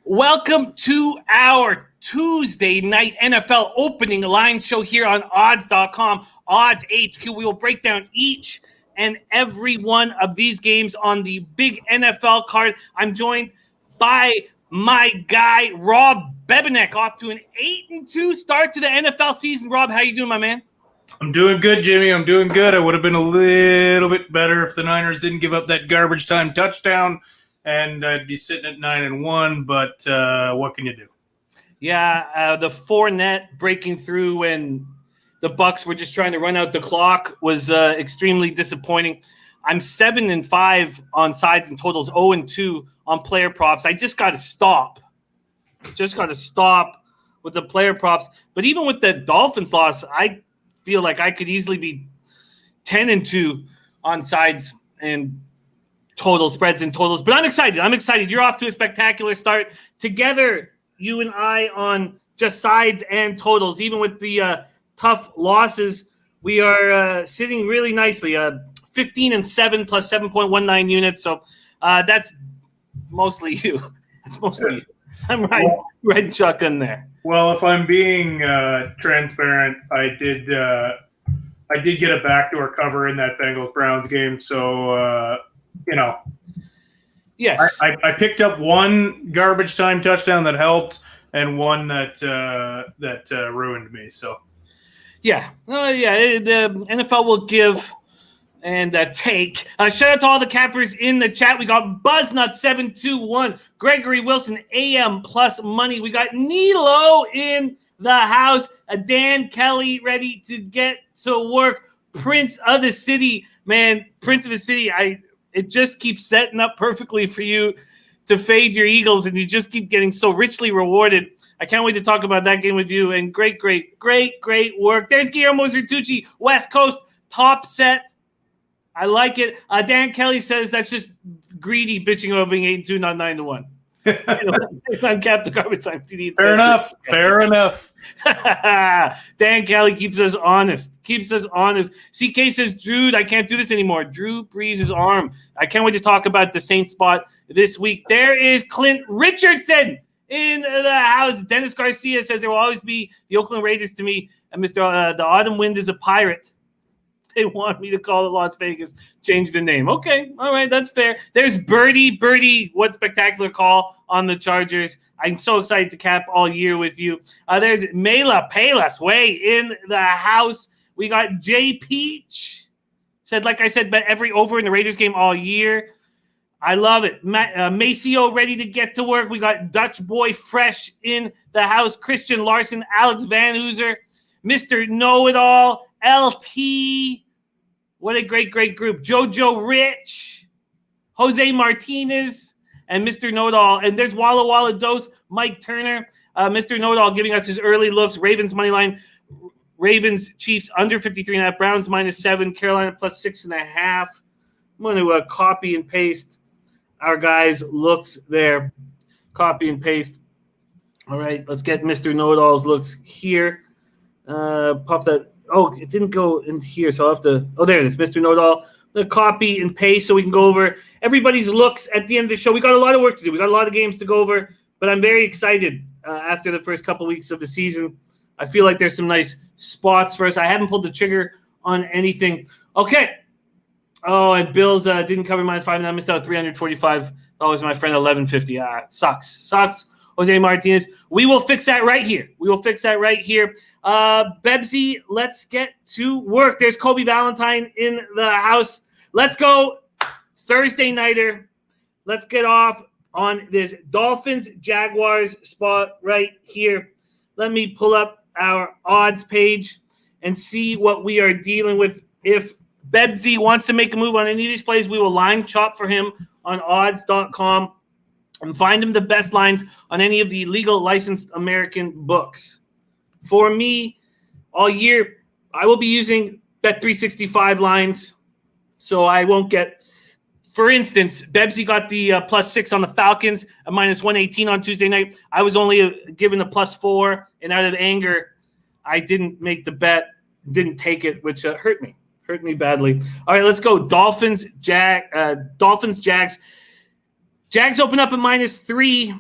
Welcome to our Tuesday night NFL opening line show here on odds.com, Odds HQ. We will break down each and every one of these games on the big NFL card. I'm joined by my guy, Rob Bebeneck, off to an 8-2 start to the NFL season. Rob, how you doing, my man? I'm doing good, Jimmy. I'm doing good. I would have been a little bit better if the Niners didn't give up that garbage time touchdown, and I'd be sitting at 9-1. But what can you do? Yeah, the Fournette breaking through when the Bucs were just trying to run out the clock was extremely disappointing. I'm 7-5 on sides and totals, 0-2 on player props. I just got to stop. With the player props. But even with the Dolphins loss, I feel like I could easily be 10-2 on sides and total spreads and totals. But I'm excited. You're off to a spectacular start. Together, you and I on just sides and totals. Even with the tough losses, we are sitting really nicely. 15-7 plus 7.19 units. So that's mostly you. You. I'm right shotgun there. Well, if I'm being transparent, I did get a backdoor cover in that Bengals-Browns game. So, Yes. I picked up one garbage time touchdown that helped and one that ruined me. So, yeah. The NFL will give and take. Shout out to all the cappers in the chat. We got Buzznut721, Gregory Wilson, AM plus money. We got Nilo in the house. Dan Kelly ready to get to work. Prince of the City, man. Prince of the City. It just keeps setting up perfectly for you to fade your Eagles, and you just keep getting so richly rewarded. I can't wait to talk about that game with you. And great work. There's Guillermo Zertucci, West Coast, top set. I like it. Dan Kelly says that's just greedy bitching about being 8-2, not 9-1. It's on Cap the Garbage Time TD. Fair enough. Dan Kelly keeps us honest. CK says, Drew, I can't do this anymore. Drew Brees' arm. I can't wait to talk about the Saints spot this week. There is Clint Richardson in the house. Dennis Garcia says there will always be the Oakland Raiders to me. And Mr. The Autumn Wind is a pirate. They want me to call it Las Vegas, change the name. Okay, all right, that's fair. There's Birdie, what spectacular call on the Chargers. I'm so excited to cap all year with you. There's Mela Payless way in the house. We got Jay Peach. Said, like I said, bet every over in the Raiders game all year. I love it. Maceo ready to get to work. We got Dutch Boy Fresh in the house. Christian Larson, Alex Van Hooser, Mr. Know-It-All, LT, what a great group. Jojo Rich, Jose Martinez, and Mr. Know-It-All. And there's Walla Walla Dose, Mike Turner. Mr. Know-It-All giving us his early looks. Ravens money line. Ravens, Chiefs under 53.5. Browns -7. Carolina plus 6.5. I'm going to copy and paste our guys' looks there. Copy and paste. All right, let's get Mr. Know-It-All's looks here. Pop that. Oh, it didn't go in here, so I'll have to. Oh, there it is, Mr. Know-It-All. The copy and paste so we can go over everybody's looks at the end of the show. We got a lot of work to do. We got a lot of games to go over, but I'm very excited after the first couple weeks of the season. I feel like there's some nice spots for us. I haven't pulled the trigger on anything. Okay. Oh, and Bills didn't cover -5, and I missed out $345. My friend, $11.50. It sucks. Jose Martinez. We will fix that right here. Bebsy, let's get to work. There's Kobe Valentine in the house. Let's go Thursday nighter. Let's get off on this Dolphins Jaguars spot right here. Let me pull up our odds page and see what we are dealing with. If Bebsy wants to make a move on any of these plays, we will line chop for him on odds.com. And find him the best lines on any of the legal licensed American books. For me, all year, I will be using Bet365 lines, so I won't get – for instance, Bebsy got the +6 on the Falcons, a -118 on Tuesday night. I was only given a +4, and out of anger, I didn't make the bet, didn't take it, which hurt me badly. All right, let's go. Dolphins, Jags. Jags open up at -3.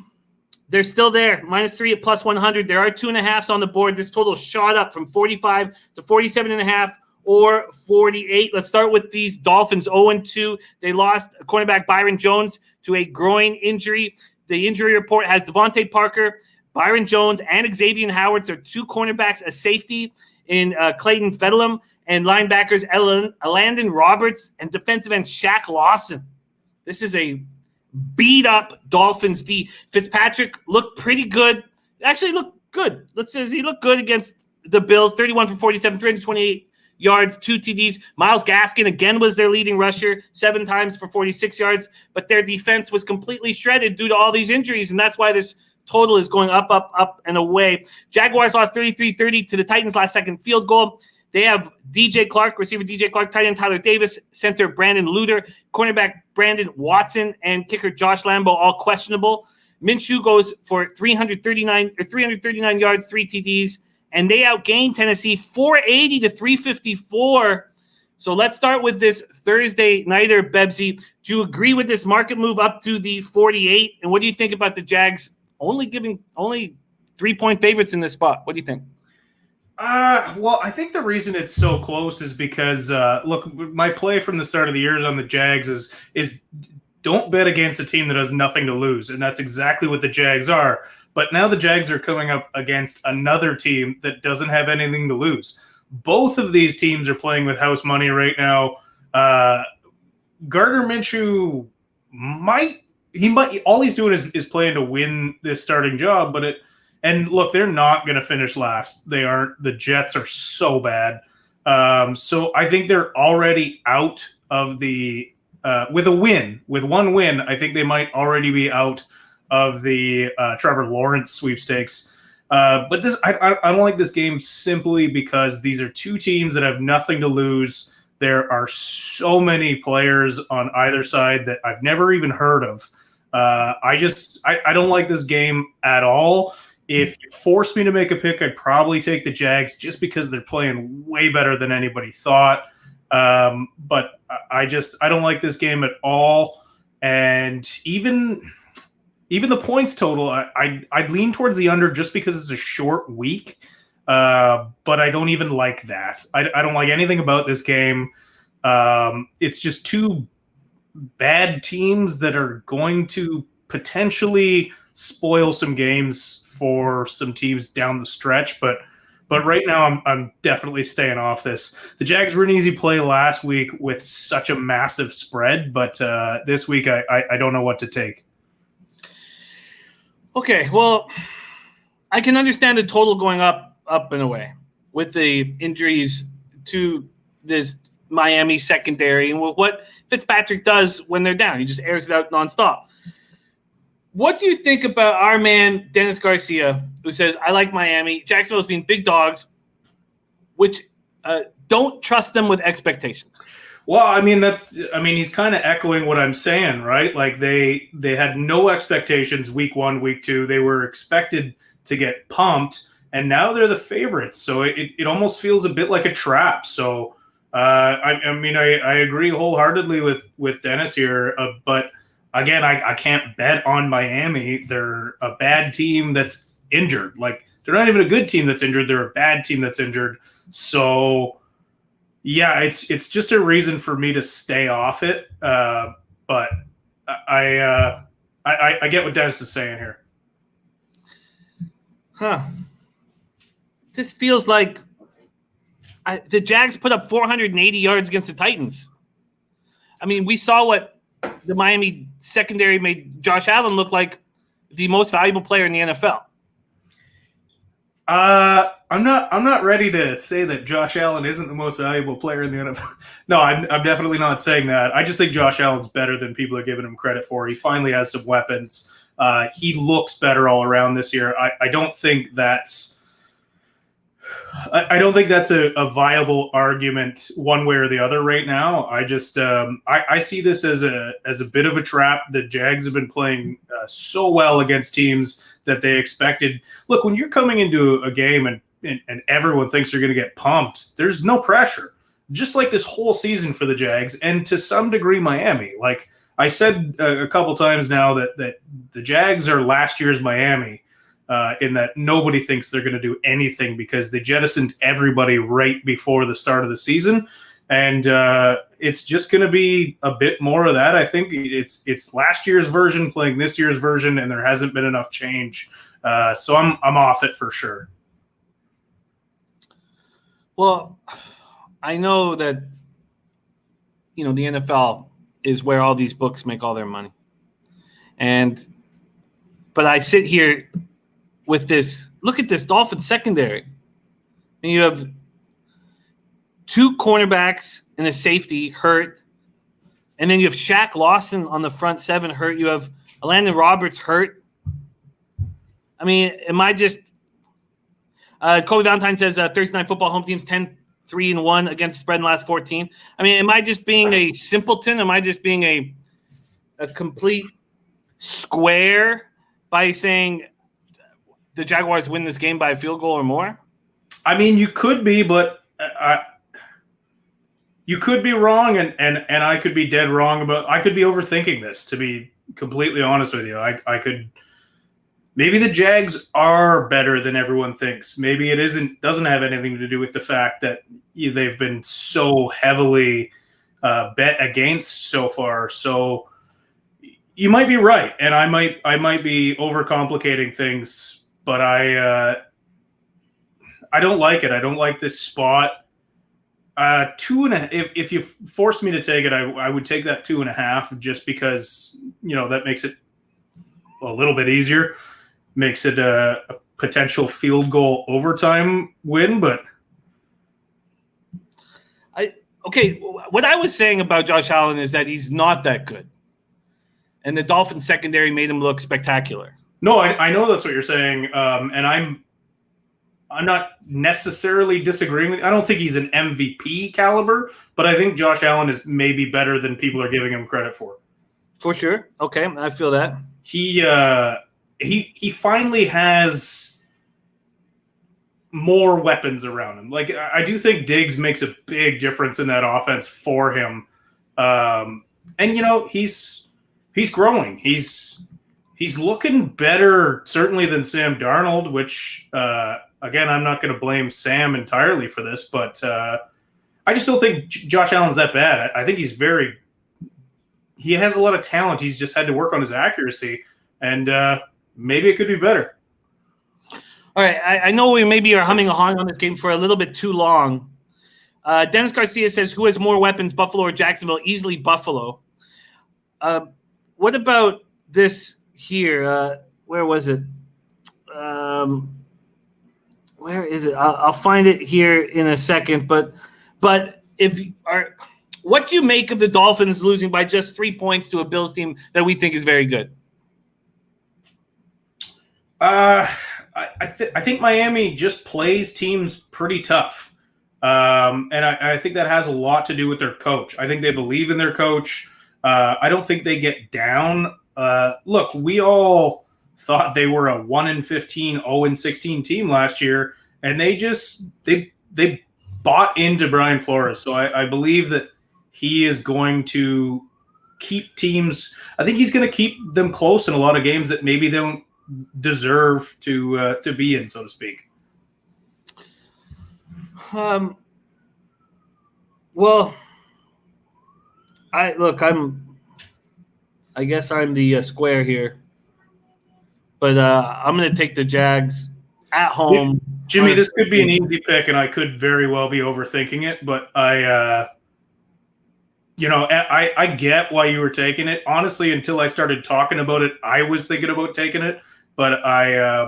They're still there, -3 at +100. There are 2.5s on the board. This total shot up from 45 to 47.5 or 48. Let's start with these Dolphins 0-2. They lost cornerback Byron Jones to a groin injury. The injury report has Devontae Parker, Byron Jones, and Xavier Howard. So 2 cornerbacks, a safety in Clayton Fedelum, and linebackers Landon Roberts and defensive end Shaq Lawson. This is a beat-up Dolphins D. Fitzpatrick looked pretty good. Actually looked good. He looked good against the Bills. 31 for 47, 328 yards, 2 TDs. Myles Gaskin again was their leading rusher, 7 times for 46 yards. But their defense was completely shredded due to all these injuries, and that's why this total is going up, up, up, and away. Jaguars lost 33-30 to the Titans last second field goal. They have DJ Clark, receiver DJ Clark, tight end Tyler Davis, center Brandon Luter, cornerback Brandon Watson, and kicker Josh Lambo, all questionable. Minshew goes for 339 yards, 3 TDs, and they outgained Tennessee 480 to 354. So let's start with this Thursday nighter, Bebsy. Do you agree with this market move up to the 48? And what do you think about the Jags only 3-point favorites in this spot? What do you think? Well, I think the reason it's so close is because, look, my play from the start of the year on the Jags is don't bet against a team that has nothing to lose, and that's exactly what the Jags are. But now the Jags are coming up against another team that doesn't have anything to lose. Both of these teams are playing with house money right now. Gardner Minshew all he's doing is playing to win this starting job, and look, they're not going to finish last. They aren't. The Jets are so bad. So I think they're already out of the with a win. With one win, I think they might already be out of the Trevor Lawrence sweepstakes. But I don't like this game simply because these are 2 teams that have nothing to lose. There are so many players on either side that I've never even heard of. I don't like this game at all. If you force me to make a pick, I'd probably take the Jags just because they're playing way better than anybody thought. But I don't like this game at all. And even the points total, I'd lean towards the under just because it's a short week. But I don't even like that. I don't like anything about this game. It's just 2 bad teams that are going to potentially spoil some games for some teams down the stretch, but right now I'm definitely staying off this. The Jags were an easy play last week with such a massive spread, but this week I don't know what to take. Okay, well, I can understand the total going up and away with the injuries to this Miami secondary and what Fitzpatrick does when they're down. He just airs it out nonstop. What do you think about our man, Dennis Garcia, who says, I like Miami. Jacksonville's being big dogs, which don't trust them with expectations. Well, he's kind of echoing what I'm saying, right? Like they had no expectations week 1, week 2. They were expected to get pumped, and now they're the favorites. So it almost feels a bit like a trap. So, I agree wholeheartedly with Dennis here, but again, I can't bet on Miami. They're a bad team that's injured. Like, they're not even a good team that's injured. They're a bad team that's injured. So, yeah, it's just a reason for me to stay off it. But I get what Dennis is saying here. Huh. This feels like the Jags put up 480 yards against the Titans. I mean, we saw what the Miami secondary made Josh Allen look like the most valuable player in the NFL. I'm not ready to say that Josh Allen isn't the most valuable player in the NFL. No, I'm definitely not saying that. I just think Josh Allen's better than people are giving him credit for. He finally has some weapons. He looks better all around this year. I don't think that's a viable argument one way or the other right now. I just I see this as a bit of a trap. The Jags have been playing so well against teams that they expected. Look, when you're coming into a game and everyone thinks you're going to get pumped, there's no pressure. Just like this whole season for the Jags, and to some degree Miami. Like, I said a couple times now that the Jags are last year's Miami, in that nobody thinks they're going to do anything because they jettisoned everybody right before the start of the season. And it's just going to be a bit more of that. I think it's last year's version playing this year's version, and there hasn't been enough change. So I'm off it for sure. Well, I know that, the NFL is where all these books make all their money. But I sit here with this. Look at this Dolphins secondary. And you have 2 cornerbacks and a safety hurt. And then you have Shaq Lawson on the front 7 hurt. You have Landon Roberts hurt. I mean, am I just Kobe Valentine says Thursday Night Football home teams 10-3-1 against the spread in the last 14. I mean, am I just being a simpleton? Am I just being a complete square by saying the Jaguars win this game by a field goal or more? I mean, you could be, but you could be wrong, and I could be dead wrong about. I could be overthinking this, to be completely honest with you. I could. Maybe the Jags are better than everyone thinks. Maybe it doesn't have anything to do with the fact that they've been so heavily bet against so far. So you might be right, and I might be overcomplicating things, but I don't like it. I don't like this spot. 2.5. If you force me to take it, I would take that 2.5 just because that makes it a little bit easier. Makes it a potential field goal overtime win, but what I was saying about Josh Allen is that he's not that good, and the Dolphins secondary made him look spectacular. No, I know that's what you're saying, and I'm not necessarily disagreeing with. I don't think he's an MVP caliber, but I think Josh Allen is maybe better than people are giving him credit for. For sure. Okay, I feel that He finally has more weapons around him. Like, I do think Diggs makes a big difference in that offense for him. And he's growing. He's looking better certainly than Sam Darnold, which again, I'm not going to blame Sam entirely for this, but I just don't think Josh Allen's that bad. I think he has a lot of talent. He's just had to work on his accuracy, and maybe it could be better. All right. I know we maybe are humming a hawing on this game for a little bit too long. Dennis Garcia says, who has more weapons, Buffalo or Jacksonville? Easily Buffalo. What about this here? Where was it? Where is it? I'll find it here in a second. But what do you make of the Dolphins losing by just 3 points to a Bills team that we think is very good? I think Miami just plays teams pretty tough. And I think that has a lot to do with their coach. I think they believe in their coach. I don't think they get down. Look, we all thought they were a 1-15, 0-16 team last year, and they bought into Brian Flores. So I believe that he is going to keep teams. I think he's going to keep them close in a lot of games that maybe they don't deserve to be in, so to speak. Well, I guess I'm the square here, but I'm going to take the Jags at home. Jimmy, this could be an easy pick, and I could very well be overthinking it, but I get why you were taking it. Honestly, until I started talking about it, I was thinking about taking it, but I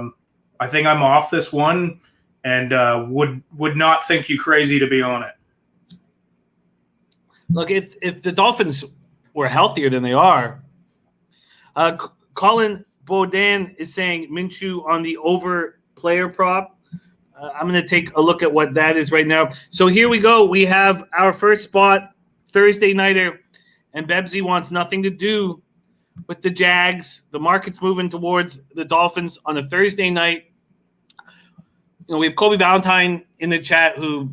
think I'm off this one, and would not think you crazy to be on it. Look, if the Dolphins were healthier than they are, Colin Baudin is saying Minshew on the over player prop. I'm going to take a look at what that is right now. So here we go. We have our first spot, Thursday nighter, and Bebsy wants nothing to do with the Jags. The market's moving towards the Dolphins on a Thursday night. We have Kobe Valentine in the chat who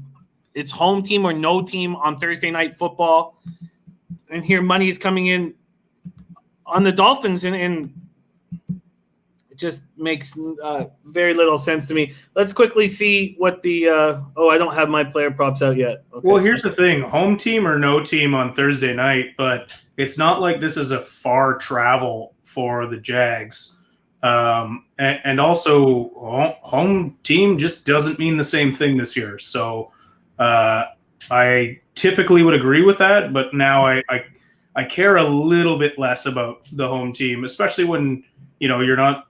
it's home team or no team on Thursday night football. And here money is coming in on the Dolphins, and it just makes very little sense to me. Let's quickly see what the I don't have my player props out yet. Okay. Well, here's the thing. Home team or no team on Thursday night, but it's not like this is a far travel for the Jags. And also, home team just doesn't mean the same thing this year. So I typically would agree with that, but now I care a little bit less about the home team, especially when you're not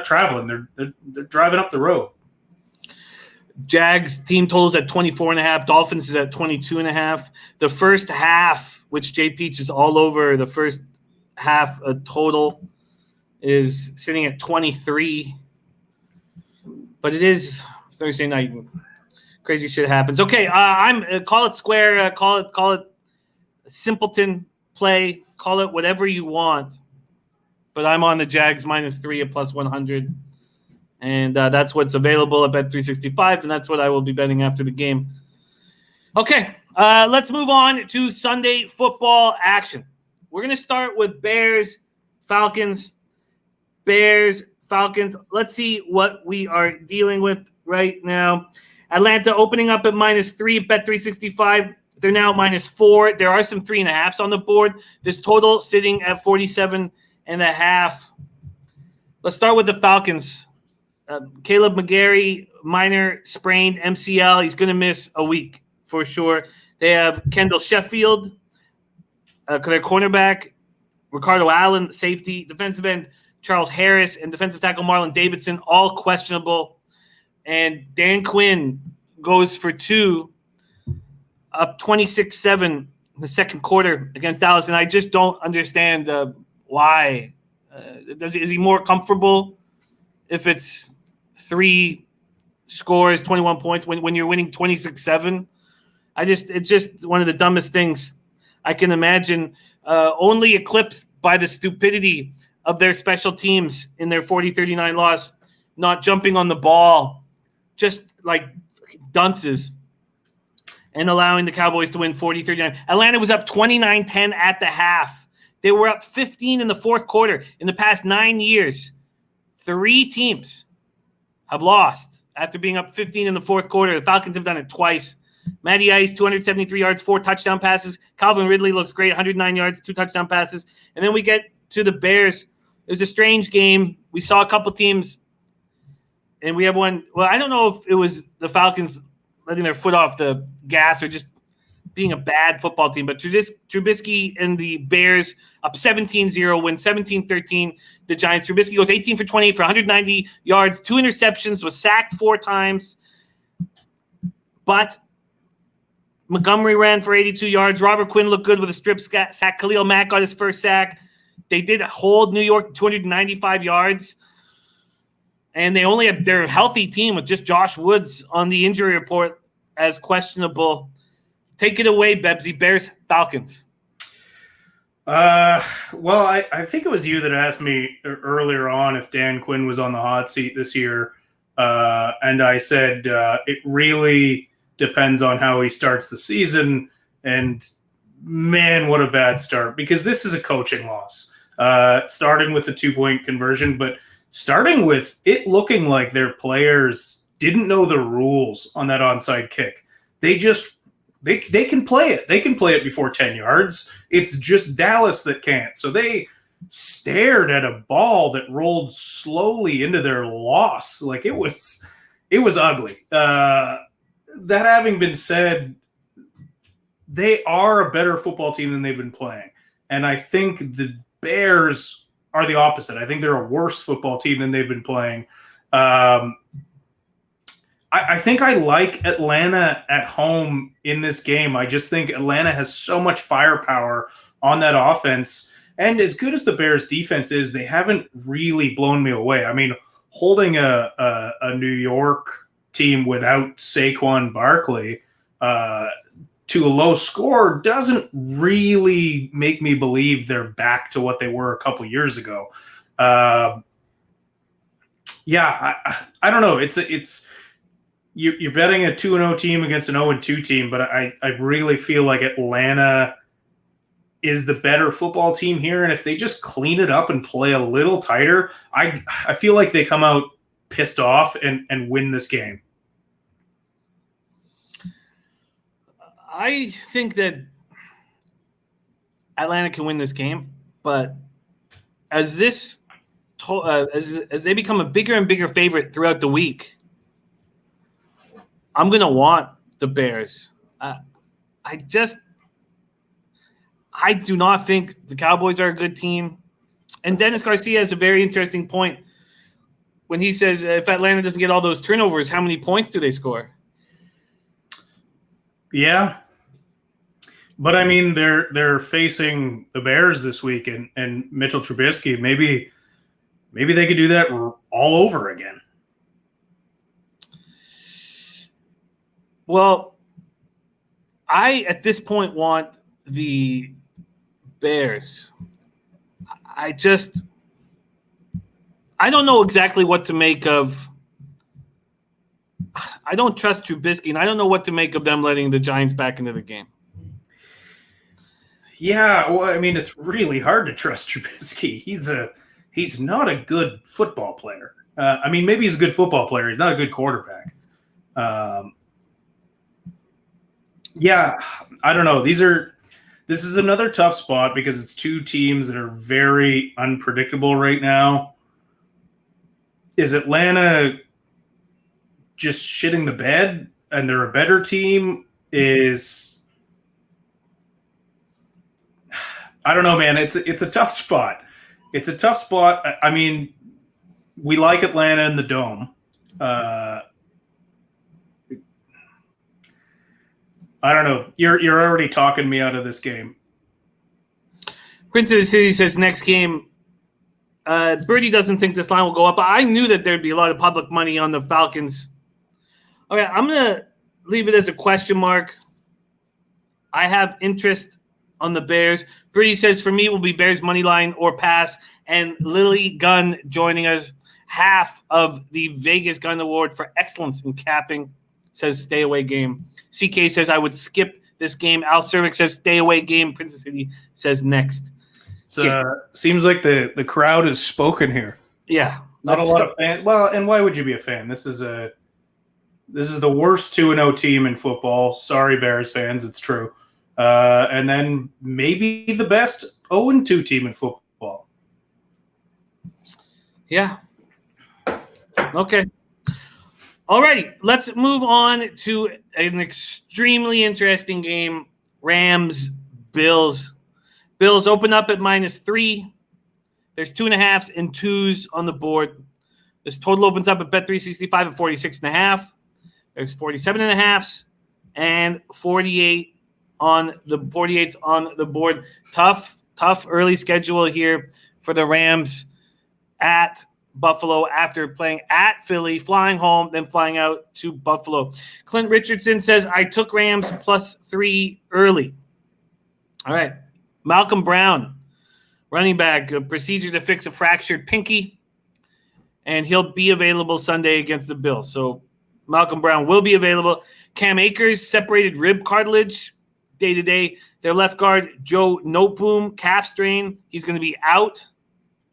traveling. They're driving up the road. Jags team totals at 24.5. Dolphins is at 22.5. The first half, which Jay Peach is all over, the first half total is sitting at 23. But it is Thursday night. Crazy shit happens. Okay, I'm call it square, call it simpleton play, call it whatever you want. But I'm on the Jags -3 at +100. And that's what's available at Bet365, and that's what I will be betting after the game. Okay, let's move on to Sunday football action. We're going to start with Bears, Falcons. Bears, Falcons. Let's see what we are dealing with right now. Atlanta opening up at -3 at Bet365. They're now -4. There are some 3.5s on the board. This total sitting at 47.5. Let's start with the Falcons. Caleb McGarry, minor sprained MCL. He's going to miss a week for sure. They have Kendall Sheffield, their cornerback, Ricardo Allen, safety, defensive end Charles Harris, and defensive tackle Marlon Davidson, all questionable. And Dan Quinn goes for 2, up 26-7 in the second quarter against Dallas. And I just don't understand why. Is he more comfortable if it's 3 scores, 21 points when you're winning 26-7? It's just one of the dumbest things I can imagine. Only eclipsed by the stupidity of their special teams in their 40-39 loss, not jumping on the ball, just like dunces, and allowing the Cowboys to win 40-39. Atlanta was up 29-10 at the half. They were up 15 in the fourth quarter. In the past 9 years, 3 teams have lost after being up 15 in the fourth quarter. The Falcons have done it twice. Matty Ice, 273 yards, 4 touchdown passes. Calvin Ridley looks great, 109 yards, 2 touchdown passes. And then we get to the Bears. It was a strange game. We saw a couple teams, and we have one. Well, I don't know if it was the Falcons letting their foot off the gas or just being a bad football team, but Trubisky and the Bears up 17-0, win 17-13. The Giants. Trubisky goes 18 for 28 for 190 yards, 2 interceptions, was sacked 4 times. But Montgomery ran for 82 yards. Robert Quinn looked good with a strip sack. Khalil Mack got his first sack. They did hold New York 295 yards. And they only have their healthy team with just Josh Woods on the injury report as questionable. Take it away, Bebsy. Bears, Falcons. Well, I think it was you that asked me earlier on if Dan Quinn was on the hot seat this year. And I said it really depends on how he starts the season. And, man, what a bad start. Because this is a coaching loss. Starting with the 2-point conversion, but starting with it looking like their players didn't know the rules on that onside kick. They can play it. They can play it before 10 yards. It's just Dallas that can't. So they stared at a ball that rolled slowly into their loss. Like it was ugly. That having been said, they are a better football team than they've been playing. And I think the Bears are the opposite. I think they're a worse football team than they've been playing. I think I like Atlanta at home in this game. I just think Atlanta has so much firepower on that offense. And as good as the Bears defense is, they haven't really blown me away. I mean, holding a New York team without Saquon Barkley to a low score doesn't really make me believe they're back to what they were a couple years ago. I don't know. You're betting a 2-0 team against an 0-2 team, but I really feel like Atlanta is the better football team here. And if they just clean it up and play a little tighter, I feel like they come out pissed off and win this game. I think that Atlanta can win this game, but as they become a bigger and bigger favorite throughout the week, I'm going to want the Bears. I do not think the Cowboys are a good team. And Dennis Garcia has a very interesting point when he says if Atlanta doesn't get all those turnovers, how many points do they score? Yeah. But, I mean, they're facing the Bears this week and Mitchell Trubisky. Maybe they could do that all over again. Well, I, at this point, want the Bears. I don't know exactly what to make of. I don't trust Trubisky, and I don't know what to make of them letting the Giants back into the game. Yeah, well, I mean, it's really hard to trust Trubisky. He's not a good football player. I mean, maybe he's a good football player. He's not a good quarterback. Yeah, I don't know. This is another tough spot because it's two teams that are very unpredictable right now. Is Atlanta just shitting the bed and they're a better team? I don't know, man. It's a tough spot. It's a tough spot. I mean, we like Atlanta in the Dome. I don't know. You're already talking me out of this game. Prince of the City says next game. Birdie doesn't think this line will go up. I knew that there'd be a lot of public money on the Falcons. Okay, I'm gonna leave it as a question mark. I have interest on the Bears. Birdie says for me it will be Bears money line or pass. And Lily Gunn joining us, half of the Vegas Gun Award for excellence in capping, says stay away game. CK says I would skip this game. Al Cervic says stay away game. Princess City says next. Seems like the crowd is spoken here. Yeah. Not a lot of fans. Well, and why would you be a fan? This is the worst 2-0 team in football. Sorry, Bears fans. It's true. And then maybe the best 0-2 team in football. Yeah. Okay. All right. Let's move on to an extremely interesting game. Rams, Bills. Bills open up at -3. There's 2.5s and 2s on the board. This total opens up at Bet365 at 46.5. There's 47.5s and 48 on the 48s on the board. Tough early schedule here for the Rams at Buffalo after playing at Philly, flying home, then flying out to Buffalo. Clint Richardson says, I took Rams +3 early. All right. Malcolm Brown, running back, a procedure to fix a fractured pinky, and he'll be available Sunday against the Bills. So Malcolm Brown will be available. Cam Akers, separated rib cartilage, day-to-day. Their left guard, Joe Noteboom, calf strain. He's going to be out,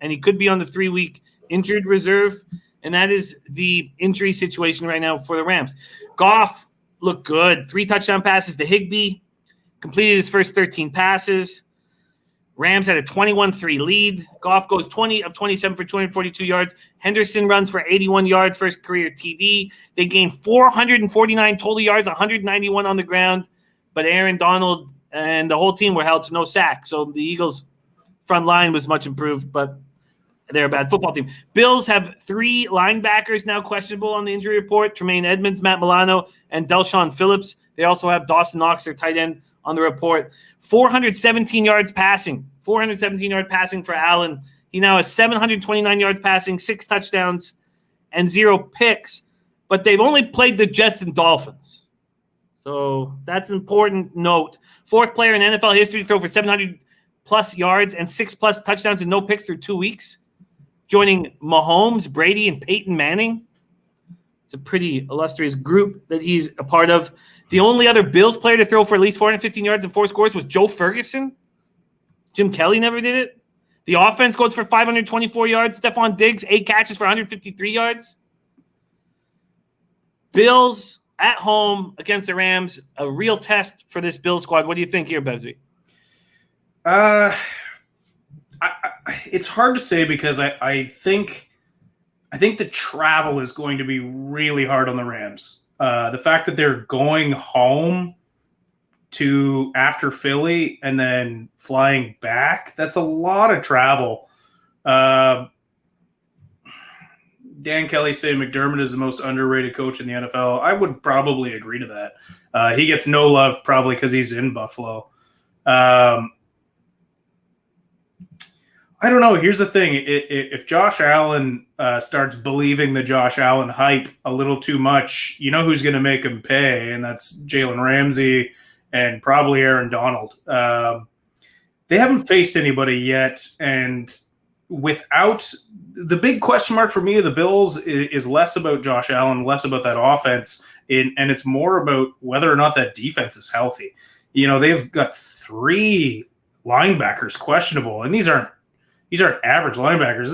and he could be on the 3-week injured reserve, and that is the injury situation right now for the Rams. Goff looked good. 3 touchdown passes to Higbee, completed his first 13 passes. Rams had a 21-3 lead. Goff goes 20 of 27 for 242 yards. Henderson runs for 81 yards, first career TD. They gained 449 total yards, 191 on the ground. But Aaron Donald and the whole team were held to no sack. So the Eagles' front line was much improved, but they're a bad football team. Bills have 3 linebackers now questionable on the injury report. Tremaine Edmonds, Matt Milano, and Delshon Phillips. They also have Dawson Knox, their tight end, on the report. 417 yards passing. 417-yard passing for Allen. He now has 729 yards passing, 6 touchdowns, and 0 picks. But they've only played the Jets and Dolphins. So that's an important note. 4th player in NFL history to throw for 700-plus yards and 6-plus touchdowns and no picks through 2 weeks, joining Mahomes, Brady, and Peyton Manning. It's a pretty illustrious group that he's a part of. The only other Bills player to throw for at least 415 yards and 4 scores was Joe Ferguson. Jim Kelly never did it. The offense goes for 524 yards. Stephon Diggs, 8 catches for 153 yards. Bills at home against the Rams, a real test for this Bills squad. What do you think here, Bevsy? It's hard to say because I think the travel is going to be really hard on the Rams. The fact that they're going home to after Philly and then flying back, that's a lot of travel. Dan Kelly saying McDermott is the most underrated coach in the NFL. I would probably agree to that. He gets no love probably because he's in Buffalo. I don't know. Here's the thing. If Josh Allen starts believing the Josh Allen hype a little too much, you know who's going to make him pay, and that's Jalen Ramsey and probably Aaron Donald. They haven't faced anybody yet, and without – the big question mark for me of the Bills is less about Josh Allen, less about that offense, and it's more about whether or not that defense is healthy. You know, they've got 3 linebackers questionable, and these aren't average linebackers.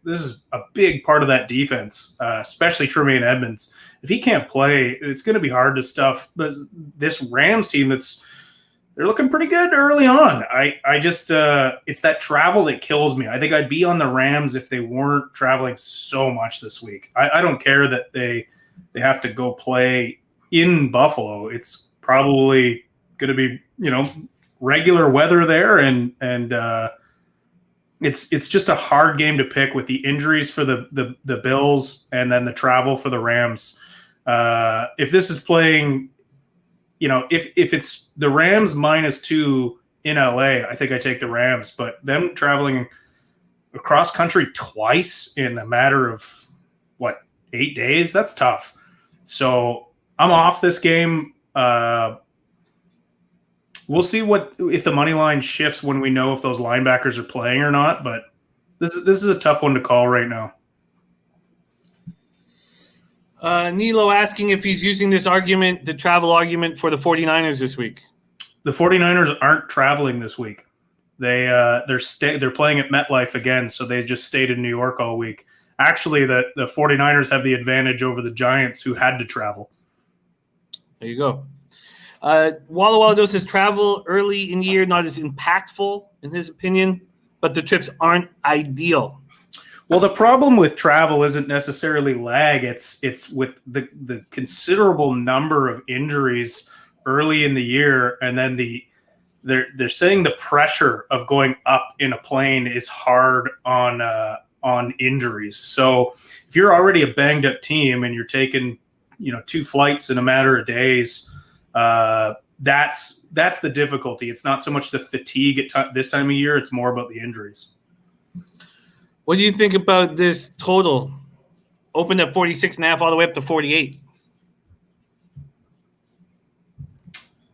This is a big part of that defense, especially Tremaine Edmonds. If he can't play, it's going to be hard to stuff. But this Rams team, they're looking pretty good early on. I just it's that travel that kills me. I think I'd be on the Rams if they weren't traveling so much this week. I don't care that they have to go play in Buffalo. It's probably going to be regular weather there, and it's just a hard game to pick with the injuries for the Bills and then the travel for the Rams. If this is playing, if it's the Rams -2 in LA, I think I take the Rams. But them traveling across country twice in a matter of 8 days, that's tough. So I'm off this game. We'll see if the money line shifts when we know if those linebackers are playing or not. But this is a tough one to call right now. Nilo asking if he's using this argument, the travel argument, for the 49ers this week. The 49ers aren't traveling this week. They're playing at MetLife again, so they just stayed in New York all week. Actually, the 49ers have the advantage over the Giants, who had to travel. There you go. Walla Walla says travel early in the year not as impactful in his opinion, but the trips aren't ideal. Well, the problem with travel isn't necessarily lag. It's with the considerable number of injuries early in the year, and then they're saying the pressure of going up in a plane is hard on injuries. So if you're already a banged up team and you're taking 2 flights in a matter of days, that's the difficulty. It's not so much the fatigue at this time of year. It's more about the injuries. What do you think about this total? Opened at 46.5 all the way up to 48.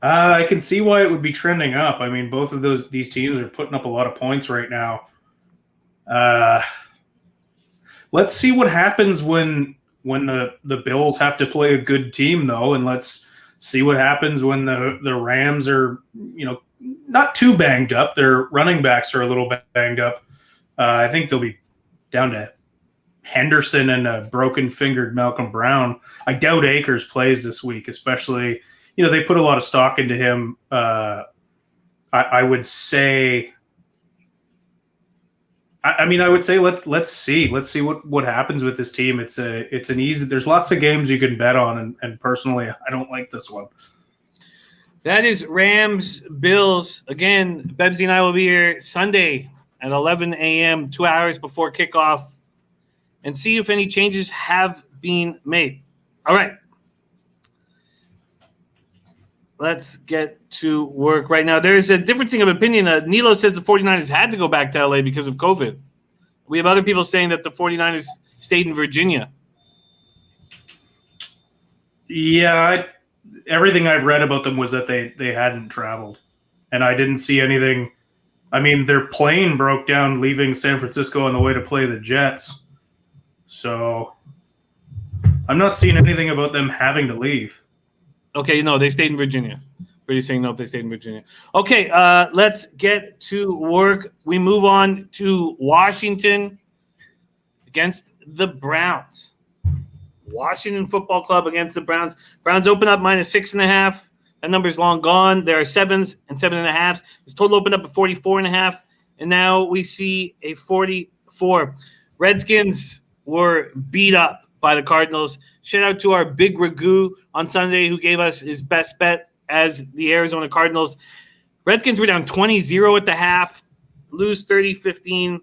I can see why it would be trending up. I mean, both of these teams are putting up a lot of points right now. Let's see what happens when the Bills have to play a good team, though, and let's see what happens when the Rams are, not too banged up. Their running backs are a little bit banged up. I think they'll be down to Henderson and a broken-fingered Malcolm Brown. I doubt Akers plays this week, especially, they put a lot of stock into him. I would say let's see what happens with this team. It's an easy. There's lots of games you can bet on, and personally, I don't like this one. That is Rams Bills. Again, Bebsy and I will be here Sunday at 11 a.m., 2 hours before kickoff, and see if any changes have been made. All right. Let's get to work right now. There's a differencing of opinion. Nilo says the 49ers had to go back to LA because of COVID. We have other people saying that the 49ers stayed in Virginia. Yeah, everything I've read about them was that they hadn't traveled, and I didn't see anything. I mean, their plane broke down leaving San Francisco on the way to play the Jets. So I'm not seeing anything about them having to leave. Okay, no, they stayed in Virginia. Pretty saying no if they stayed in Virginia. Okay, let's get to work. We move on to Washington against the Browns. Washington Football Club against the Browns. Browns open up -6.5. That number's long gone. There are 7s and 7.5s. This total opened up at 44.5, and now we see a 44. Redskins were beat up by the Cardinals. Shout out to our big Ragu on Sunday who gave us his best bet as the Arizona Cardinals. Redskins were down 20-0 at the half, lose 30-15.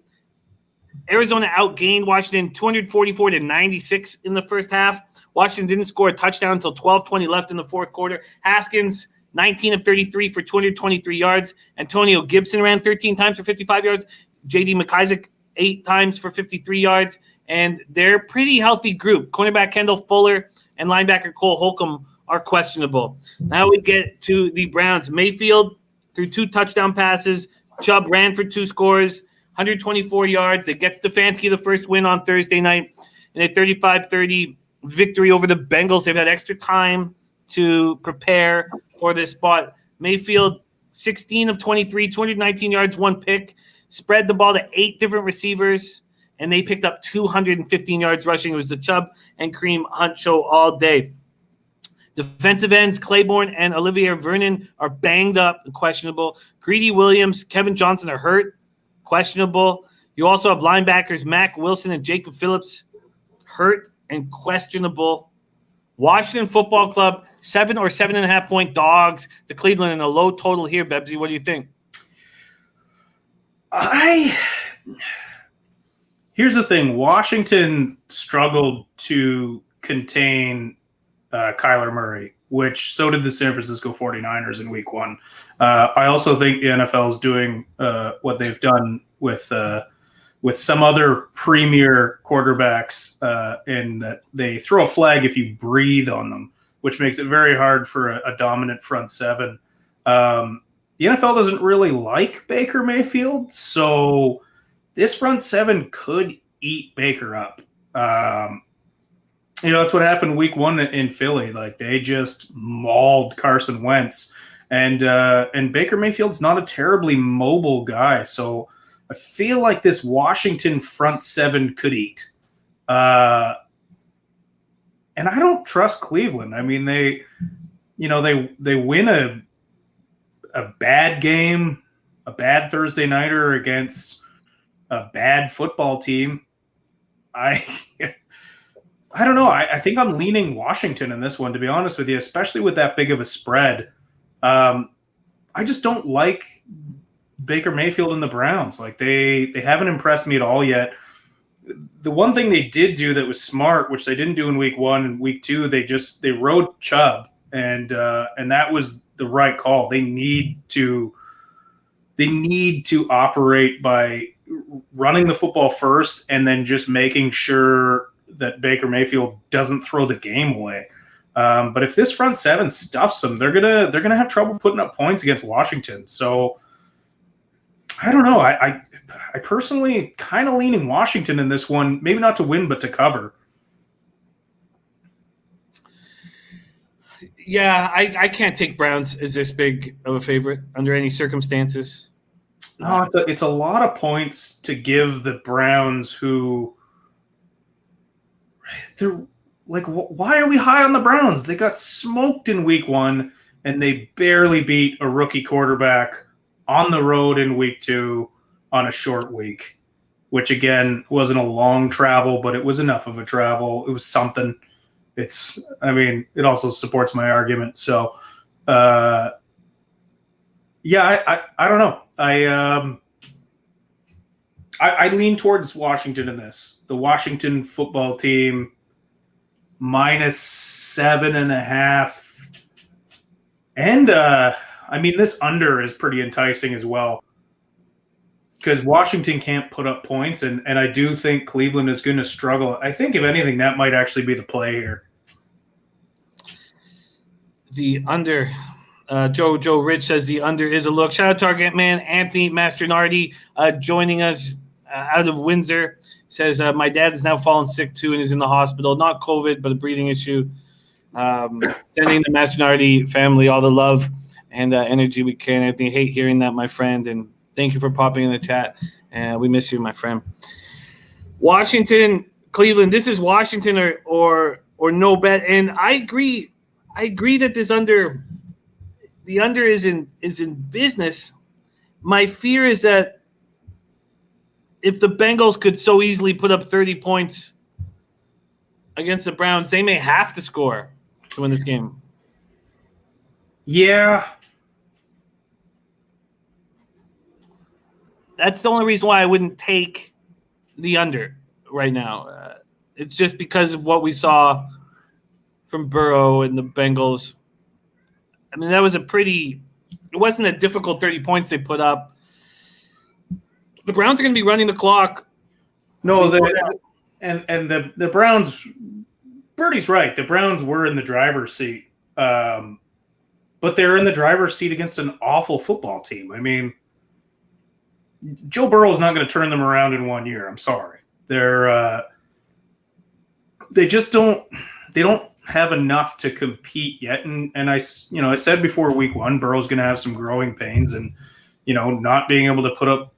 Arizona outgained Washington 244-96 in the first half. Washington didn't score a touchdown until 12:20 left in the fourth quarter. Haskins, 19 of 33 for 223 yards. Antonio Gibson ran 13 times for 55 yards. J.D. McIsaac, 8 times for 53 yards. And they're a pretty healthy group. Cornerback Kendall Fuller and linebacker Cole Holcomb are questionable. Now we get to the Browns. Mayfield threw 2 touchdown passes. Chubb ran for 2 scores, 124 yards. It gets Stefanski the first win on Thursday night in a 35-30 victory over the Bengals. They've had extra time to prepare for this spot. Mayfield, 16 of 23, 219 yards, 1 pick. Spread the ball to 8 different receivers, and they picked up 215 yards rushing. It was the Chubb and Kareem Hunt show all day. Defensive ends, Claiborne and Olivier Vernon are banged up and questionable. Greedy Williams, Kevin Johnson are hurt, questionable. You also have linebackers Mac Wilson and Jacob Phillips hurt and questionable. Washington Football Club, 7 or 7.5 point dogs to Cleveland in a low total here. Bebsy, what do you think? Here's the thing. Washington struggled to contain Kyler Murray, which so did the San Francisco 49ers in week 1. I also think the NFL is doing what they've done with some other premier quarterbacks in that they throw a flag if you breathe on them, which makes it very hard for a dominant front seven. The NFL doesn't really like Baker Mayfield, so this front seven could eat Baker up. That's what happened week 1 in Philly. Like, they just mauled Carson Wentz, and Baker Mayfield's not a terribly mobile guy. So I feel like this Washington front seven could eat. And I don't trust Cleveland. I mean, they win a bad game, a bad Thursday nighter against a bad football team. I don't know. I think I'm leaning Washington in this one, to be honest with you, especially with that big of a spread. I just don't like Baker Mayfield and the Browns. Like, they haven't impressed me at all yet. The one thing they did do that was smart, which they didn't do in week 1 and week 2, they rode Chubb, and that was the right call. They need to operate by running the football first and then just making sure that Baker Mayfield doesn't throw the game away. But if this front seven stuffs them, they're gonna have trouble putting up points against Washington. So I don't know. I personally kind of leaning Washington in this one, maybe not to win, but to cover. Yeah, I can't take Browns as this big of a favorite under any circumstances. No, it's a lot of points to give the Browns, who they're like, why are we high on the Browns? They got smoked in week 1 and they barely beat a rookie quarterback on the road in week 2 on a short week, which again wasn't a long travel, but it was enough of a travel. It was something. It also supports my argument. So, I don't know. I lean towards Washington in this. The Washington football team -7.5. And this under is pretty enticing as well, because Washington can't put up points, and I do think Cleveland is going to struggle. I think, if anything, that might actually be the play here. The under. Joe Rich says the under is a look. Shout out to our man Anthony Mastronardi joining us out of Windsor. Says my dad is now fallen sick too and is in the hospital. Not COVID, but a breathing issue. Sending the Mastronardi family all the love. and energy we carry. And I hate hearing that, my friend. And thank you for popping in the chat. And we miss you, my friend. Washington, Cleveland. This is Washington or no bet. And I agree. I agree that the under is in business. My fear is that if the Bengals could so easily put up 30 points against the Browns, they may have to score to win this game. Yeah. That's the only reason why I wouldn't take the under right now. It's just because of what we saw from Burrow and the Bengals. I mean, that was it wasn't a difficult 30 points they put up. The Browns are going to be running the clock. No, the Browns, Bertie's right. The Browns were in the driver's seat. But they're in the driver's seat against an awful football team. I mean, Joe Burrow's not going to turn them around in 1 year. I'm sorry. They just don't have enough to compete yet. And I said before week 1, Burrow's going to have some growing pains and, not being able to put up,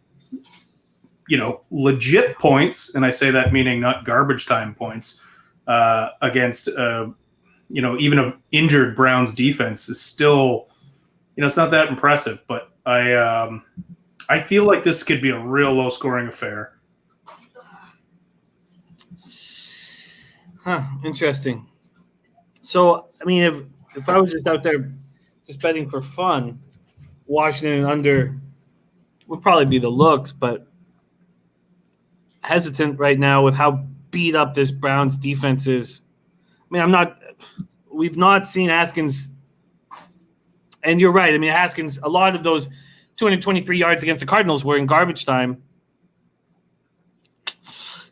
legit points. And I say that meaning not garbage time points against, even an injured Browns defense is still, it's not that impressive, but I feel like this could be a real low scoring affair. Huh, interesting. So, I mean, if I was just out there just betting for fun, Washington under would probably be the looks, but hesitant right now with how beat up this Browns defense is. I mean, we've not seen Haskins, and you're right. I mean, Haskins, a lot of those 223 yards against the Cardinals were in garbage time.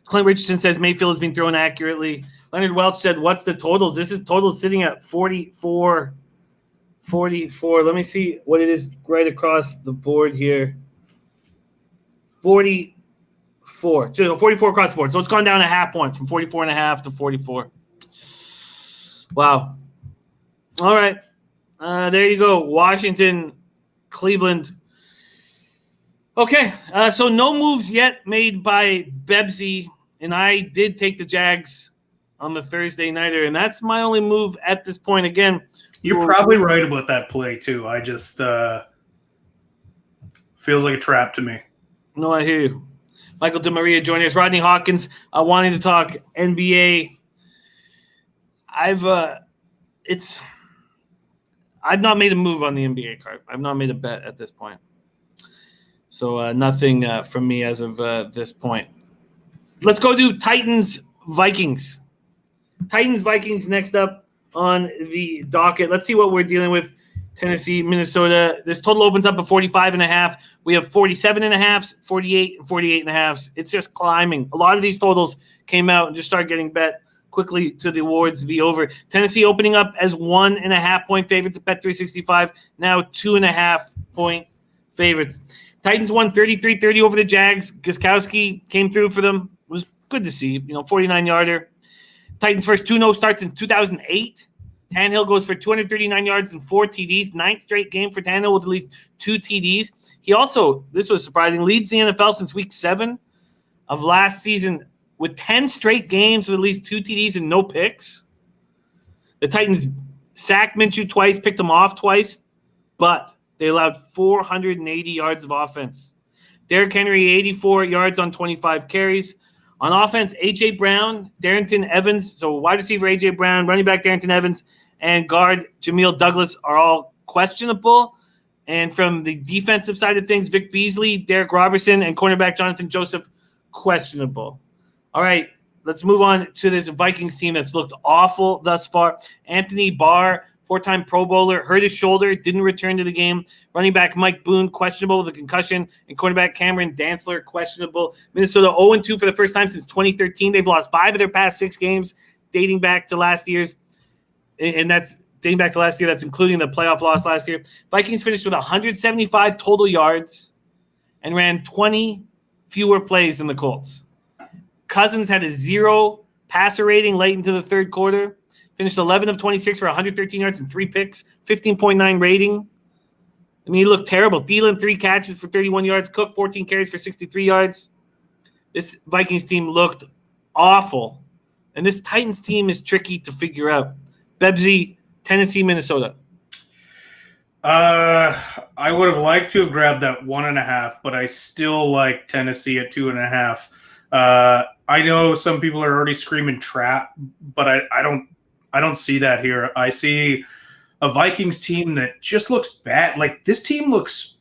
Clint Richardson says Mayfield has been thrown accurately. Leonard Welch said, what's the totals? This is totals sitting at 44. Let me see what it is right across the board here. 44. So 44 across the board. So it's gone down a half point from 44.5 to 44. Wow. All right. There you go. Washington, Cleveland. Okay. So no moves yet made by Bebsy, and I did take the Jags on the Thursday nighter, and that's my only move at this point. Again, you're probably right about that play too. I just feels like a trap to me. No, I hear you. Michael DeMaria joining us. Rodney Hawkins wanting to talk NBA. I've not made a move on the NBA card. I've not made a bet at this point. So nothing from me as of this point. Let's go to Titans-Vikings. Titans-Vikings next up on the docket. Let's see what we're dealing with. Tennessee, Minnesota. This total opens up at 45.5. We have 47.5, 48, and 48.5. It's just climbing. A lot of these totals came out and just started getting bet quickly towards the over. Tennessee opening up as 1.5 point favorites at Bet365. Now 2.5 point favorites. Titans won 33-30 over the Jags. Gostkowski came through for them. It was good to see. 49-yarder. Titans' first 2-0 starts in 2008. Tannehill goes for 239 yards and 4 TDs. 9th straight game for Tannehill with at least 2 TDs. He also, this was surprising, leads the NFL since week 7 of last season with 10 straight games with at least 2 TDs and no picks. The Titans sacked Minshew twice, picked him off twice, but they allowed 480 yards of offense. Derrick Henry, 84 yards on 25 carries. On offense, A.J. Brown, Darrington Evans, so wide receiver A.J. Brown, running back Darrington Evans, and guard Jameel Douglas are all questionable. And from the defensive side of things, Vic Beasley, Derek Robertson, and cornerback Jonathan Joseph, questionable. All right, let's move on to this Vikings team that's looked awful thus far. Anthony Barr, 4-time Pro Bowler, hurt his shoulder, didn't return to the game. Running back Mike Boone, questionable with a concussion. And cornerback Cameron Dantzler, questionable. Minnesota 0-2 for the first time since 2013. They've lost 5 of their past 6 games, dating back to last year's. And that's dating back to last year. That's including the playoff loss last year. Vikings finished with 175 total yards and ran 20 fewer plays than the Colts. Cousins had a 0 passer rating late into the third quarter. Finished 11 of 26 for 113 yards and 3 picks, 15.9 rating. I mean, he looked terrible. Thielen, 3 catches for 31 yards. Cook, 14 carries for 63 yards. This Vikings team looked awful. And this Titans team is tricky to figure out. Bebsy, Tennessee, Minnesota. I would have liked to have grabbed that 1.5, but I still like Tennessee at 2.5. I know some people are already screaming trap, but I don't see that here. I see a Vikings team that just looks bad. Like, this team looks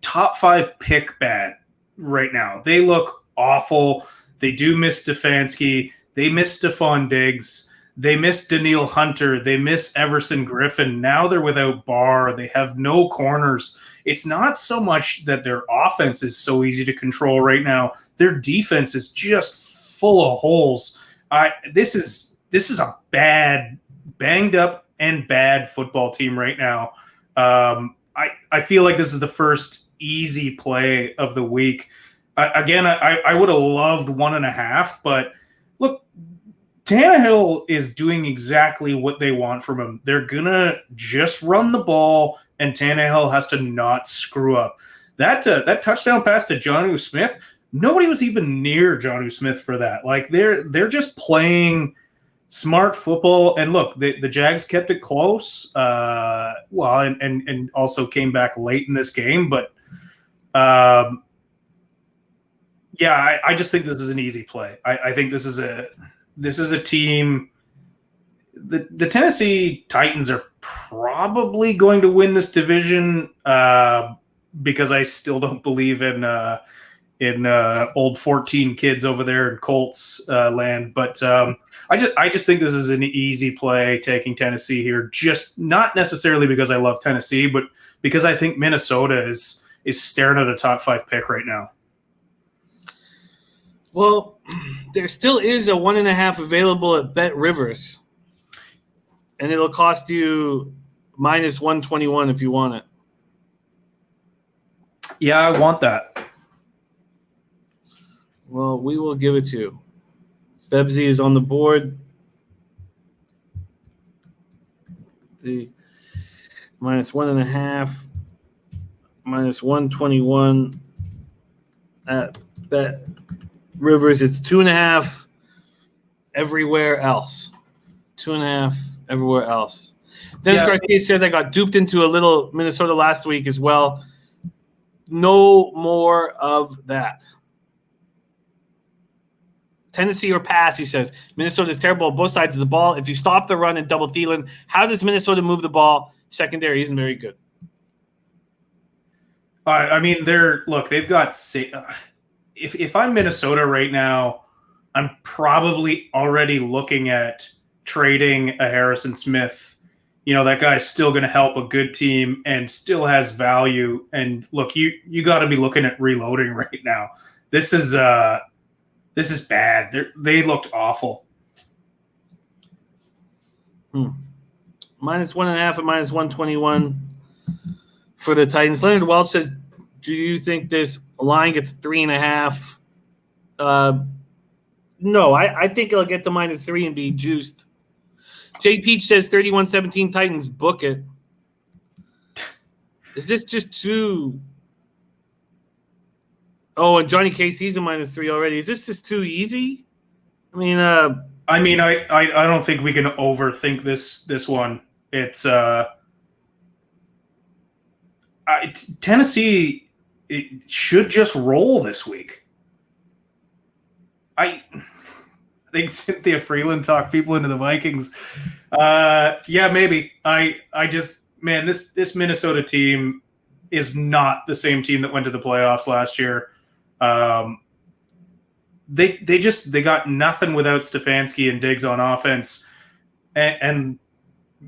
top 5 pick bad right now. They look awful. They do miss Stefanski. They miss Stephon Diggs. They miss Daniil Hunter. They miss Everson Griffin. Now they're without Barr. They have no corners. It's not so much that their offense is so easy to control right now. Their defense is just full of holes. This is a bad, banged up and bad football team right now. I feel like this is the first easy play of the week. I would have loved 1.5, but look, Tannehill is doing exactly what they want from him. They're going to just run the ball, and Tannehill has to not screw up. That touchdown pass to Jonnu Smith, nobody was even near Jonnu Smith for that. Like, they're just playing smart football. And look, the Jags kept it close, and also came back late in this game. But, I just think this is an easy play. I think this is a team. The Tennessee Titans are probably going to win this division because I still don't believe in old 14 kids over there in Colts land. But I just think this is an easy play taking Tennessee here. Just not necessarily because I love Tennessee, but because I think Minnesota is staring at a top 5 pick right now. Well, there still is a 1.5 available at Bet Rivers, and it'll cost you minus 121 if you want it. Yeah, I want that. Well, we will give it to you. Bebsy is on the board. Let's see, minus 1.5, minus 121 at Bet Rivers. It's 2.5 everywhere else. 2.5 everywhere else. Dennis Garcia says I got duped into a little Minnesota last week as well. No more of that. Tennessee or pass, he says. Minnesota is terrible on both sides of the ball. If you stop the run and double Thielen, how does Minnesota move the ball? Secondary isn't very good. They've got if I'm Minnesota right now, I'm probably already looking at trading a Harrison Smith. You know, that guy's still going to help a good team and still has value. And look, you got to be looking at reloading right now. This is bad. They looked awful. Minus 1.5 and minus 121 for the Titans. Leonard Welch says, do you think this line gets 3.5? No, I think it'll get to -3 and be juiced. Jay Peach says 31-17 Titans, book it. Is this just too... Oh, and Johnny Casey's a -3 already. Is this just too easy? I don't think we can overthink this one. It's Tennessee. It should just roll this week. I think Cynthia Freeland talked people into the Vikings. Maybe. This Minnesota team is not the same team that went to the playoffs last year. They got nothing without Stefanski and Diggs on offense, and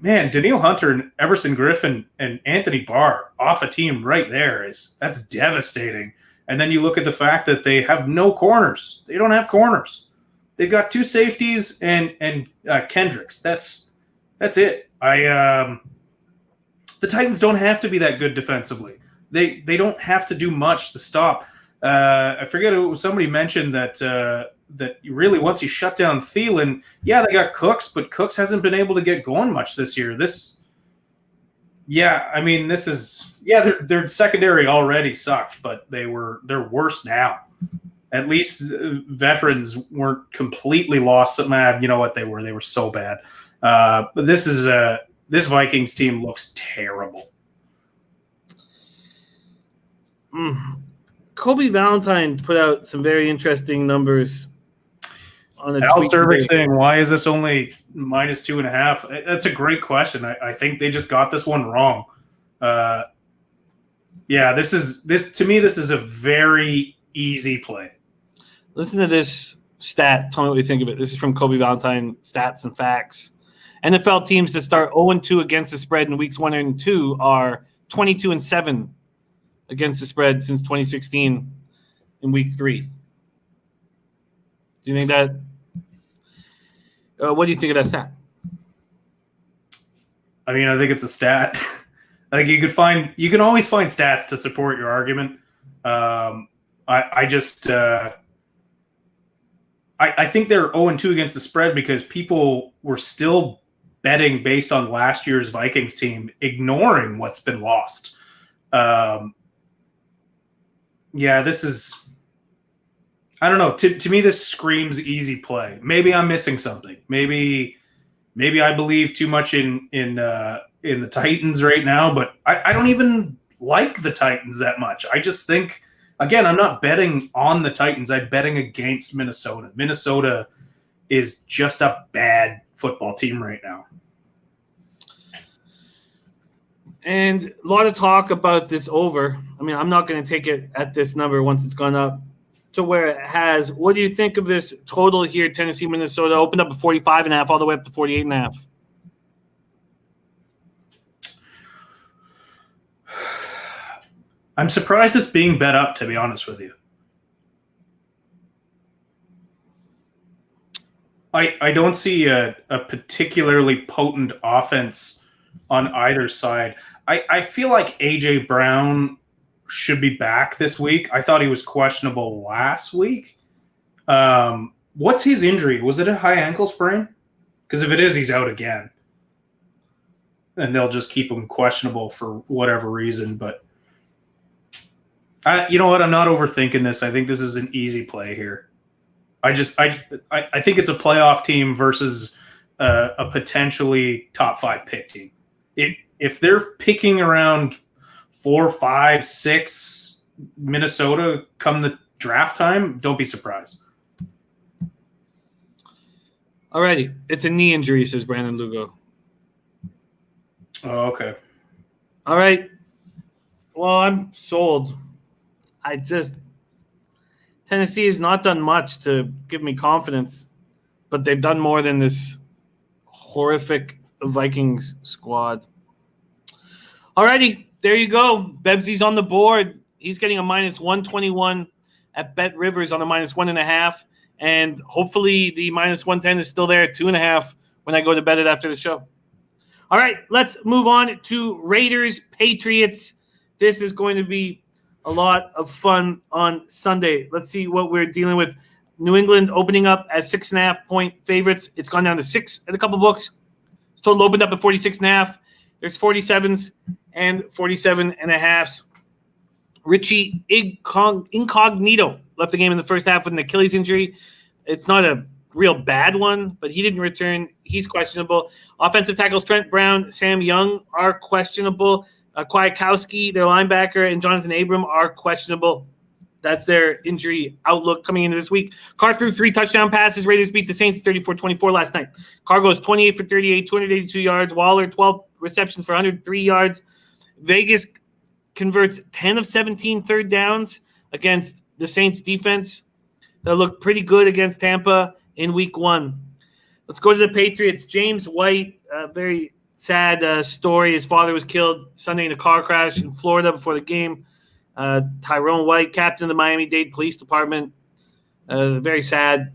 man, Daniil Hunter and Everson Griffin and Anthony Barr off a team right there that's devastating. And then you look at the fact that they have no corners. They don't have corners. They've got 2 safeties and Kendricks. That's it. The Titans don't have to be that good defensively. They don't have to do much to stop. I forget it was somebody mentioned that really once you shut down Thielen, they got Cooks, but Cooks hasn't been able to get going much this year. Yeah, I mean, their secondary already sucked, but they're worse now. At least veterans weren't completely lost. You know what they were? They were so bad. But this Vikings team looks terrible. Kobe Valentine put out some very interesting numbers on a Al tweet Cervic today. saying, why is this only -2.5? That's a great question. I think they just got this one wrong. Yeah, this to me, this is a very easy play. Listen to this stat. Tell me what you think of it. This is from Kobe Valentine, Stats and Facts. NFL teams that start 0-2 against the spread in weeks 1 and 2 are 22-7 against the spread since 2016 in week 3. Do you think that? What do you think of that stat? I mean, I think it's a stat. I think you can always find stats to support your argument. I think they're 0-2 against the spread because people were still betting based on last year's Vikings team, ignoring what's been lost. Yeah, this is. I don't know. To me, this screams easy play. Maybe I'm missing something. Maybe I believe too much in the Titans right now, but I don't even like the Titans that much. I just think, again, I'm not betting on the Titans. I'm betting against Minnesota. Minnesota is just a bad football team right now. And a lot of talk about this over. I mean, I'm not going to take it at this number once it's gone up to where it has. What do you think of this total here? Tennessee, Minnesota opened up at 45.5 all the way up to 48.5. I'm surprised it's being bet up, to be honest with you. I don't see a particularly potent offense on either side. I feel like A.J. Brown should be back this week. I thought he was questionable last week. What's his injury? Was it a high ankle sprain? Because if it is, he's out again. And they'll just keep him questionable for whatever reason. But you know what? I'm not overthinking this. I think this is an easy play here. I think it's a playoff team versus a potentially top 5 pick team. If they're picking around 4, 5, 6 Minnesota come the draft time, don't be surprised. Alrighty. It's a knee injury, says Brandon Lugo. Oh, okay. All right. Well, I'm sold. Tennessee has not done much to give me confidence, but they've done more than this horrific Vikings squad. Alrighty, there you go. Bebsy's on the board. He's getting a -121 at Bet Rivers on a -1.5, and hopefully the -110 is still there at 2.5 when I go to bet it after the show. All right, let's move on to Raiders Patriots. This is going to be a lot of fun on Sunday. Let's see what we're dealing with. New England opening up at 6.5-point favorites. It's gone down to 6 at a couple books. It's total opened up at 46.5. There's 47s and 47.5s. Richie Incognito left the game in the first half with an Achilles injury. It's not a real bad one, but he didn't return. He's questionable. Offensive tackles Trent Brown, Sam Young are questionable. Kwiatkowski, their linebacker, and Jonathan Abram are questionable. That's their injury outlook coming into this week. Carr threw 3 touchdown passes. Raiders beat the Saints 34-24 last night. Carr goes 28 for 38, 282 yards. Waller, 12 receptions for 103 yards. Vegas converts 10 of 17 third downs against the Saints defense. That looked pretty good against Tampa in week 1. Let's go to the Patriots. James White, very sad story. His father was killed Sunday in a car crash in Florida before the game. Tyrone White, captain of the Miami-Dade Police Department. Very sad.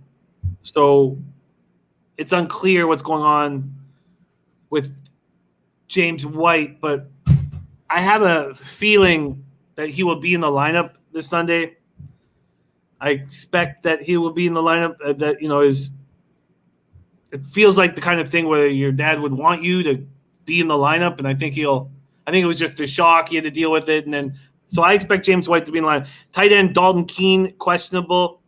So it's unclear what's going on with James White, but I have a feeling that he will be in the lineup this Sunday. I expect that he will be in the lineup. It feels like the kind of thing where your dad would want you to be in the lineup, and I think he'll I think it was just the shock. He had to deal with it. And then, so I expect James White to be in line. Tight end Dalton Keene, questionable.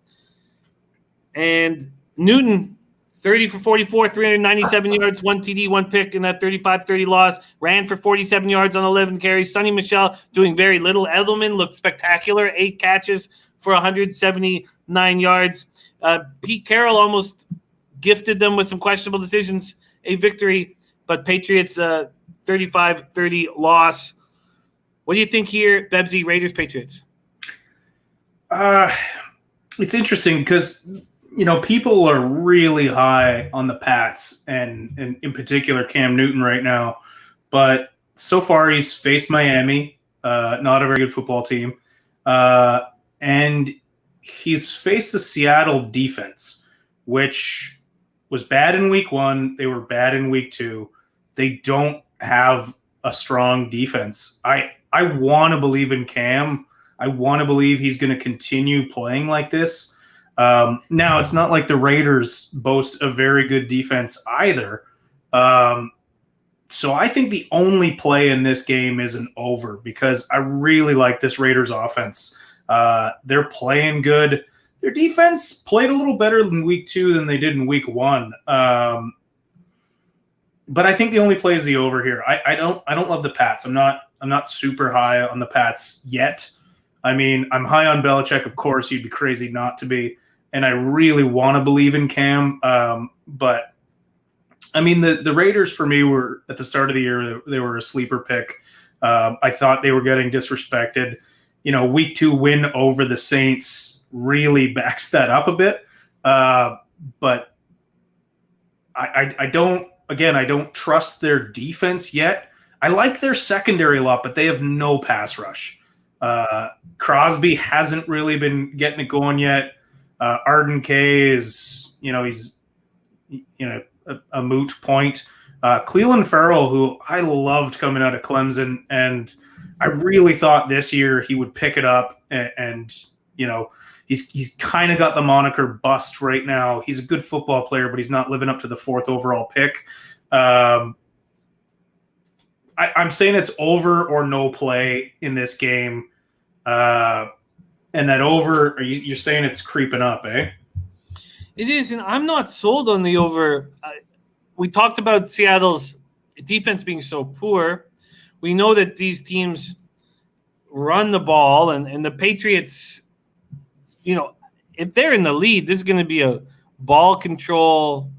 And Newton, 30 for 44, 397 yards, 1 TD, 1 pick in that 35-30 loss. Ran for 47 yards on 11 carries. Sonny Michel doing very little. Edelman looked spectacular, 8 catches for 179 yards. Pete Carroll almost gifted them with some questionable decisions a victory, but Patriots 35-30 loss. What do you think here, Bebsy, Raiders, Patriots? It's interesting because people are really high on the Pats and in particular Cam Newton right now. But so far he's faced Miami, not a very good football team. And he's faced the Seattle defense, which was bad in week 1. They were bad in week 2. They don't have a strong defense. I want to believe in Cam. I want to believe he's going to continue playing like this. Now, it's not like the Raiders boast a very good defense either. So I think the only play in this game is an over because I really like this Raiders offense. They're playing good. Their defense played a little better in week 2 than they did in week 1. But I think the only play is the over here. I don't love the Pats. I'm not super high on the Pats yet. I mean, I'm high on Belichick, of course. You'd be crazy not to be. And I really want to believe in Cam. But, I mean, the Raiders for me were, at the start of the year, they were a sleeper pick. I thought they were getting disrespected. Week 2 win over the Saints really backs that up a bit. But I don't trust their defense yet. I like their secondary a lot, but they have no pass rush. Crosby hasn't really been getting it going yet. Arden Kay is, he's a moot point. Cleveland Farrell, who I loved coming out of Clemson, and I really thought this year he would pick it up, and he's kind of got the moniker bust right now. He's a good football player, but he's not living up to the 4th overall pick. I'm saying it's over or no play in this game. And that over, you're saying it's creeping up, eh? It is, and I'm not sold on the over. We talked about Seattle's defense being so poor. We know that these teams run the ball, and the Patriots, if they're in the lead, this is going to be a ball control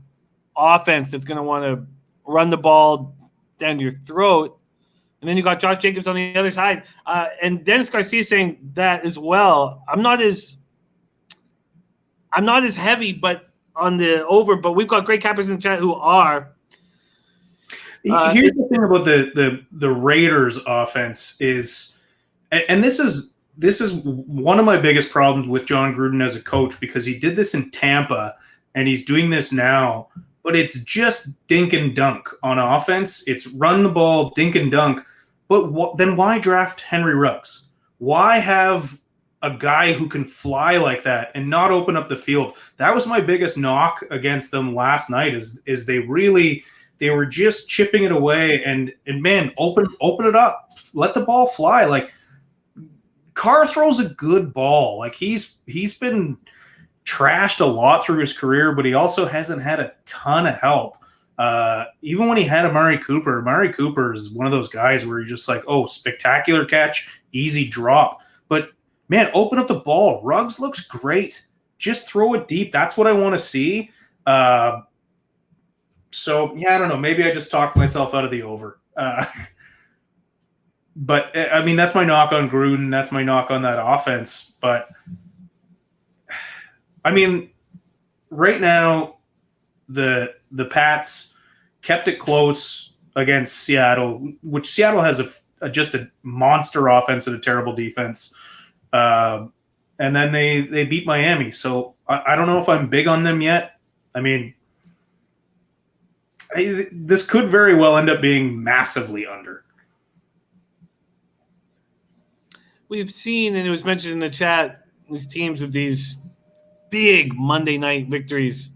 offense that's going to want to run the ball down your throat. And then you got Josh Jacobs on the other side. And Dennis Garcia saying that as well. I'm not as heavy but on the over, but we've got great cappers in the chat who are. Here's the thing about the Raiders offense is, and this is one of my biggest problems with John Gruden as a coach, because he did this in Tampa and he's doing this now, but it's just dink and dunk on offense. It's run the ball, dink and dunk. But then why draft Henry Ruggs? Why have a guy who can fly like that and not open up the field? That was my biggest knock against them last night. Is they were just chipping it away and man, open it up, let the ball fly. Like Carr throws a good ball. Like he's been trashed a lot through his career, but he also hasn't had a ton of help. Even when he had Amari Cooper is one of those guys where you're just like, oh, spectacular catch, easy drop. But man, open up the ball. Ruggs looks great. Just throw it deep. That's what I want to see. So yeah, I don't know. Maybe I just talked myself out of the over. But I mean, that's my knock on Gruden. That's my knock on that offense. But I mean, right now, the Pats kept it close against Seattle, which Seattle has just a monster offense and a terrible defense. And then they beat Miami. So I don't know if I'm big on them yet. I mean, this could very well end up being massively under. We've seen, and it was mentioned in the chat, these teams with these big Monday night victories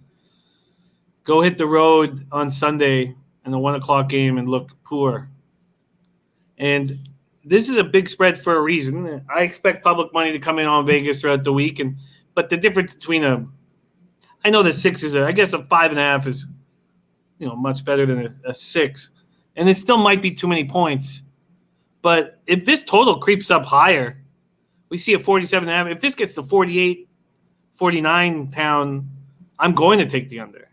go hit the road on Sunday in the 1:00 game and look poor. And this is a big spread for a reason. I expect public money to come in on Vegas throughout the week, but the difference between I know that 6 is I guess a 5.5 is, much better than a 6, and it still might be too many points. But if this total creeps up higher, we see a 47.5. If this gets to 48, 49 town, I'm going to take the under.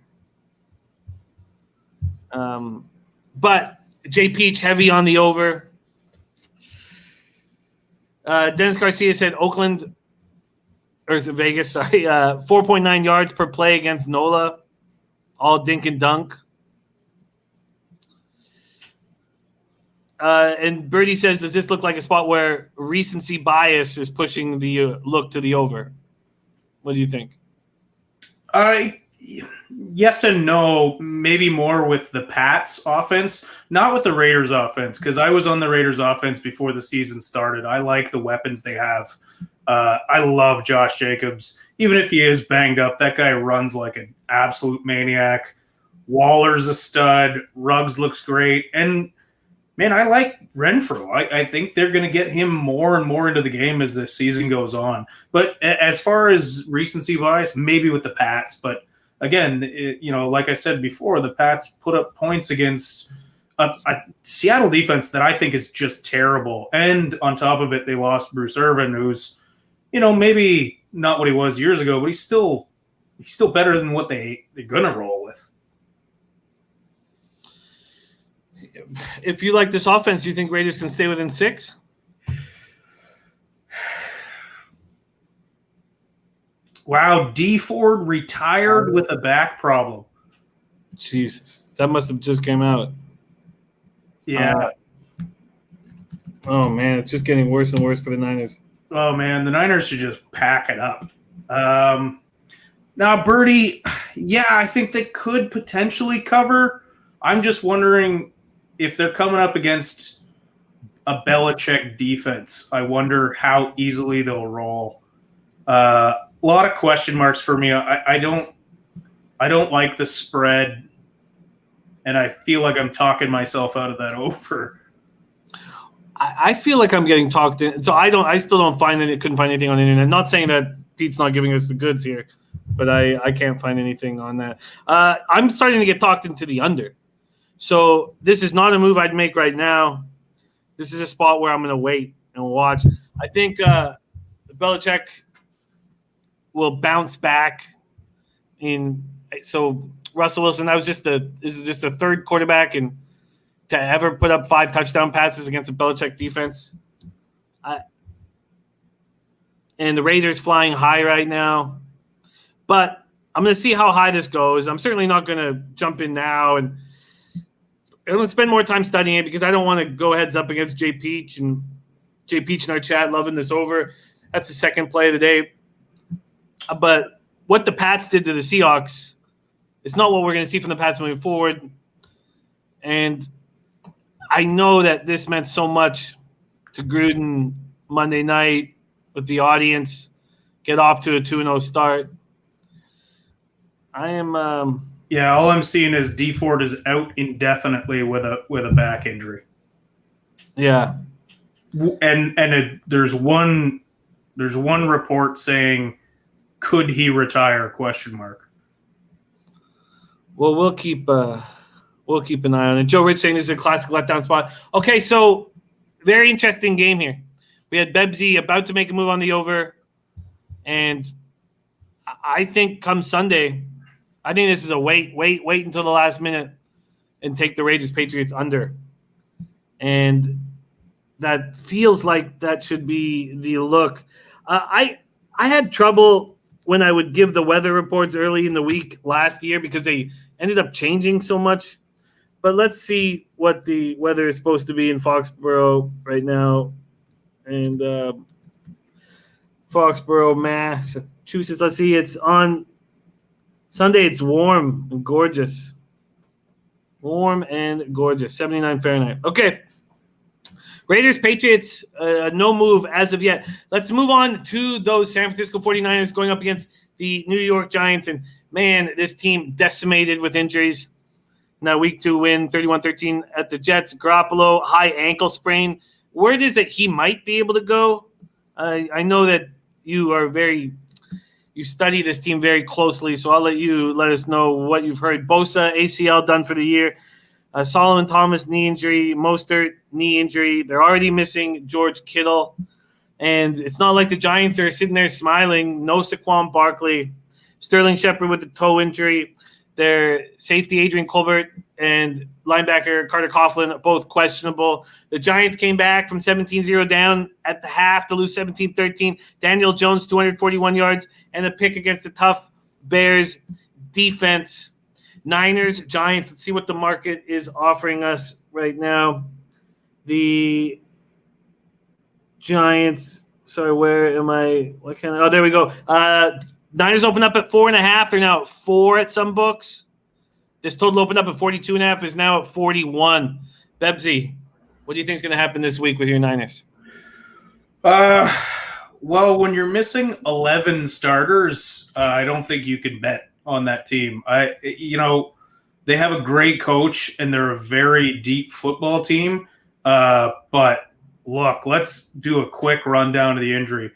But J. Peach heavy on the over. Dennis Garcia said Oakland, or is it Vegas? Sorry, 4.9 yards per play against NOLA, all dink and dunk. And Birdie says, does this look like a spot where recency bias is pushing the look to the over? What do you think? Yes and no. Maybe more with the Pats offense, not with the Raiders offense, because I was on the Raiders offense before the season started. I like the weapons they have. I love Josh Jacobs. Even if he is banged up, that guy runs like an absolute maniac. Waller's a stud. Ruggs looks great. And man, I like Renfro. I think they're going to get him more and more into the game as the season goes on. But as far as recency bias, maybe with the Pats. But again, like I said before, the Pats put up points against a Seattle defense that I think is just terrible. And on top of it, they lost Bruce Irvin, who's, maybe not what he was years ago, but he's still better than what they're going to roll with. If you like this offense, do you think Raiders can stay within 6? Wow, D Ford retired with a back problem. Jesus, that must have just came out. Yeah. Oh, man, it's just getting worse and worse for the Niners. Oh, man, the Niners should just pack it up. Now, Birdie, yeah, I think they could potentially cover. I'm just wondering if they're coming up against a Belichick defense. I wonder how easily they'll roll. A lot of question marks for me. I don't like the spread, and I feel like I'm talking myself out of that over. I feel like I'm getting talked in, so I still don't find it. Couldn't find anything on the internet. Not saying that Pete's not giving us the goods here, but I can't find anything on that. I'm starting to get talked into the under. So this is not a move I'd make right now. This is a spot where I'm going to wait and watch. I think Belichick will bounce back so Russell Wilson, this is just a third quarterback and to ever put up 5 touchdown passes against the Belichick defense. And the Raiders flying high right now. But I'm going to see how high this goes. I'm certainly not going to jump in now, and I'm going to spend more time studying it because I don't want to go heads up against Jay Peach in our chat loving this over. That's the second play of the day. But what the Pats did to the Seahawks is not what we're going to see from the Pats moving forward. And I know that this meant so much to Gruden Monday night with the audience, get off to a 2-0 start. I am yeah, all I'm seeing is D Ford is out indefinitely with a back injury. Yeah. And there's one report saying could he retire ? Well, we'll keep an eye on it. Joe Rich saying this is a classic letdown spot. Okay, so very interesting game here. We had Bebsy about to make a move on the over, and I think come Sunday, I think this is a wait until the last minute and take the Raiders Patriots under. And that feels like that should be the look. I had trouble when I would give the weather reports early in the week last year because they ended up changing so much. But let's see what the weather is supposed to be in Foxborough right now. And Foxborough, Massachusetts. Let's see. It's on Sunday. It's warm and gorgeous. Warm and gorgeous. 79 Fahrenheit. Okay. Raiders, Patriots, no move as of yet. Let's move on to those San Francisco 49ers going up against the New York Giants. And, man, this team decimated with injuries. in that week 2 win, 31-13 at the Jets. Garoppolo, high ankle sprain. Word is that he might be able to go. I know that you study this team very closely, so I'll let us know what you've heard. Bosa, ACL done for the year. Solomon Thomas, knee injury. Mostert, knee injury. They're already missing George Kittle. And it's not like the Giants are sitting there smiling. No Saquon Barkley. Sterling Shepard with the toe injury. Their safety, Adrian Colbert, and linebacker Carter Coughlin, both questionable. The Giants came back from 17-0 down at the half to lose 17-13. Daniel Jones, 241 yards, and a pick against the tough Bears defense. Niners, Giants. Let's see what the market is offering us right now. The Giants. Sorry, where am I? Oh, there we go. Niners open up at 4.5. They're now at 4 at some books. This total opened up at 42.5. Is now at 41. Bebsy, what do you think is going to happen this week with your Niners? Well, when you're missing 11 starters, I don't think you can bet on that team. They have a great coach and they're a very deep football team. But look, let's do a quick rundown of the injury.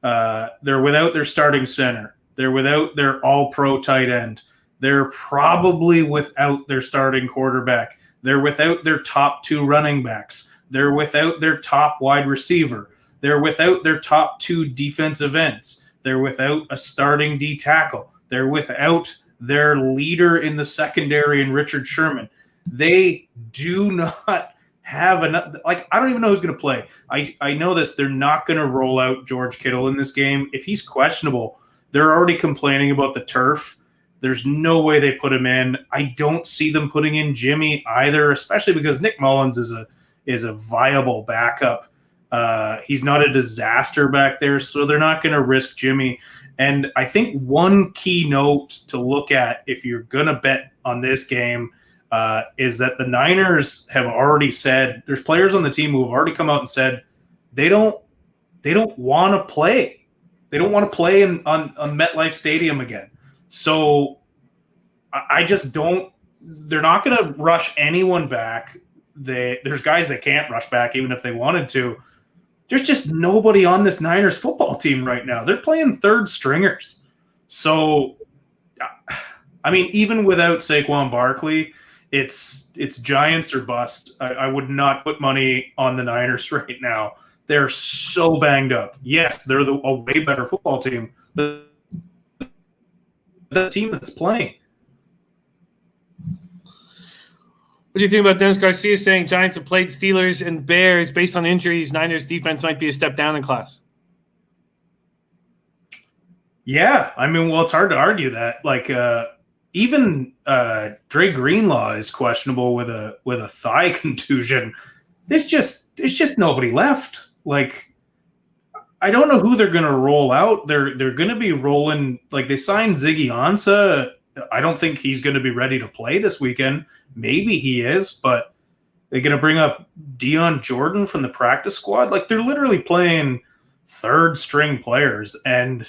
They're without their starting center. They're without their all-pro tight end. They're probably without their starting quarterback. They're without their top 2 running backs. They're without their top wide receiver. They're without their top 2 defensive ends. They're without a starting D tackle. They're without their leader in the secondary in Richard Sherman. They do not have enough. I don't even know who's going to play. I know this. They're not going to roll out George Kittle in this game. If he's questionable, they're already complaining about the turf. There's no way they put him in. I don't see them putting in Jimmy either, especially because Nick Mullins is a viable backup. He's not a disaster back there, so they're not going to risk Jimmy. And I think one key note to look at if you're going to bet on this game is that the Niners have already said, there's players on the team who have already come out and said they don't want to play. They don't want to play on MetLife Stadium again. So I just don't – they're not going to rush anyone back. There's guys that can't rush back even if they wanted to. There's just nobody on this Niners football team right now. They're playing third stringers. So, I mean, even without Saquon Barkley, it's Giants or bust. I would not put money on the Niners right now. They're so banged up. Yes, they're a way better football team. But the team that's playing. What do you think about Dennis Garcia saying Giants have played Steelers and Bears based on injuries? Niners defense might be a step down in class. Yeah, I mean, well, it's hard to argue that. Even Dre Greenlaw is questionable with a thigh contusion. There's just nobody left. I don't know who they're going to roll out. They're going to be rolling. They signed Ziggy Ansah. I don't think he's going to be ready to play this weekend. Maybe he is, but they're going to bring up Deion Jordan from the practice squad. They're literally playing third string players. And,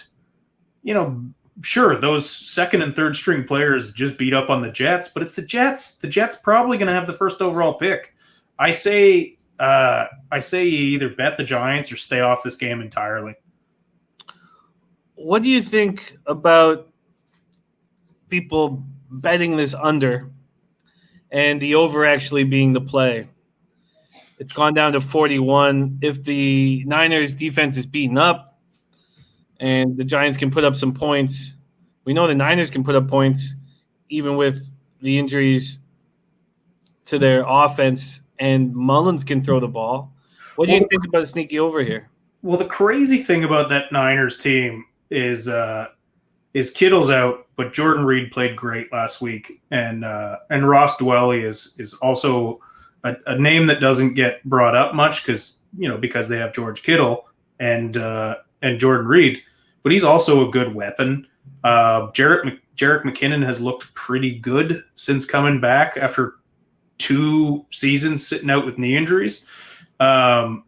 sure, those second and third string players just beat up on the Jets, but it's the Jets. The Jets probably going to have the first overall pick. I say you either bet the Giants or stay off this game entirely. What do you think about people betting this under and the over actually being the play? It's gone down to 41. If the Niners defense is beaten up and the Giants can put up some points, we know the Niners can put up points even with the injuries to their offense, and Mullins can throw the ball. What do you think about a sneaky over here? Well, the crazy thing about that Niners team is Kittle's out, but Jordan Reed played great last week, and Ross Dwelley is also a name that doesn't get brought up much because they have George Kittle and Jordan Reed, but he's also a good weapon. Jerick McKinnon has looked pretty good since coming back after 2 seasons sitting out with knee injuries. So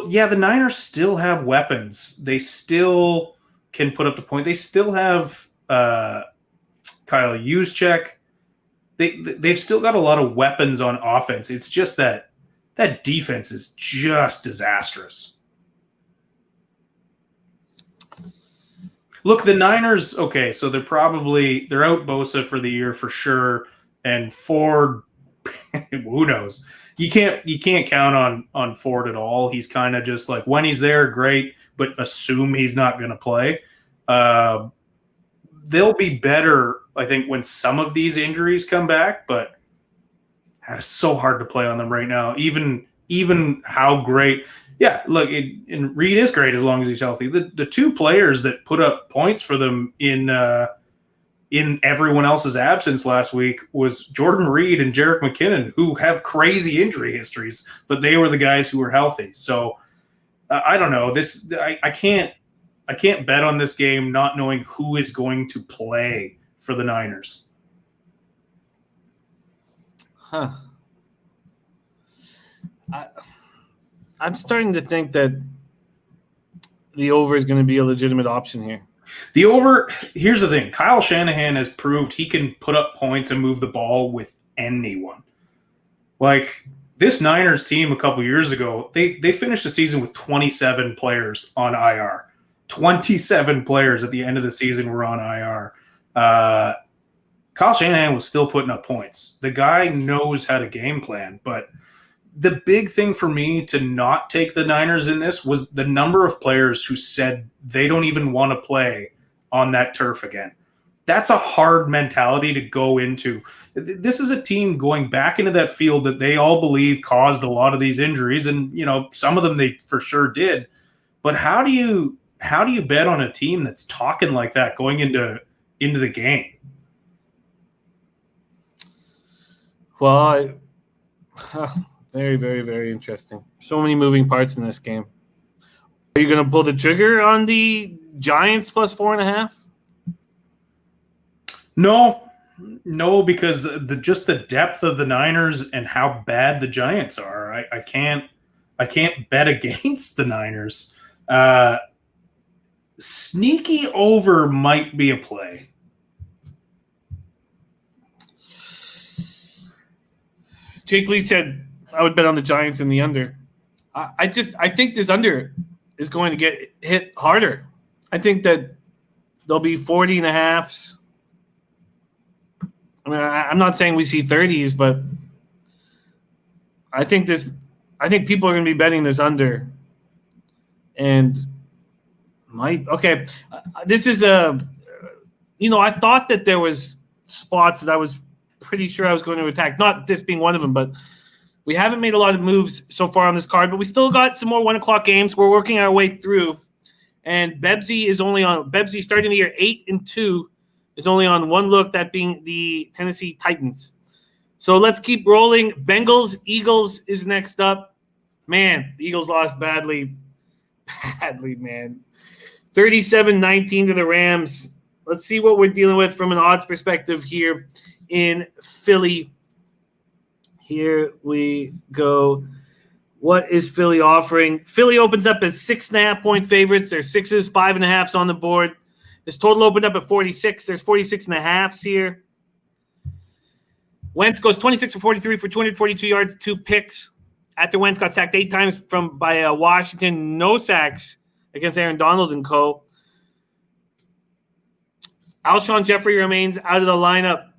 yeah, the Niners still have weapons. They still can put up the point. They still have Kyle Juszczyk. they've still got a lot of weapons on offense. It's just that defense is just disastrous. Look, the Niners, okay, so they're out Bosa for the year for sure, and Ford, who knows? You can't count on Ford at all. He's kind of just like, when he's there, great, but assume he's not going to play. They'll be better, I think, when some of these injuries come back, but it's so hard to play on them right now. Even how great. Yeah, look, and Reed is great as long as he's healthy. The two players that put up points for them in everyone else's absence last week was Jordan Reed and Jerick McKinnon, who have crazy injury histories, but they were the guys who were healthy. So I don't know. I can't bet on this game not knowing who is going to play for the Niners. Huh. I'm starting to think that the over is going to be a legitimate option here. The over, here's the thing. Kyle Shanahan has proved he can put up points and move the ball with anyone. Like, this Niners team a couple years ago, they finished the season with 27 players on IR. 27 players at the end of the season were on IR. Kyle Shanahan was still putting up points. The guy knows how to game plan, but the big thing for me to not take the Niners in this was the number of players who said they don't even want to play on that turf again. That's a hard mentality to go into. This is a team going back into that field that they all believe caused a lot of these injuries, and some of them they for sure did. But how do you bet on a team that's talking like that going into the game? Well, very, very, very interesting. So many moving parts in this game. Are you going to pull the trigger on the Giants plus 4.5? No, because the depth of the Niners and how bad the Giants are. I can't bet against the Niners. Sneaky over might be a play. Jake Lee said I would bet on the Giants in the under. I think this under is going to get hit harder. I think that there'll be 40.5s. I mean, I'm not saying we see 30s, but I think people are going to be betting this under. And this is I thought that there was spots that I was pretty sure I was going to attack. Not this being one of them, but we haven't made a lot of moves so far on this card, but we still got some more 1:00 games. We're working our way through. And Bebsy starting the year 8-2 is only on one look, that being the Tennessee Titans. So let's keep rolling. Bengals, Eagles is next up. Man, the Eagles lost badly, man. 37-19 to the Rams. Let's see what we're dealing with from an odds perspective here in Philly. Here we go. What is Philly offering? Philly opens up as 6.5-point favorites. There's 6s, 5.5s on the board. This total opened up at 46. There's 46.5s here. Wentz goes 26 for 43 for 242 yards, 2 picks. After Wentz got sacked 8 times by Washington, no sacks against Aaron Donald and co. Alshon Jeffrey remains out of the lineup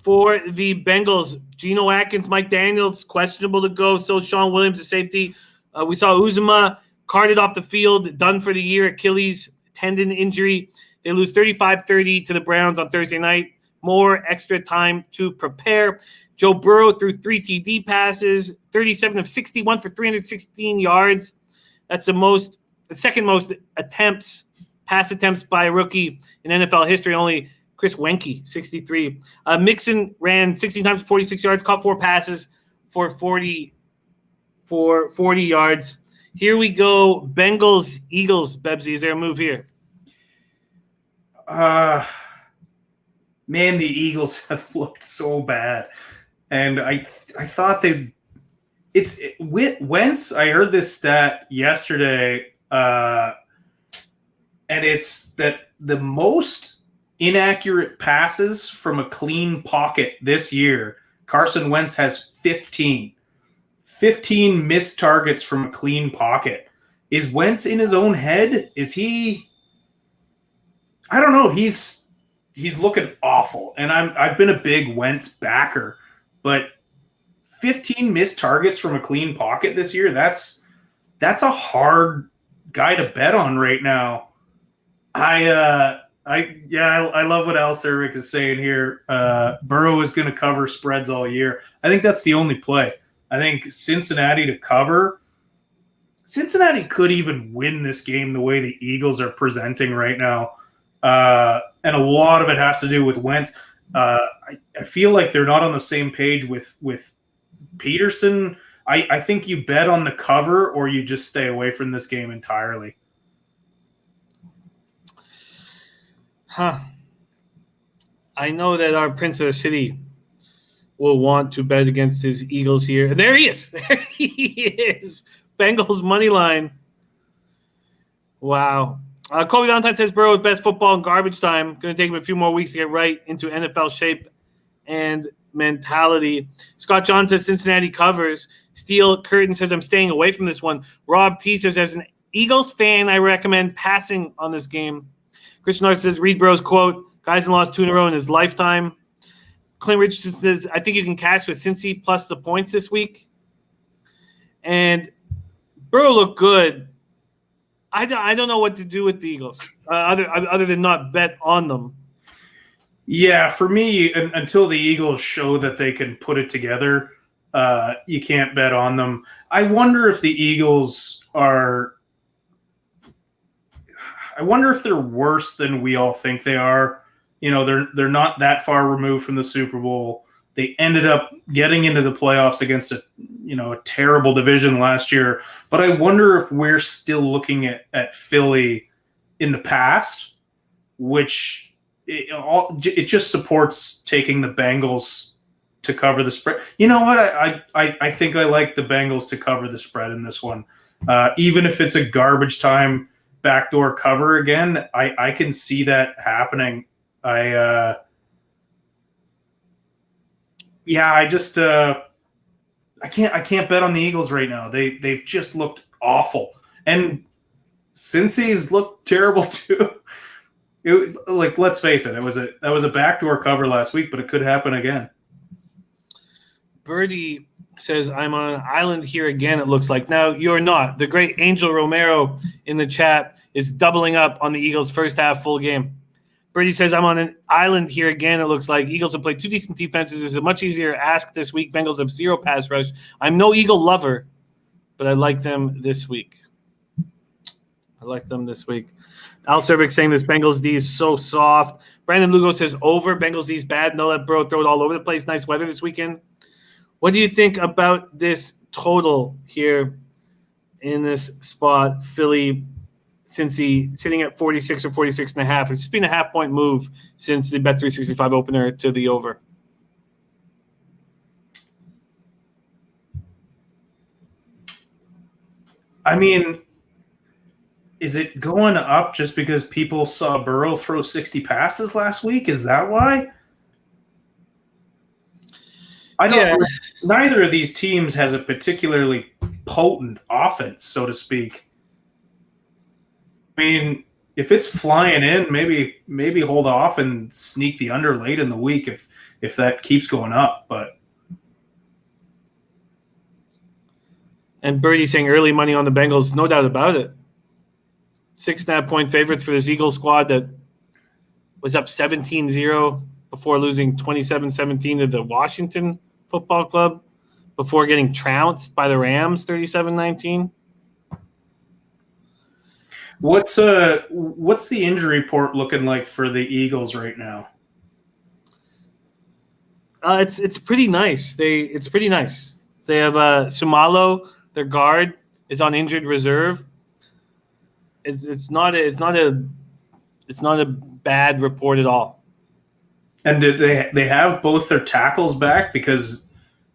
for the Bengals. Geno Atkins, Mike Daniels, questionable to go. So Sean Williams, the safety. We saw Uzomah carted off the field, done for the year, Achilles tendon injury. They lose 35-30 to the Browns on Thursday night. More extra time to prepare. Joe Burrow threw 3 TD passes, 37 of 61 for 316 yards. That's the second most pass attempts by a rookie in NFL history. Only Chris Wenke, 63. Mixon ran 16 times for 46 yards, caught 4 passes for 40 yards. Here we go. Bengals, Eagles. Bebsy, is there a move here? Man, the Eagles have looked so bad. And I thought Wentz, I heard this stat yesterday, and it's that the most inaccurate passes from a clean pocket this year, Carson Wentz has 15. 15 missed targets from a clean pocket. Is Wentz in his own head? Is he? I don't know. He's looking awful, and I've been a big Wentz backer, but 15 missed targets from a clean pocket this year. That's a hard guy to bet on right now. I love what Al Cervic is saying here. Burrow is going to cover spreads all year. I think that's the only play. I think Cincinnati to cover. Cincinnati could even win this game the way the Eagles are presenting right now. And a lot of it has to do with Wentz. I feel like they're not on the same page with Peterson. I think you bet on the cover or you just stay away from this game entirely. I know that our Prince of the City will want to bet against his Eagles here. And there he is. There he is. Bengals money line. Wow. Kobe Valentine says Burrow is best football in garbage time. Going to take him a few more weeks to get right into NFL shape and mentality. Scott John says Cincinnati covers. Steel Curtin says I'm staying away from this one. Rob T says as an Eagles fan, I recommend passing on this game. Christian North says read Burrow's quote. Guys lost 2 in a row in his lifetime. Clint Richardson says I think you can cash with Cincy plus the points this week. And Burrow looked good. I don't know what to do with the Eagles other than not bet on them. Yeah, for me, until the Eagles show that they can put it together, you can't bet on them. I wonder if the Eagles are – I wonder if they're worse than we all think they are. You know, they're not that far removed from the Super Bowl. They ended up getting into the playoffs against a terrible division last year. But I wonder if we're still looking at Philly in the past, which it just supports taking the Bengals to cover the spread. You know what? I think I like the Bengals to cover the spread in this one. Even if it's a garbage time backdoor cover again, I can see that happening. I can't bet on the Eagles right now. They've just looked awful, and Cincy's looked terrible too. Let's face it, that was a backdoor cover last week, but it could happen again. Birdie says I'm on an island here again. It looks like now you're not. The great Angel Romero in the chat is doubling up on the Eagles' first half full game. Birdie says, I'm on an island here again. It looks like Eagles have played 2 decent defenses. It's a much easier ask this week. Bengals have 0 pass rush. I'm no Eagle lover, but I like them this week. Al Cervic saying this Bengals D is so soft. Brandon Lugo says over. Bengals D is bad. No, let Burrow throw it all over the place. Nice weather this weekend. What do you think about this total here in this spot? Philly, Cincy sitting at 46 or 46.5. It's just been a half-point move since the Bet365 opener to the over. I mean, is it going up just because people saw Burrow throw 60 passes last week? Is that why? I don't know. Neither of these teams has a particularly potent offense, so to speak. I mean, if it's flying in, maybe hold off and sneak the under late in the week if that keeps going up. But and Birdie saying early money on the Bengals, no doubt about it. 6.5-point favorites for this Eagles squad that was up 17-0 before losing 27-17 to the Washington Football Club before getting trounced by the Rams 37-19. What's the injury report looking like for the Eagles right now? It's pretty nice. It's pretty nice. They have Sumalo, their guard, is on injured reserve. It's not a bad report at all. And did they have both their tackles back? Because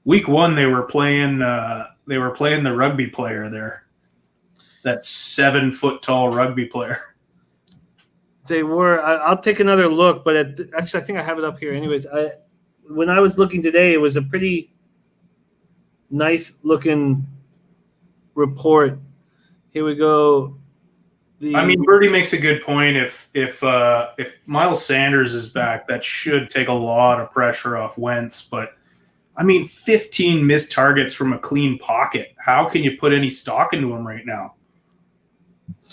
week 1 they were playing the rugby player there. That 7-foot tall rugby player. They were. I'll take another look, but actually, I think I have it up here. Anyways, when I was looking today, it was a pretty nice looking report. Here we go. Birdie makes a good point. If Miles Sanders is back, that should take a lot of pressure off Wentz. But 15 missed targets from a clean pocket. How can you put any stock into him right now?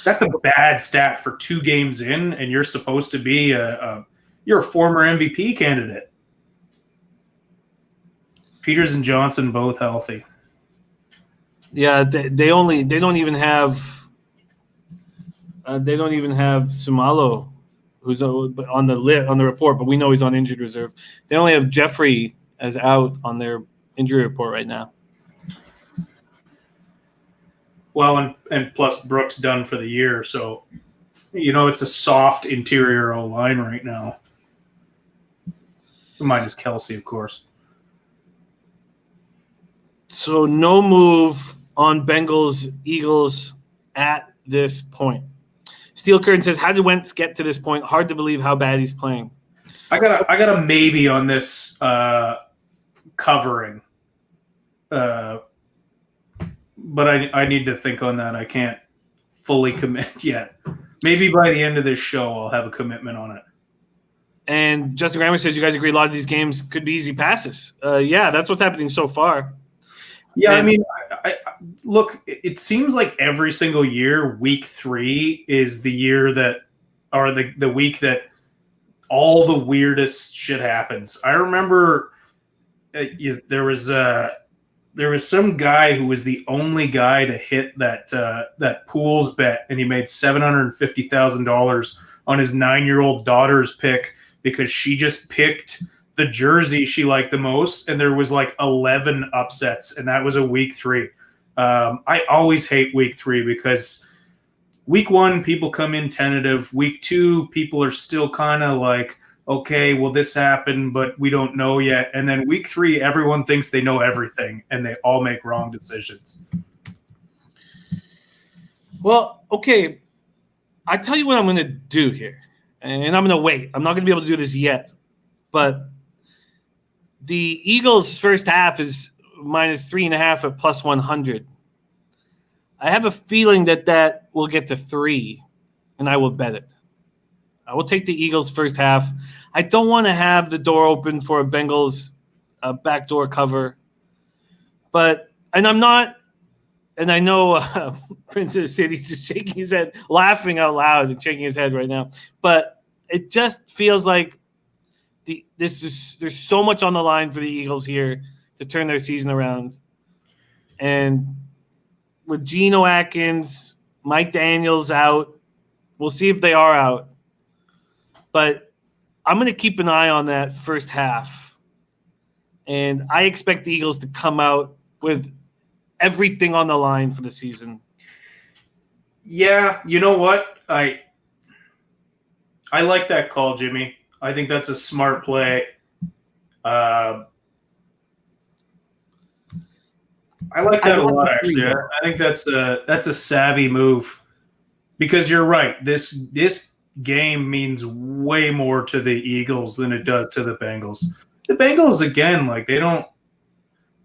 That's a bad stat for 2 games in, and you're supposed to be you're a former MVP candidate. Peters and Johnson both healthy. Yeah, they don't even have Sumalo, who's on the report, but we know he's on injured reserve. They only have Jeffrey as out on their injury report right now. Well, and plus Brooks done for the year, so it's a soft interior O line right now. Minus Kelsey, of course. So no move on Bengals Eagles at this point. Steel Curtain says, "How did Wentz get to this point? Hard to believe how bad he's playing." I got a maybe on this covering. But I need to think on that. I can't fully commit yet. Maybe by the end of this show, I'll have a commitment on it. And Justin Grammer says, you guys agree a lot of these games could be easy passes. Yeah, that's what's happening so far. Yeah, I look, it seems like every single year, week 3 is the year that, or the week that all the weirdest shit happens. I remember there was some guy who was the only guy to hit that pools bet, and he made $750,000 on his 9-year-old daughter's pick because she just picked the jersey she liked the most, and there was like 11 upsets, and that was a week 3. I always hate week 3 because week 1 people come in tentative. Week 2 people are still kind of like, okay, well, this happened, but we don't know yet. And then week 3, everyone thinks they know everything, and they all make wrong decisions. Well, okay, I tell you what I'm going to do here, and I'm going to wait. I'm not going to be able to do this yet, but the Eagles' first half is minus 3.5 at plus 100. I have a feeling that will get to 3, and I will bet it. I will take the Eagles' first half. I don't want to have the door open for a Bengals backdoor cover. And I'm not, and I know Prince of the City's just shaking his head, laughing out loud and shaking his head right now. But it just feels like there's so much on the line for the Eagles here to turn their season around. And with Geno Atkins, Mike Daniels out, we'll see if they are out. But I'm going to keep an eye on that first half. And I expect the Eagles to come out with everything on the line for the season. Yeah, you know what? I like that call, Jimmy. I think that's a smart play. I like that a lot, actually. I think that's a savvy move because you're right. This game means way more to the Eagles than it does to the Bengals. The Bengals, again, like they don't.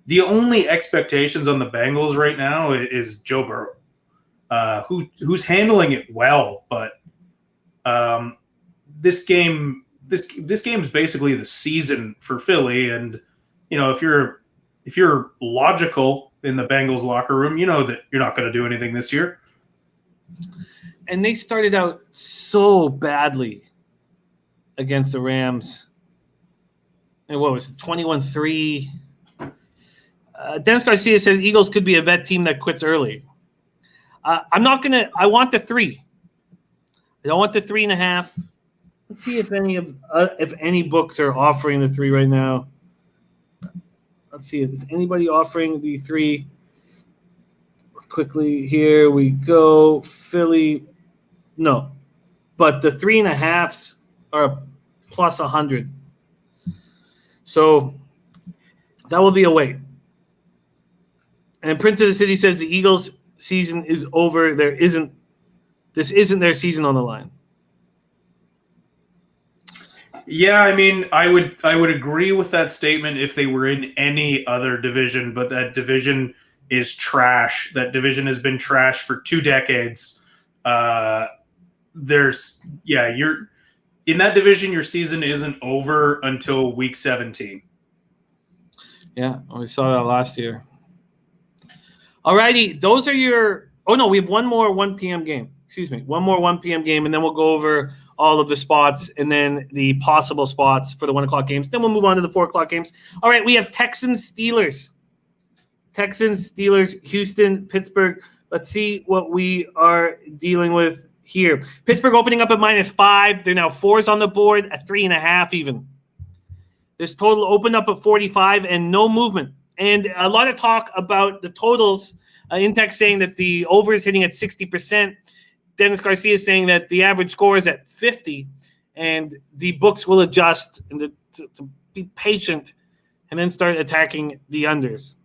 The only expectations on the Bengals right now is Joe Burrow, who's handling it well, but this game is basically the season for Philly, and if you're logical in the Bengals locker room, you know that you're not going to do anything this year. And they started out so badly against the Rams. And what was it, 21-3? Dennis Garcia says Eagles could be a vet team that quits early. I'm not going to – I want the 3. I don't want the 3.5. Let's see if any books are offering the 3 right now. Let's see. Is anybody offering the 3? Quickly, here we go. Philly. No. But the 3.5s are plus 100. So that will be a wait. And Prince of the City says the Eagles' season is over. This isn't their season on the line. Yeah, I mean, I would agree with that statement if they were in any other division, but that division is trash. That division has been trash for 2 decades. You're in that division. Your season isn't over until week 17. Yeah, we saw that last year. Alrighty, those are your. Oh no, we have one more 1 p.m. game. Excuse me, one more 1 p.m. game, and then we'll go over all of the spots and then the possible spots for the 1 o'clock games. Then we'll move on to the 4 o'clock games. All right, we have Texans, Steelers, Houston, Pittsburgh. Let's see what we are dealing with here. Pittsburgh opening up at -5. They're now 4s on the board at 3.5 even. This total opened up at 45 and no movement. And a lot of talk about the totals. Intex saying that the over is hitting at 60%. Dennis Garcia is saying that the average score is at 50, and the books will adjust and to be patient and then start attacking the unders.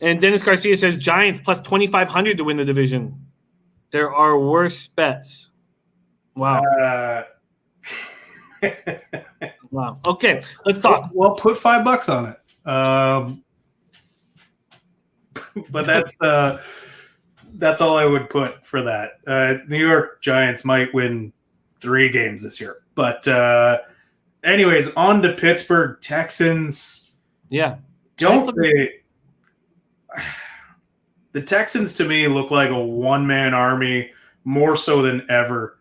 And Dennis Garcia says Giants plus 2,500 to win the division. There are worse bets. Wow. Wow. Okay, let's talk. Well, put $5 on it. But that's all I would put for that. New York Giants might win 3 games this year. But anyways, on to Pittsburgh Texans. Yeah. The Texans to me look like a one-man army more so than ever.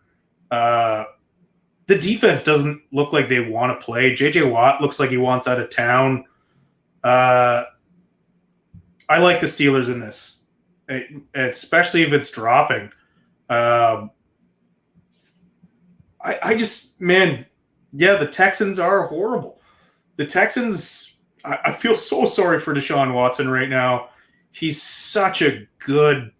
The defense doesn't look like they want to play. J.J. Watt looks like he wants out of town. I like the Steelers in this, especially if it's dropping. The Texans are horrible. The Texans, I feel so sorry for Deshaun Watson right now. He's such a good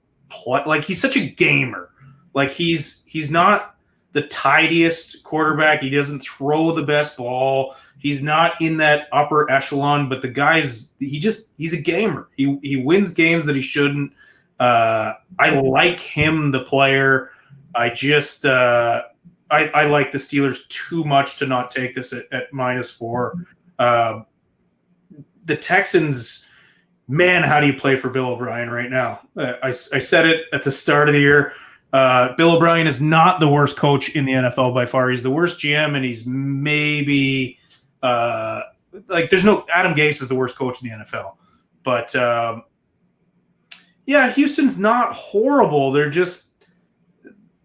he's such a gamer. Like he's not the tidiest quarterback. He doesn't throw the best ball. He's not in that upper echelon, but the guy's he's a gamer. He wins games that he shouldn't. I like him, the player. I like the Steelers too much to not take this at -4. The Texans, man, how do you play for Bill O'Brien right now? I said it at the start of the year. Bill O'Brien is not the worst coach in the NFL by far. He's the worst GM, and he's maybe there's no Adam Gase is the worst coach in the NFL. But Houston's not horrible. They're just,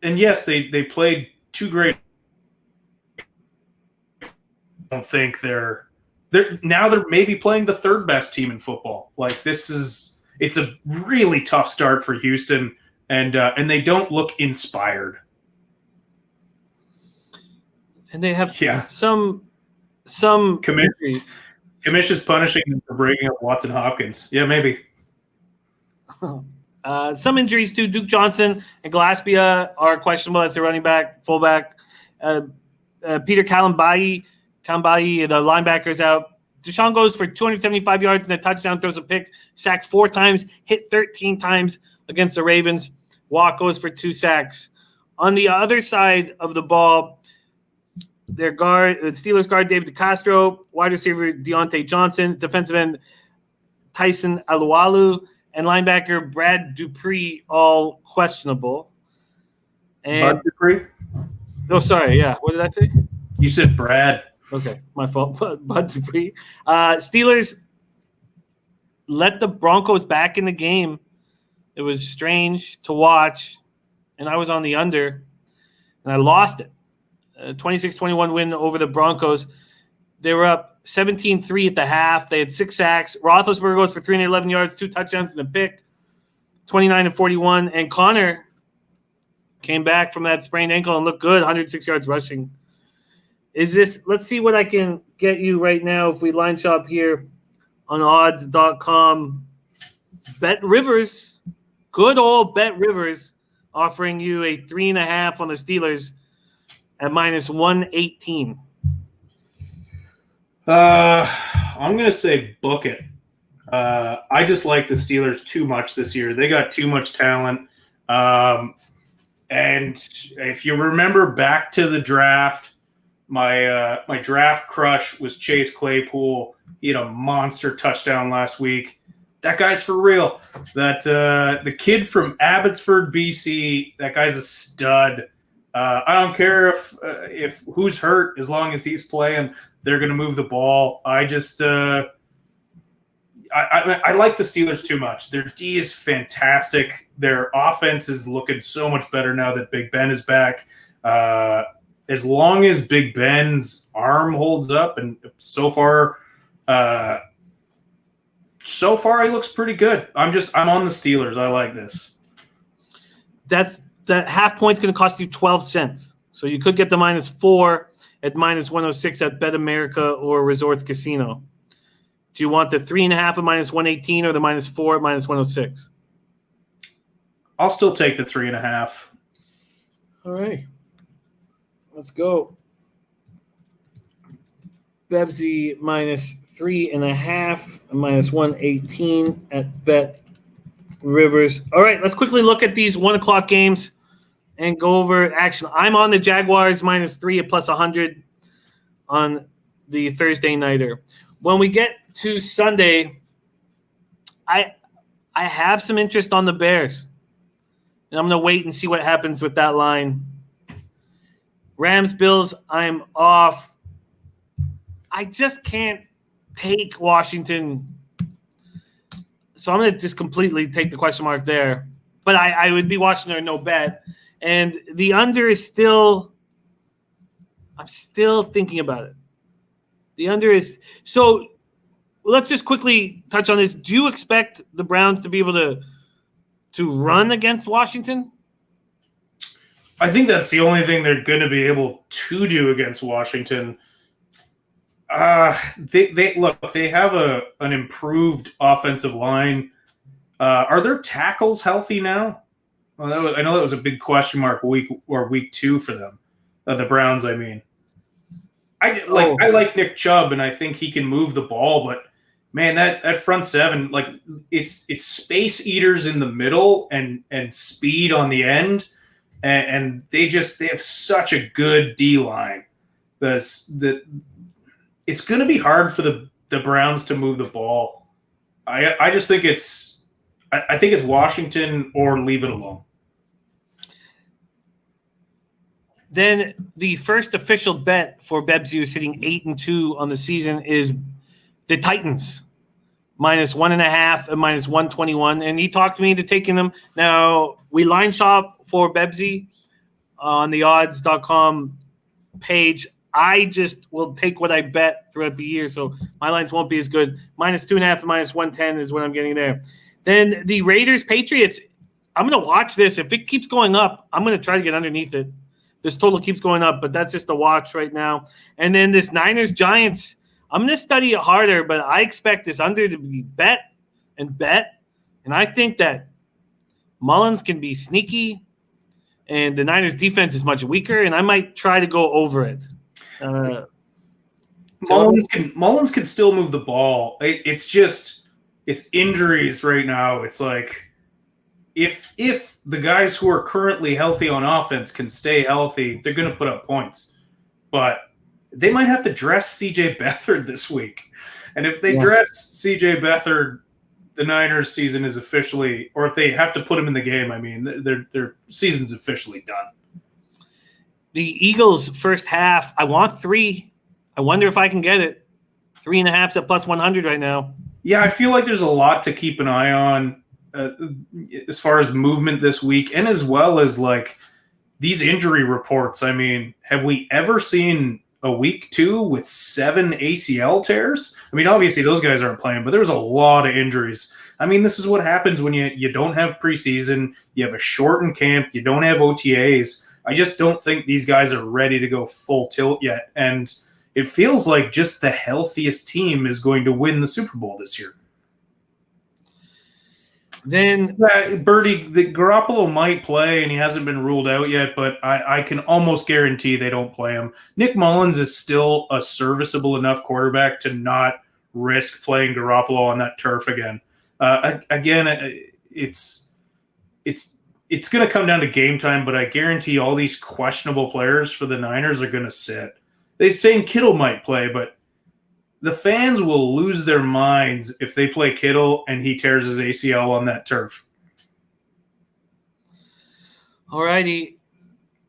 and yes, they played 2 great. I don't think they're maybe playing the 3rd best team in football. Like it's a really tough start for Houston. And they don't look inspired. And they have some Commish is punishing them for breaking up Watson Hopkins. Yeah, maybe. Some injuries too. Duke Johnson and Gillespie are questionable as their running back, fullback. Peter Kalambayi, the linebacker's out. Deshaun goes for 275 yards and a touchdown, throws a pick, sacked 4 times, hit 13 times against the Ravens. Watt goes for 2 sacks. On the other side of the ball, their Steelers guard David DeCastro, wide receiver Deontay Johnson, defensive end Tyson Alualu, and linebacker Brad Dupree, all questionable. And Bud Dupree? Oh, sorry. Yeah. What did I say? You said Brad. Okay. My fault. Bud Dupree. Steelers let the Broncos back in the game. It was strange to watch, and I was on the under, and I lost it. 26-21 win over the Broncos. They were up 17-3 at the half. They had 6 sacks. Roethlisberger goes for 311 yards, 2 touchdowns, and a pick, 29-41. And Connor came back from that sprained ankle and looked good, 106 yards rushing. Let's see what I can get you right now if we line shop here on odds.com. Bet Rivers. Good old Bet Rivers offering you a 3.5 on the Steelers at -118. I'm going to say book it. I just like the Steelers too much this year. They got too much talent. And if you remember back to the draft, My draft crush was Chase Claypool. He had a monster touchdown last week. That guy's for real. That the kid from Abbotsford, BC, that guy's a stud. I don't care if who's hurt, as long as he's playing, they're going to move the ball. I just I like the Steelers too much. Their D is fantastic. Their offense is looking so much better now that Big Ben is back. As long as Big Ben's arm holds up, and so far he looks pretty good. I'm on the Steelers. I like this. That half point's going to cost you 12 cents. So you could get the -4 at -106 at Bet America or Resorts Casino. Do you want the 3.5 at -118 or the -4 at -106? I'll still take the 3.5. All right. Let's go. Bebsy -3.5, -118 at Bet Rivers. All right, let's quickly look at these 1 o'clock games and go over action. I'm on the Jaguars -3 at +100 on the Thursday nighter. When we get to Sunday, I have some interest on the Bears. And I'm going to wait and see what happens with that line. Rams, Bills, I'm off. I just can't take Washington. So I'm going to just completely take the question mark there. But I would be watching there, no bet. And the under is still – I'm still thinking about it. The under is – so let's just quickly touch on this. Do you expect the Browns to be able to run against Washington? I think that's the only thing they're going to be able to do against Washington. They have an improved offensive line. Are their tackles healthy now? Well, I know that was a big question mark week 2 for them. The Browns, I mean. I like Nick Chubb, and I think he can move the ball, but man, that front seven, like it's space eaters in the middle and speed on the end, and they have such a good D line. It's going to be hard for the Browns to move the ball. I just think it's Washington or leave it alone. Then the first official bet for Bebzu sitting 8-2 on the season is the Titans -1.5 and -121. And he talked me into taking them. Now we line shop for Bebzy on the odds.com page. I just will take what I bet throughout the year. So my lines won't be as good. -2.5 and -110 is what I'm getting there. Then the Raiders Patriots. I'm going to watch this. If it keeps going up, I'm going to try to get underneath it. This total keeps going up, but that's just a watch right now. And then this Niners-Giants, I'm going to study it harder, but I expect this under to be bet. And I think that Mullins can be sneaky, and the Niners' defense is much weaker, and I might try to go over it. Mullins can still move the ball. It's injuries right now. It's like if the guys who are currently healthy on offense can stay healthy, they're going to put up points. But they might have to dress C.J. Beathard this week. And if they dress C.J. Beathard, the Niners' season is officially – or if they have to put him in the game, I mean, their season's officially done. The Eagles' first half, I want 3. I wonder if I can get it. 3.5's at +100 right now. Yeah, I feel like there's a lot to keep an eye on as far as movement this week, and as well as like these injury reports. I mean, have we ever seen a week 2 with 7 ACL tears? I mean, obviously those guys aren't playing, but there's a lot of injuries. I mean, this is what happens when you don't have preseason, you have a shortened camp, you don't have OTAs. I just don't think these guys are ready to go full tilt yet. And it feels like just the healthiest team is going to win the Super Bowl this year. Then Birdie, the Garoppolo might play, and he hasn't been ruled out yet, but I can almost guarantee they don't play him. Nick Mullins is still a serviceable enough quarterback to not risk playing Garoppolo on that turf again. It's going to come down to game time, but I guarantee all these questionable players for the Niners are going to sit. They're saying Kittle might play, but the fans will lose their minds if they play Kittle and he tears his ACL on that turf. All righty.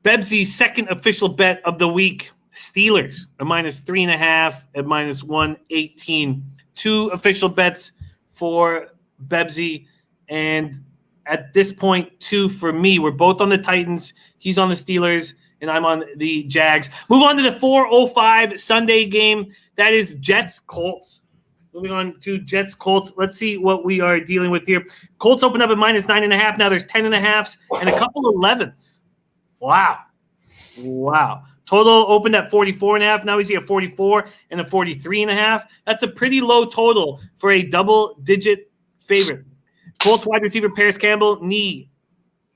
Bebsy's second official bet of the week. Steelers are -3.5 at -118. 2 official bets for Bebsy. And at this point, 2 for me. We're both on the Titans. He's on the Steelers, and I'm on the Jags. Move on to the 4:05 Sunday game. That is Jets-Colts. Moving on to Jets-Colts. Let's see what we are dealing with here. Colts opened up at -9.5. Now there's 10.5s and a couple of 11s. Wow. Total opened at 44.5. Now we see a 44 and a 43.5. That's a pretty low total for a double-digit favorite. Colts wide receiver Paris Campbell, knee.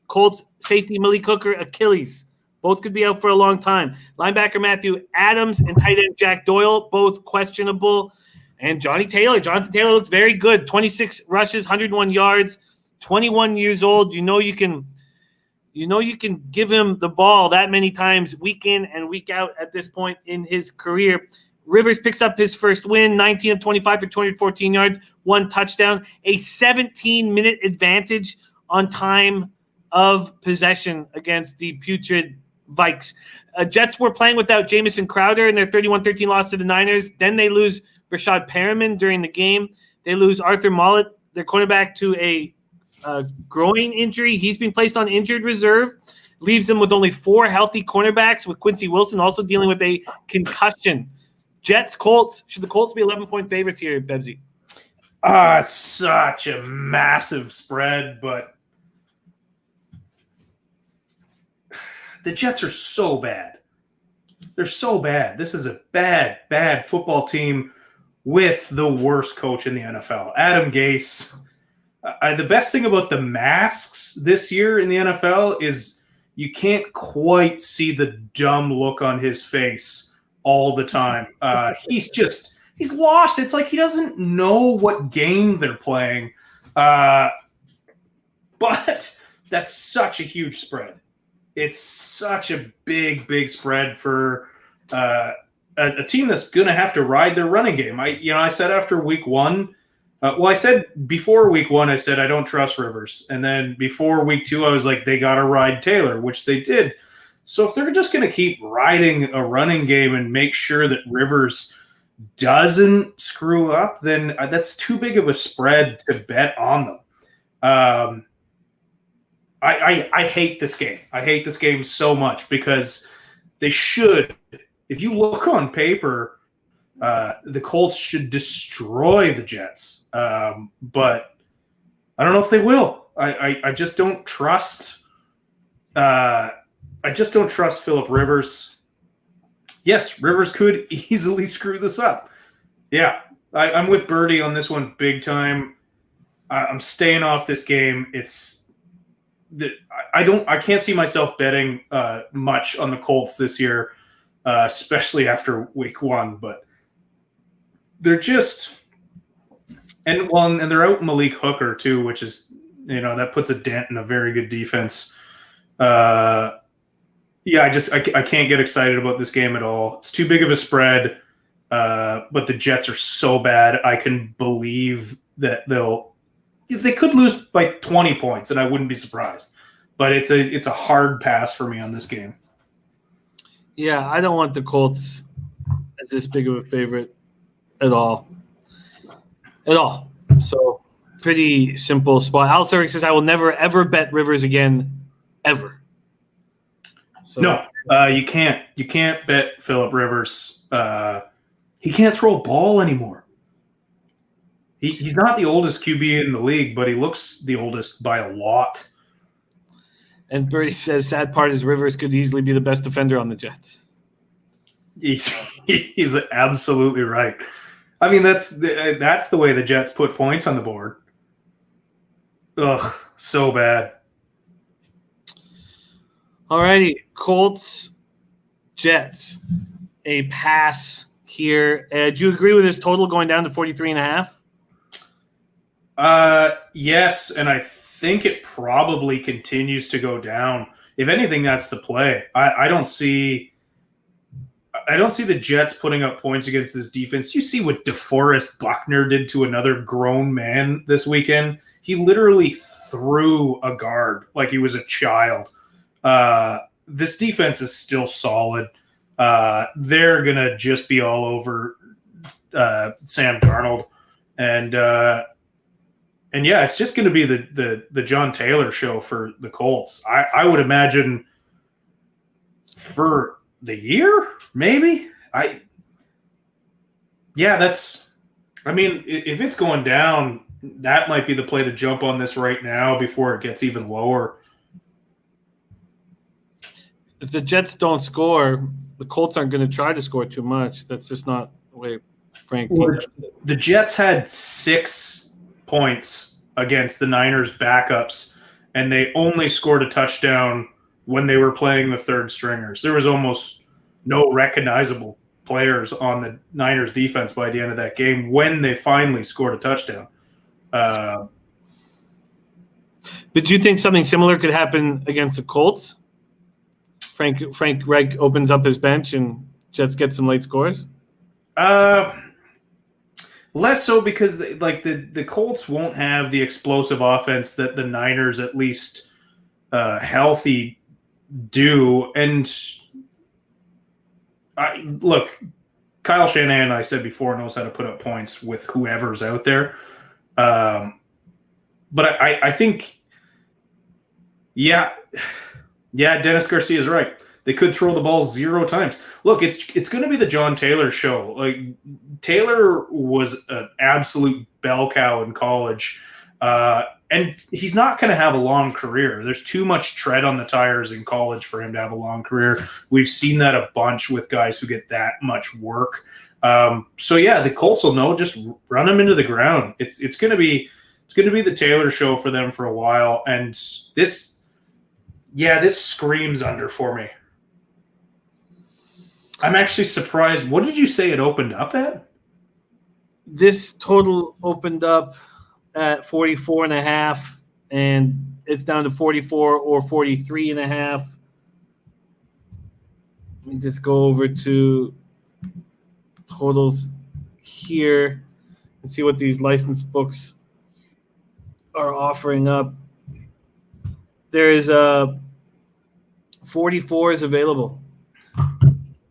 Colts safety Malik Hooker, Achilles. Both could be out for a long time. Linebacker Matthew Adams and tight end Jack Doyle, both questionable. And Jonathan Taylor looked very good. 26 rushes, 101 yards, 21 years old. You know you can give him the ball that many times week in and week out at this point in his career. Rivers picks up his first win, 19 of 25 for 214 yards, 1 touchdown, a 17-minute advantage on time of possession against the putrid Vikes. Jets were playing without Jamison Crowder in their 31-13 loss to the Niners. Then they lose Rashad Perriman during the game. They lose Arthur Mollett, their cornerback, to a groin injury. He's been placed on injured reserve. Leaves them with only 4 healthy cornerbacks, with Quincy Wilson also dealing with a concussion. Jets, Colts. Should the Colts be 11-point favorites here, Bebsy? It's such a massive spread, but the Jets are so bad. They're so bad. This is a bad, bad football team with the worst coach in the NFL, Adam Gase. The best thing about the masks this year in the NFL is you can't quite see the dumb look on his face all the time. He's lost. It's like he doesn't know what game they're playing. But that's such a huge spread. It's such a big, big spread for a team that's going to have to ride their running game. I said after week 1, I said before week 1, I said I don't trust Rivers. And then before week 2, I was like, they got to ride Taylor, which they did. So if they're just going to keep riding a running game and make sure that Rivers doesn't screw up, then that's too big of a spread to bet on them. I hate this game. I hate this game so much because they should, if you look on paper, the Colts should destroy the Jets. But I don't know if they will. I just don't trust. I just don't trust Phillip Rivers. Yes, Rivers could easily screw this up. Yeah, I'm with Birdie on this one big time. I'm staying off this game. I can't see myself betting much on the Colts this year, especially after week 1. But they're just and they're out Malik Hooker too, which is that puts a dent in a very good defense. I can't get excited about this game at all. It's too big of a spread. But the Jets are so bad. I can believe that they could lose by 20 points, and I wouldn't be surprised. But it's a hard pass for me on this game. Yeah, I don't want the Colts as this big of a favorite at all. So pretty simple spot. Al Sarek says, I will never, ever bet Rivers again, ever. So, no, you can't. You can't bet Phillip Rivers. He can't throw a ball anymore. He's not the oldest QB in the league, but he looks the oldest by a lot. And Birdie says, sad part is Rivers could easily be the best defender on the Jets. He's absolutely right. I mean, that's the way the Jets put points on the board. Ugh, so bad. Alrighty, Colts, Jets, a pass here. Do you agree with this total going down to 43.5? Yes, and I think it probably continues to go down. If anything, that's the play. I don't see I don't see the Jets putting up points against this defense. You see what DeForest Buckner did to another grown man this weekend? He literally threw a guard like he was a child. This defense is still solid. They're going to just be all over Sam Darnold. And yeah, it's just going to be the John Taylor show for the Colts. I would imagine for the year, maybe. If it's going down, that might be the play to jump on this right now before it gets even lower. If the Jets don't score, the Colts aren't going to try to score too much. That's just not the way Frank. The Jets had 6 points against the Niners backups, and they only scored a touchdown when they were playing the third stringers. There was almost no recognizable players on the Niners defense by the end of that game when they finally scored a touchdown. But do you think something similar could happen against the Colts? Frank Reich opens up his bench and Jets get some late scores? Less so because the Colts won't have the explosive offense that the Niners, at least healthy, do. And Kyle Shanahan, I said before, knows how to put up points with whoever's out there. But I think, Dennis Garcia is right. They could throw the ball 0 times. Look, it's going to be the John Taylor show. Like, Taylor was an absolute bell cow in college, and he's not going to have a long career. There's too much tread on the tires in college for him to have a long career. We've seen that a bunch with guys who get that much work. The Colts will know, just run him into the ground. It's going to be the Taylor show for them for a while, and this screams under for me. I'm actually surprised. What did you say it opened up at? This total opened up at 44.5, and it's down to 44 or 43.5. Let me just go over to totals here and see what these license books are offering up. There is 44 is available.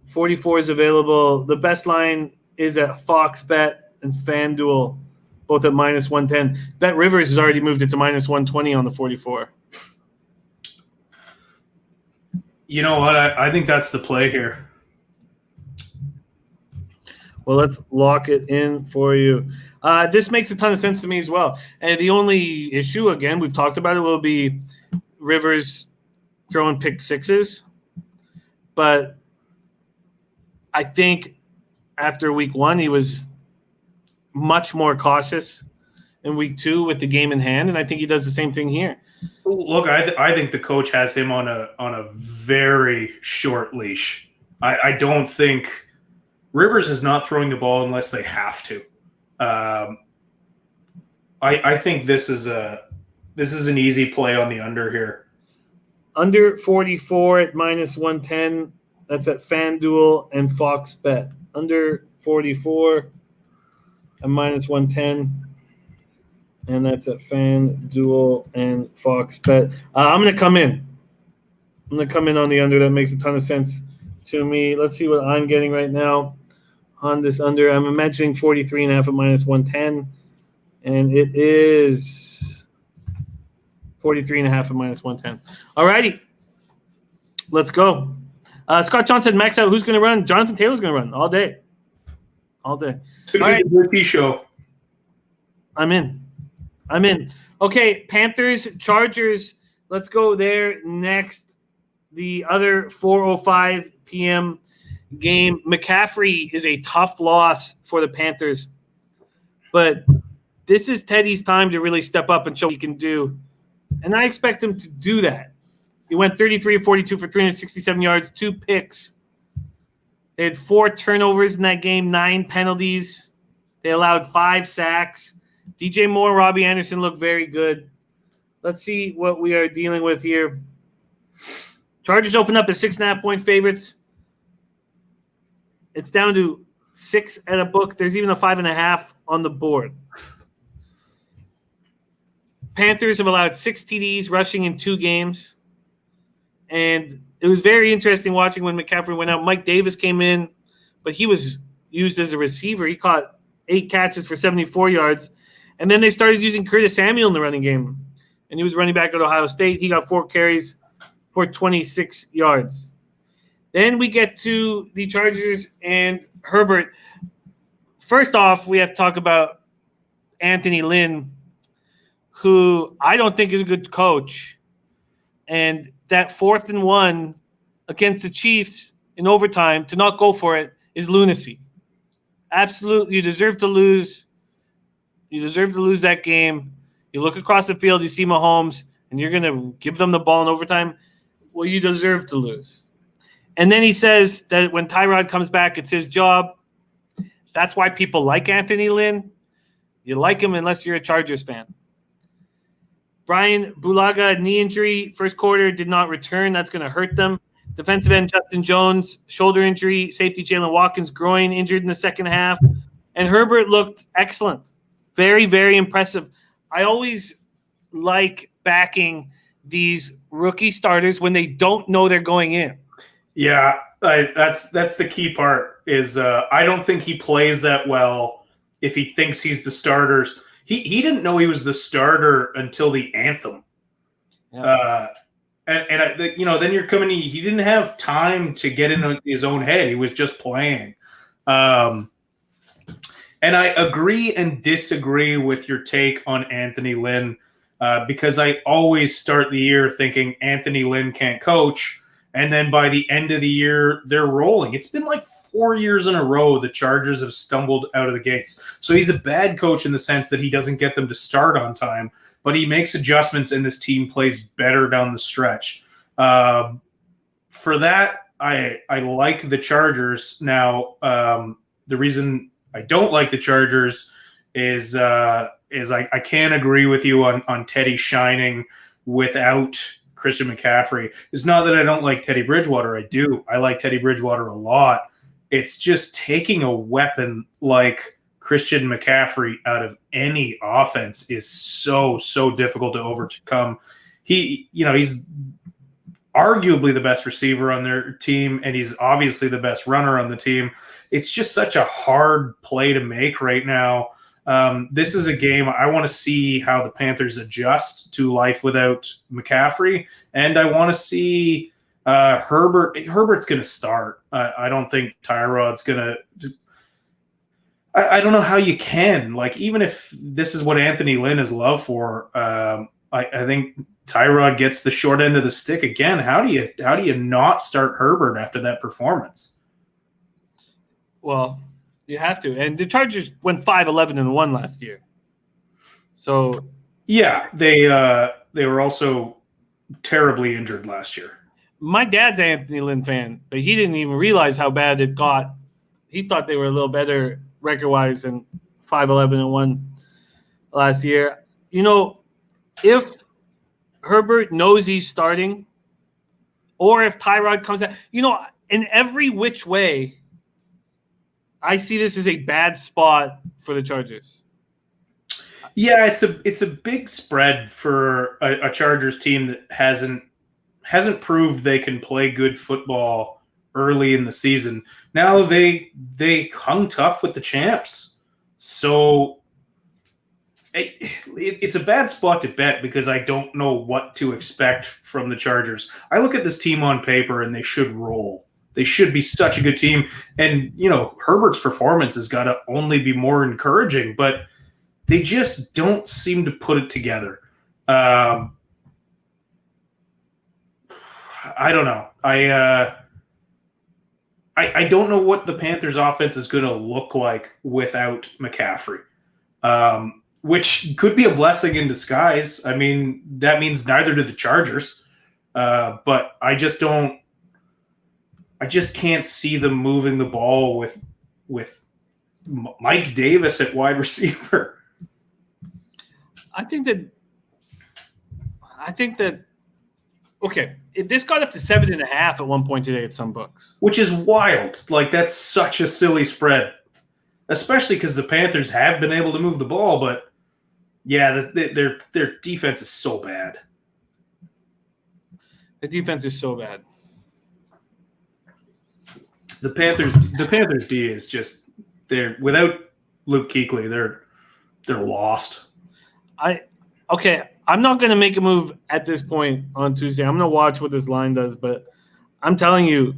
44 is available. The best line is at Fox Bet and FanDuel, both at -110. Bet Rivers has already moved it to -120 on the 44. You know what? I think that's the play here. Well, let's lock it in for you. This makes a ton of sense to me as well. And the only issue, again, we've talked about it, will be Rivers throwing pick sixes. But I think after week 1, he was much more cautious in week 2 with the game in hand, and I think he does the same thing here. Look, I think the coach has him on a very short leash. I don't think Rivers is not throwing the ball unless they have to. I think this is an easy play on the under here. Under 44 at -110. That's at FanDuel and Fox Bet. Under 44 at -110. And that's at FanDuel and Fox Bet. I'm going to come in. I'm going to come in on the under. That makes a ton of sense to me. Let's see what I'm getting right now on this under. I'm imagining 43.5 at -110. And it is 43.5 at -110. All righty. Let's go. Scott Johnson, max out. Who's going to run? Jonathan Taylor's going to run all day. All day. It's going to be the Ricky show. I'm in. Okay, Panthers, Chargers. Let's go there next. The other 4:05 p.m. game. McCaffrey is a tough loss for the Panthers. But this is Teddy's time to really step up and show what he can do. And I expect him to do that. He went 33 of 42 for 367 yards, 2 picks. They had 4 turnovers in that game, 9 penalties. They allowed 5 sacks. DJ Moore, Robbie Anderson look very good. Let's see what we are dealing with here. Chargers open up as 6.5-point favorites. It's down to 6 at a book. There's even a 5.5 on the board. Panthers have allowed 6 TDs rushing in 2 games. And it was very interesting watching when McCaffrey went out. Mike Davis came in, but he was used as a receiver. He caught 8 catches for 74 yards. And then they started using Curtis Samuel in the running game. And he was running back at Ohio State. He got 4 carries for 26 yards. Then we get to the Chargers and Herbert. First off, we have to talk about Anthony Lynn, who I don't think is a good coach. And that 4th and 1 against the Chiefs in overtime to not go for it is lunacy. Absolutely. You deserve to lose. You deserve to lose that game. You look across the field, you see Mahomes, and you're going to give them the ball in overtime. Well, you deserve to lose. And then he says that when Tyrod comes back, it's his job. That's why people like Anthony Lynn. You like him unless you're a Chargers fan. Brian Bulaga, knee injury, first quarter, did not return. That's going to hurt them. Defensive end Justin Jones, shoulder injury. Safety Jalen Watkins, groin injured in the second half. And Herbert looked excellent. Very, very impressive. I always like backing these rookie starters when they don't know they're going in. Yeah, that's the key part is I don't think he plays that well if he thinks he's the starters. He didn't know he was the starter until the anthem. Yeah. Then you're coming in, he didn't have time to get in his own head. He was just playing. And I agree and disagree with your take on Anthony Lynn because I always start the year thinking Anthony Lynn can't coach. And then by the end of the year, they're rolling. It's been like 4 years in a row the Chargers have stumbled out of the gates. So he's a bad coach in the sense that he doesn't get them to start on time, but he makes adjustments and this team plays better down the stretch. For that, I like the Chargers. Now, the reason I don't like the Chargers is I can't agree with you on Teddy shining without Christian McCaffrey. It's not that I don't like Teddy Bridgewater. I do. I like Teddy Bridgewater a lot. It's just taking a weapon like Christian McCaffrey out of any offense is so difficult to overcome. He's arguably the best receiver on their team, and he's obviously the best runner on the team. It's just such a hard play to make right now. This is a game I want to see how the Panthers adjust to life without McCaffrey, and I want to see Herbert. Herbert's going to start. I don't think Tyrod's going to. I don't know how you can. Like, even if this is what Anthony Lynn is loved for, I think Tyrod gets the short end of the stick again. How do you not start Herbert after that performance? Well, you have to. And the Chargers went 5-11-1 last year. So yeah, they were also terribly injured last year. My dad's an Anthony Lynn fan, but he didn't even realize how bad it got. He thought they were a little better record-wise than 5-11-1 last year. If Herbert knows he's starting, or if Tyrod comes out, in every which way, I see this as a bad spot for the Chargers. Yeah, it's a big spread for a Chargers team that hasn't proved they can play good football early in the season. Now they hung tough with the champs, so it's a bad spot to bet because I don't know what to expect from the Chargers. I look at this team on paper and they should roll. They should be such a good team. And, Herbert's performance has got to only be more encouraging, but they just don't seem to put it together. I don't know. I don't know what the Panthers offense is going to look like without McCaffrey, which could be a blessing in disguise. I mean, that means neither do the Chargers, but I just can't see them moving the ball with Mike Davis at wide receiver. I think that Okay, this got up to 7.5 at one point today at some books, which is wild. Like, that's such a silly spread, especially because the Panthers have been able to move the ball. But yeah, their defense is so bad. The defense is so bad. The Panthers D is just they're without Luke Kuechly, they're lost. I'm not going to make a move at this point on Tuesday. I'm going to watch what this line does, but I'm telling you,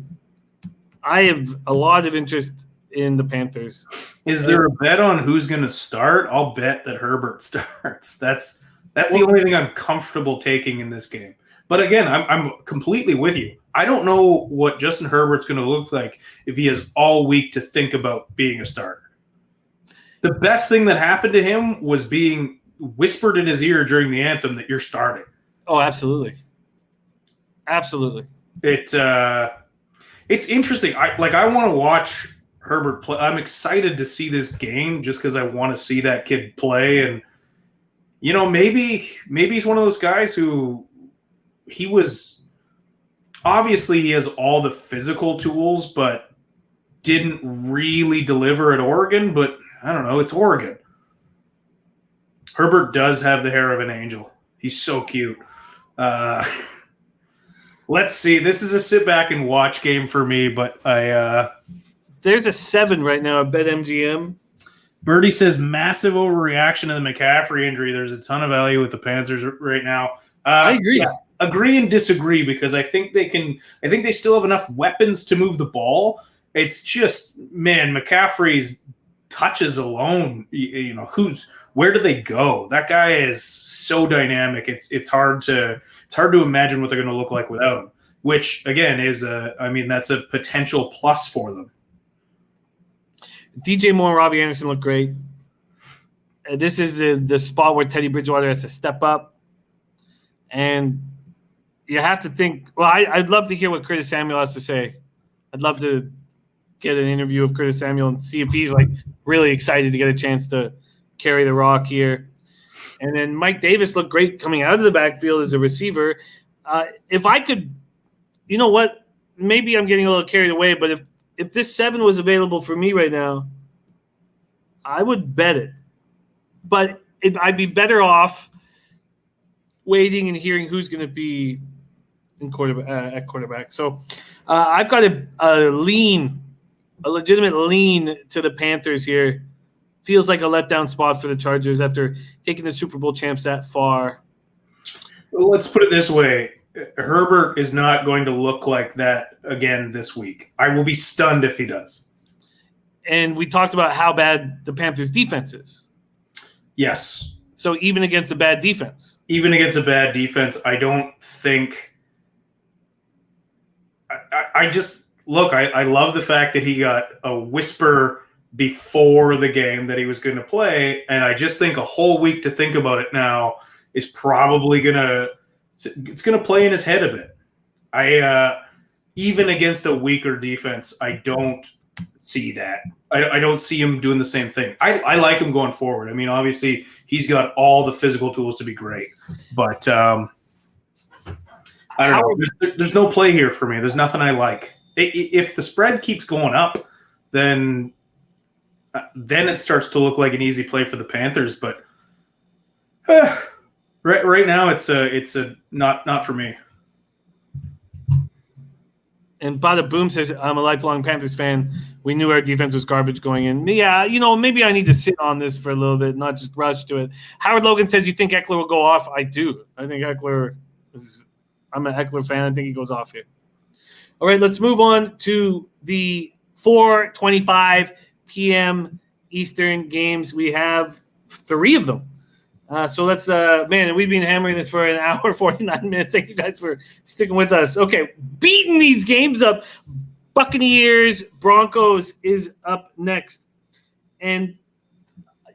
I have a lot of interest in the Panthers. Is there a bet on who's going to start? I'll bet that Herbert starts. That's the only thing I'm comfortable taking in this game. But again, I'm completely with you. I don't know what Justin Herbert's going to look like if he has all week to think about being a starter. The best thing that happened to him was being whispered in his ear during the anthem that you're starting. Oh, absolutely. Absolutely. It's interesting. I want to watch Herbert play. I'm excited to see this game just because I want to see that kid play. And, maybe he's one of those guys who he has all the physical tools, but didn't really deliver at Oregon. But I don't know. It's Oregon. Herbert does have the hair of an angel. He's so cute. Let's see. This is a sit back and watch game for me, but there's a 7 right now at BetMGM. Birdie says massive overreaction to the McCaffrey injury. There's a ton of value with the Panthers right now. I agree. Yeah, agree and disagree because I think they still have enough weapons to move the ball. It's just, man, McCaffrey's touches alone, where do they go? That guy is so dynamic. It's hard to imagine what they're going to look like without him, which again is that's a potential plus for them. DJ Moore and Robbie Anderson look great. This is the spot where Teddy Bridgewater has to step up. And you have to think, well, I'd love to hear what Curtis Samuel has to say. I'd love to get an interview of Curtis Samuel and see if he's like really excited to get a chance to carry the rock here. And then Mike Davis looked great coming out of the backfield as a receiver. If I could, you know what, maybe I'm getting a little carried away, but if this 7 was available for me right now, I would bet it. But I'd be better off waiting and hearing who's going to be at quarterback. So I've got a legitimate lean to the Panthers here. Feels like a letdown spot for the Chargers after taking the Super Bowl champs that far. Well, let's put it this way. Herbert is not going to look like that again this week. I will be stunned if he does. And we talked about how bad the Panthers' defense is. Yes. So even against a bad defense. Even against a bad defense, I don't think – I just – look, I love the fact that he got a whisper – before the game that he was going to play, and I just think a whole week to think about it now is probably it's going to play in his head a bit. Even against a weaker defense, I don't see that. I don't see him doing the same thing. I like him going forward. I mean, obviously he's got all the physical tools to be great, but I don't know. There's no play here for me. There's nothing I like. If the spread keeps going up, then it starts to look like an easy play for the Panthers, but right now it's a not for me. And Bada Boom says, I'm a lifelong Panthers fan. We knew our defense was garbage going in. Yeah, maybe I need to sit on this for a little bit, not just rush to it. Howard Logan says, you think Eckler will go off? I do. I think I'm an Eckler fan. I think he goes off here. All right, let's move on to the 4:25 p.m. Eastern games. We have 3 of them. So let's, we've been hammering this for an hour, 49 minutes. Thank you guys for sticking with us. Okay, beating these games up. Buccaneers, Broncos is up next. And,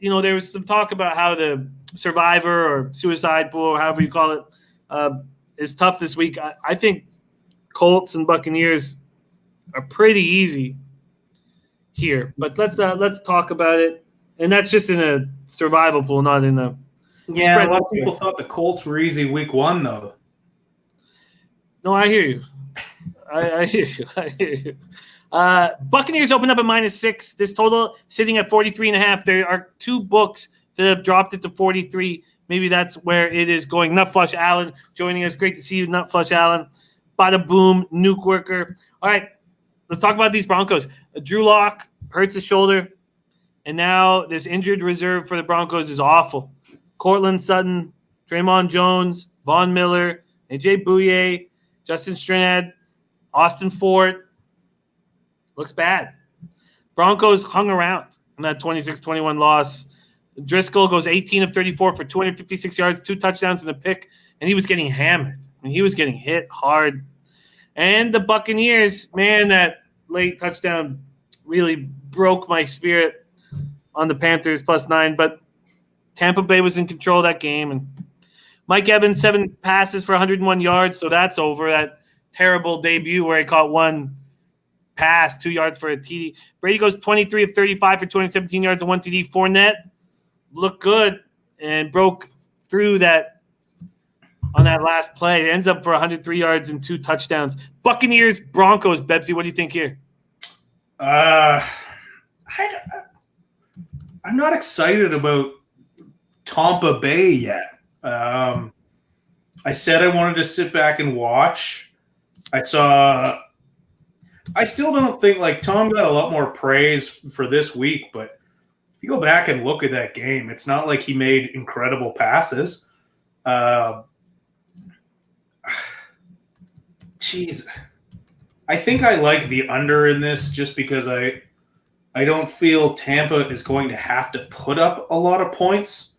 there was some talk about how the survivor or suicide pool, or however you call it, is tough this week. I think Colts and Buccaneers are pretty easy here, but let's talk about it, and that's just in a survival pool, not in the a lot of people thought the Colts were easy week 1 though. No, I hear you. I hear you. I hear you. Buccaneers opened up at -6. This total sitting at 43.5. There are two books that have dropped it to 43. Maybe that's where it is going. Nutflush Allen joining us. Great to see you, Nutflush Allen. Bada boom, nuke worker. All right, let's talk about these Broncos. Drew Lock hurts his shoulder, and now this injured reserve for the Broncos is awful. Cortland Sutton, Draymond Jones, Von Miller, AJ Bouye, Justin Strinad, Austin Fort. Looks bad. Broncos hung around in that 26-21 loss. Driscoll goes 18 of 34 for 256 yards, 2 touchdowns and a pick, and he was getting hammered. I mean, he was getting hit hard. And the Buccaneers, man, that late touchdown really broke my spirit on the Panthers +9, but Tampa Bay was in control of that game. And Mike Evans, 7 passes for 101 yards, so that's over. That terrible debut where he caught 1 pass, 2 yards for a TD. Brady goes 23 of 35 for 217 yards and 1 TD. Fournette looked good and broke through that on that last play. It ends up for 103 yards and 2 touchdowns. Buccaneers, Broncos. Bebsy, what do you think here? I'm not excited about Tampa Bay yet. I said I wanted to sit back and watch. I still don't think, like, Tom got a lot more praise for this week, but if you go back and look at that game, it's not like he made incredible passes. Jeez. I think I like the under in this just because I don't feel Tampa is going to have to put up a lot of points.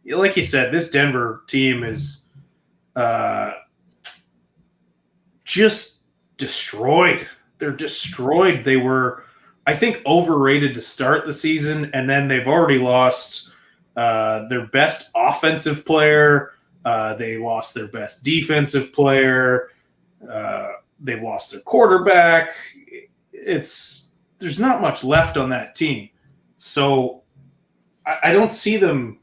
Like you said, this Denver team is just destroyed. They're destroyed. They were, I think, overrated to start the season, and then they've already lost their best offensive player. They lost their best defensive player. They've lost their quarterback. There's not much left on that team. So I don't see them.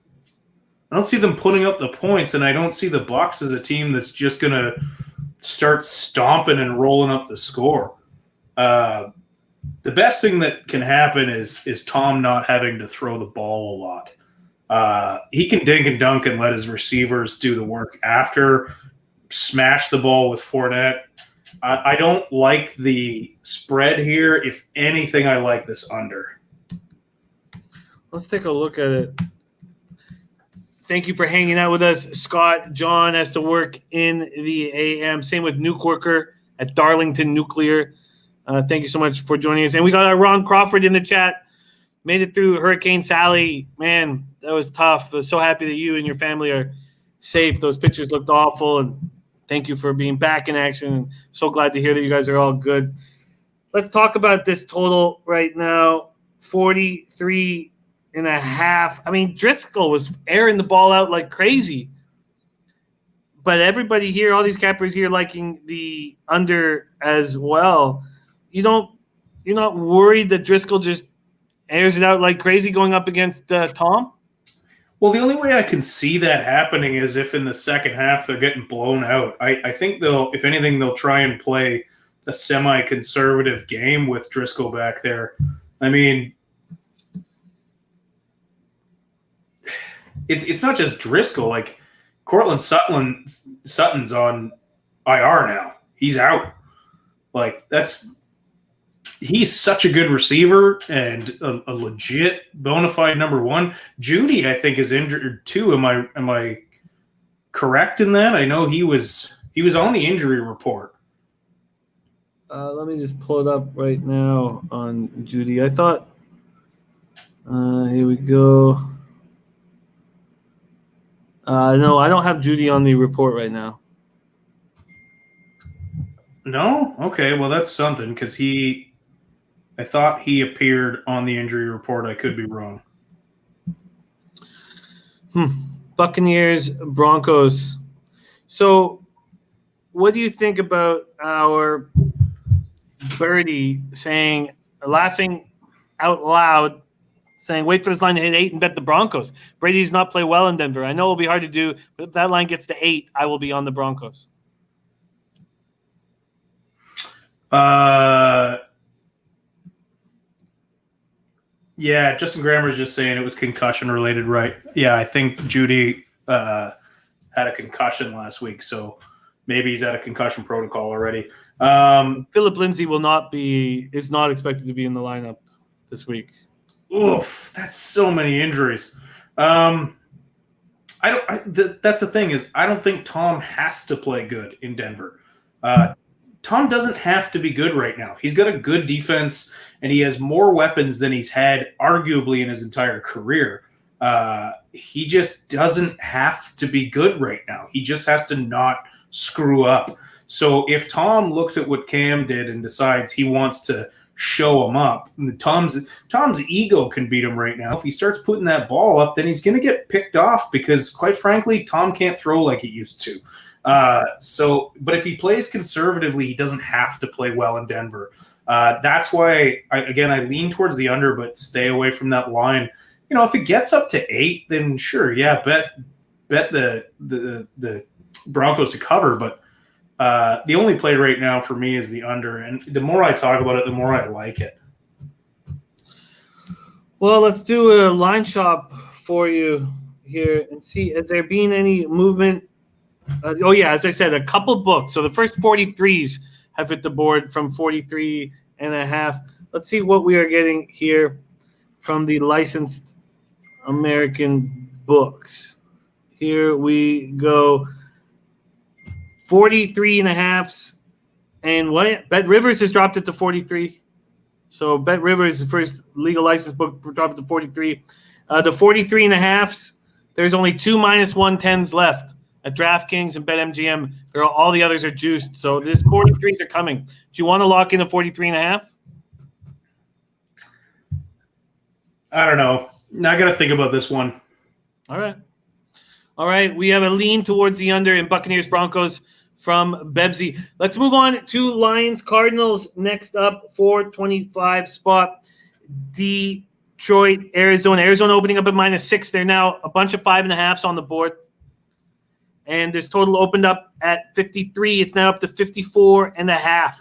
I don't see them putting up the points, and I don't see the Bucs as a team that's just going to start stomping and rolling up the score. The best thing that can happen is Tom not having to throw the ball a lot. He can dink and dunk and let his receivers do the work after, smash the ball with Fournette. I don't like the spread here. If anything, I like this under. Let's take a look at it. Thank you for hanging out with us. Scott, John has to work in the AM. Same with Nuke Worker at Darlington Nuclear. Thank you so much for joining us. And we got our Ron Crawford in the chat. Made it through Hurricane Sally. Man, that was tough. I was so happy that you and your family are safe. Those pictures looked awful. And thank you for being back in action. So glad to hear that you guys are all good. Let's talk about this total right now. 43.5. I mean, Driscoll was airing the ball out like crazy. But everybody here, all these cappers here, liking the under as well. You're not worried that Driscoll just airs it out like crazy going up against Tom? Well, the only way I can see that happening is if in the second half they're getting blown out. I think if anything, they'll try and play a semi-conservative game with Driscoll back there. I mean, it's not just Driscoll. Like, Cortland Sutton's on IR now. He's out. Like, he's such a good receiver and a legit bona fide number one. Judy, I think, is injured too. Am I correct in that? I know he was on the injury report. Let me just pull it up right now on Judy. I thought here we go. No, I don't have Judy on the report right now. No? Okay, well, that's something because I thought he appeared on the injury report. I could be wrong. Buccaneers, Broncos. So what do you think about our birdie laughing out loud, saying, wait for this line to hit 8 and bet the Broncos? Brady does not play well in Denver. I know it will be hard to do, but if that line gets to 8, I will be on the Broncos. Yeah, Justin Grammer's just saying it was concussion related, right? Yeah, I think Judy had a concussion last week, so maybe he's at a concussion protocol already. Philip Lindsay is not expected to be in the lineup this week. Oof, that's so many injuries. That's the thing is I don't think Tom has to play good in Denver. Tom doesn't have to be good right now. He's got a good defense, and he has more weapons than he's had arguably in his entire career. He just doesn't have to be good right now. He just has to not screw up. So if Tom looks at what Cam did and decides he wants to show him up, Tom's ego can beat him right now. If he starts putting that ball up, then he's going to get picked off because, quite frankly, Tom can't throw like he used to. But if he plays conservatively, he doesn't have to play well in Denver. That's why I lean towards the under, but stay away from that line. You know, if it gets up to 8, then sure, yeah, bet the Broncos to cover. But the only play right now for me is the under, and the more I talk about it, the more I like it. Well, let's do a line shop for you here and see, has there been any movement? As I said, a couple books. So the first 43s have hit the board from 43.5. Let's see what we are getting here from the licensed American books. Here we go. 43.5s. And what? Bet Rivers has dropped it to 43. So Bet Rivers, the first legal license book, dropped it to 43. The 43.5s, there's only 2 -110s left at DraftKings and BetMGM. All the others are juiced. So this 43s are coming. Do you want to lock in a 43.5? I don't know. Now I got to think about this one. All right. We have a lean towards the under in Buccaneers Broncos from Bebsy. Let's move on to Lions Cardinals next up, 425 spot. Detroit, Arizona. Arizona opening up at -6. They're now a bunch of 5.5s on the board. And this total opened up at 53. It's now up to 54.5.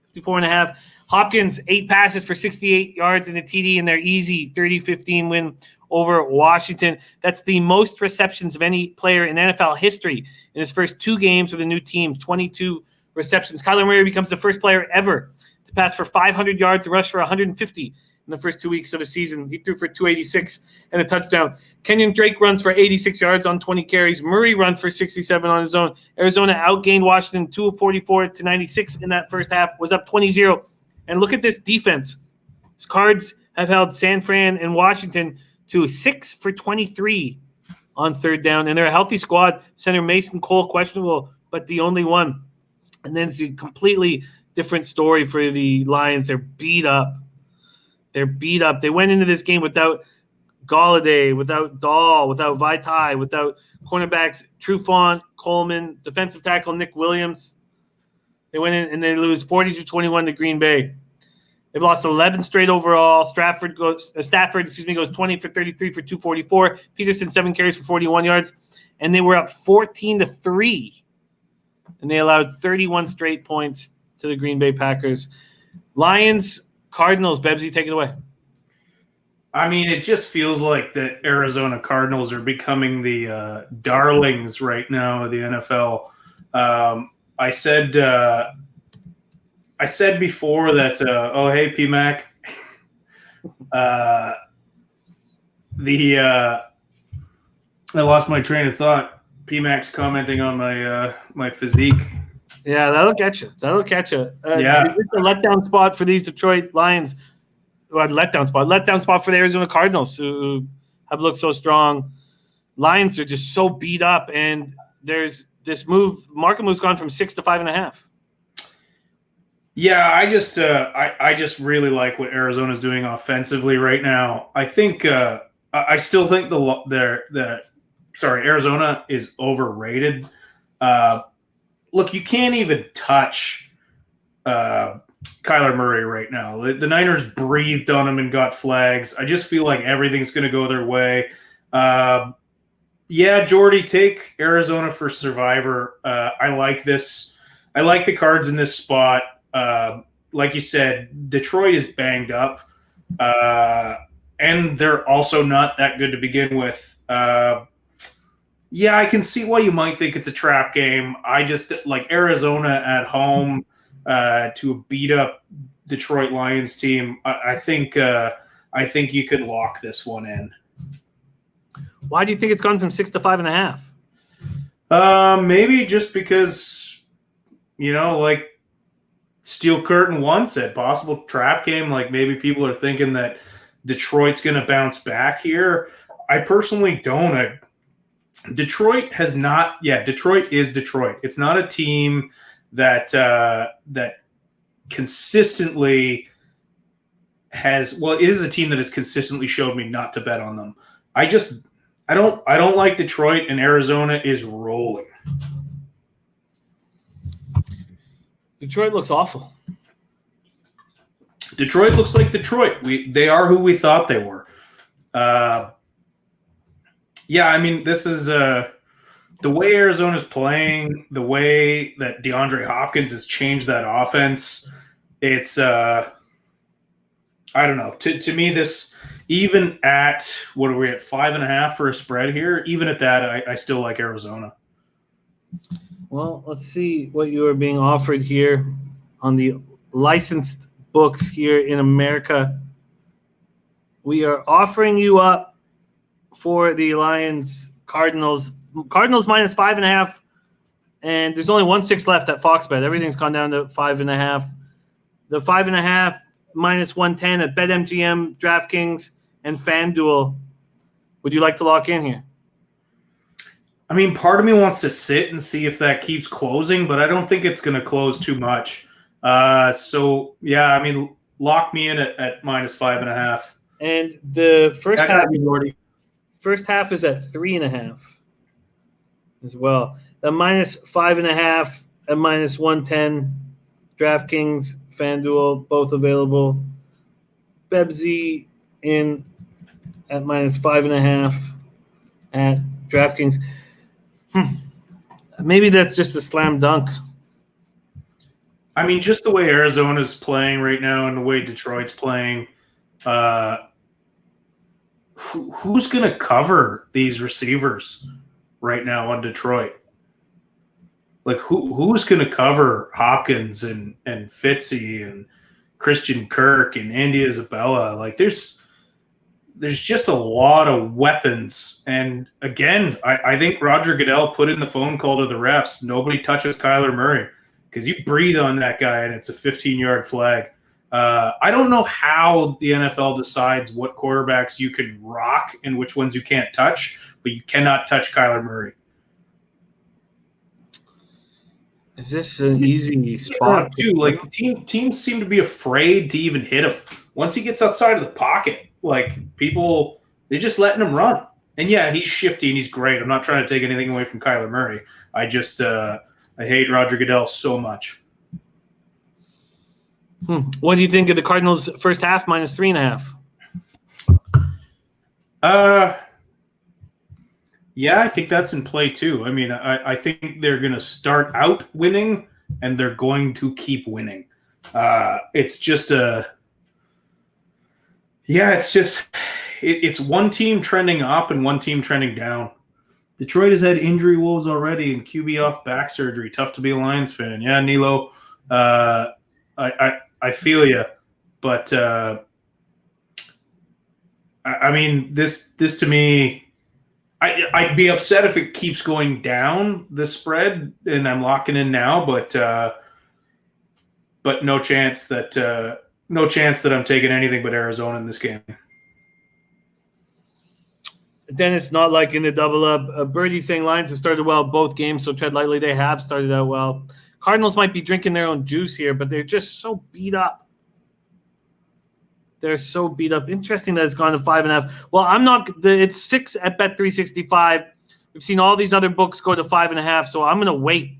54.5. Hopkins, 8 passes for 68 yards in a TD in their easy 30-15 win over Washington. That's the most receptions of any player in NFL history in his first 2 games with a new team, 22 receptions. Kyler Murray becomes the first player ever to pass for 500 yards and rush for 150 in the first 2 weeks of a season. He threw for 286 and a touchdown. Kenyon Drake runs for 86 yards on 20 carries. Murray runs for 67 on his own. Arizona outgained Washington 244 to 96 in that first half, was up 20-0. And look at this defense. His Cards have held San Fran and Washington to 6 for 23 on third down. And they're a healthy squad. Center Mason Cole questionable, but the only one. And then it's a completely different story for the Lions. They're beat up. They went into this game without Golladay, without Dahl, without Vaitai, without cornerbacks Trufant, Coleman, defensive tackle Nick Williams. They went in and they lose 40-21 to Green Bay. They've lost 11 straight overall. Stafford goes 20 for 33 for 244. Peterson 7 carries for 41 yards, and they were up 14-3, and they allowed 31 straight points to the Green Bay Packers. Lions, Cardinals, Bebsy, take it away. I mean, it just feels like the Arizona Cardinals are becoming the darlings right now of the NFL. I said before that, hey, PMAC, I lost my train of thought. PMAC's commenting on my physique. Yeah, that'll catch you. Yeah. Is this a letdown spot for these Detroit Lions? Well, letdown spot for the Arizona Cardinals, who have looked so strong. Lions are just so beat up, and there's this move. Market move's gone from 6 to 5.5. Yeah, I just really like what Arizona's doing offensively right now. I think I still think Arizona is overrated. Look, you can't even touch Kyler Murray right now. The Niners breathed on him and got flags. I just feel like everything's going to go their way. Yeah, Jordy, take Arizona for Survivor. I like this. I like the Cards in this spot. like you said, Detroit is banged up, and they're also not that good to begin with. Yeah, I can see why you might think it's a trap game. I just like Arizona at home to a beat up Detroit Lions team. I think you could lock this one in. Why do you think it's gone from 6 to 5.5? Maybe just because, like Steel Curtain once said, possible trap game. Like maybe people are thinking that Detroit's going to bounce back here. I personally don't. Detroit has not. Yeah, Detroit is Detroit. It's not a team that consistently has. Well, it is a team that has consistently showed me not to bet on them. I don't like Detroit, and Arizona is rolling. Detroit looks awful. Detroit looks like Detroit. They are who we thought they were. Yeah, I mean, this is the way Arizona's playing, the way that DeAndre Hopkins has changed that offense. It's I don't know. To me, this even at what are we at 5.5 for a spread here? Even at that, I still like Arizona. Well, let's see what you are being offered here on the licensed books here in America. We are offering you up for the Lions Cardinals minus 5.5, and there's only 1/6 left at Fox Bet. Everything's gone down to 5.5. The 5.5 minus 110 at BetMGM, DraftKings, and FanDuel. Would you like to lock in here? I mean, part of me wants to sit and see if that keeps closing, but I don't think it's going to close too much. So yeah, I mean, lock me in at minus 5.5. And the first half is at 3.5 as well. The minus 5.5 at minus 110. DraftKings, FanDuel, both available. Bebsy in at minus 5.5 at DraftKings. Maybe that's just a slam dunk. I mean, just the way Arizona's playing right now and the way Detroit's playing, who's going to cover these receivers right now on Detroit? Like, who's going to cover Hopkins and Fitzy and Christian Kirk and Andy Isabella? Like, there's just a lot of weapons. And again, I think Roger Goodell put in the phone call to the refs, nobody touches Kyler Murray, because you breathe on that guy and it's a 15-yard flag. I don't know how the NFL decides what quarterbacks you can rock and which ones you can't touch, but you cannot touch Kyler Murray. Is this an easy spot? Too, like teams seem to be afraid to even hit him. Once he gets outside of the pocket, like people, they're just letting him run. And yeah, he's shifty and he's great. I'm not trying to take anything away from Kyler Murray. I just I hate Roger Goodell so much. What do you think of the Cardinals first half minus 3.5? Yeah, I think that's in play too. I mean, I think they're going to start out winning and they're going to keep winning. It's just it's one team trending up and one team trending down. Detroit has had injury woes already and QB off back surgery. Tough to be a Lions fan. Yeah, Nilo, I feel you, but I mean, this to me, I'd be upset if it keeps going down the spread, and I'm locking in now. But no chance that I'm taking anything but Arizona in this game. Then it's not like in the double up. Birdie saying Lions have started well both games, so tread lightly. They have started out well. Cardinals might be drinking their own juice here, but they're just so beat up. They're so beat up. Interesting that it's gone to 5.5. Well, I'm not. It's 6 at Bet365. We've seen all these other books go to 5.5, so I'm going to wait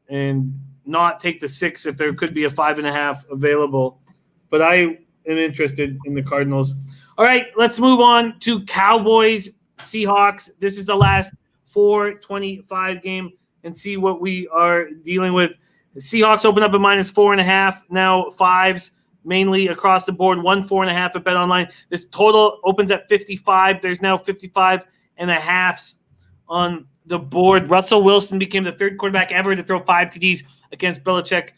and not take the 6 if there could be a 5.5 available. But I am interested in the Cardinals. All right, let's move on to Cowboys, Seahawks. This is the last 4:25 game and see what we are dealing with. The Seahawks open up at -4.5. Now 5s mainly across the board. 4.5 at Bet Online. This total opens at 55. There's now 55.5 on the board. Russell Wilson became the third quarterback ever to throw 5 TDs against Belichick.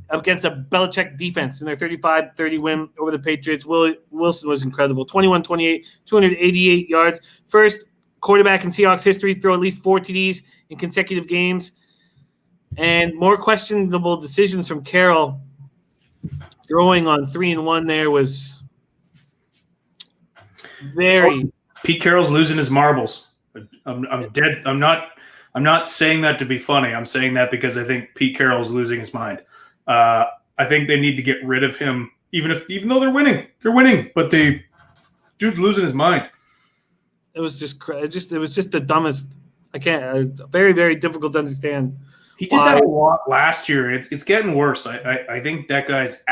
Against a Belichick defense in their 35-30 win over the Patriots. Wilson was incredible. 21-28, 288 yards. First quarterback in Seahawks history to throw at least 4 TDs in consecutive games. And more questionable decisions from Carroll. Throwing on 3-1 there was very. Pete Carroll's losing his marbles. I'm dead. I'm not saying that to be funny. I'm saying that because I think Pete Carroll's losing his mind. I think they need to get rid of him, even though they're winning. They're winning, but dude's losing his mind. It was just the dumbest. I can't. Very, very difficult to understand. He did that a lot last year. It's getting worse. I think that guy's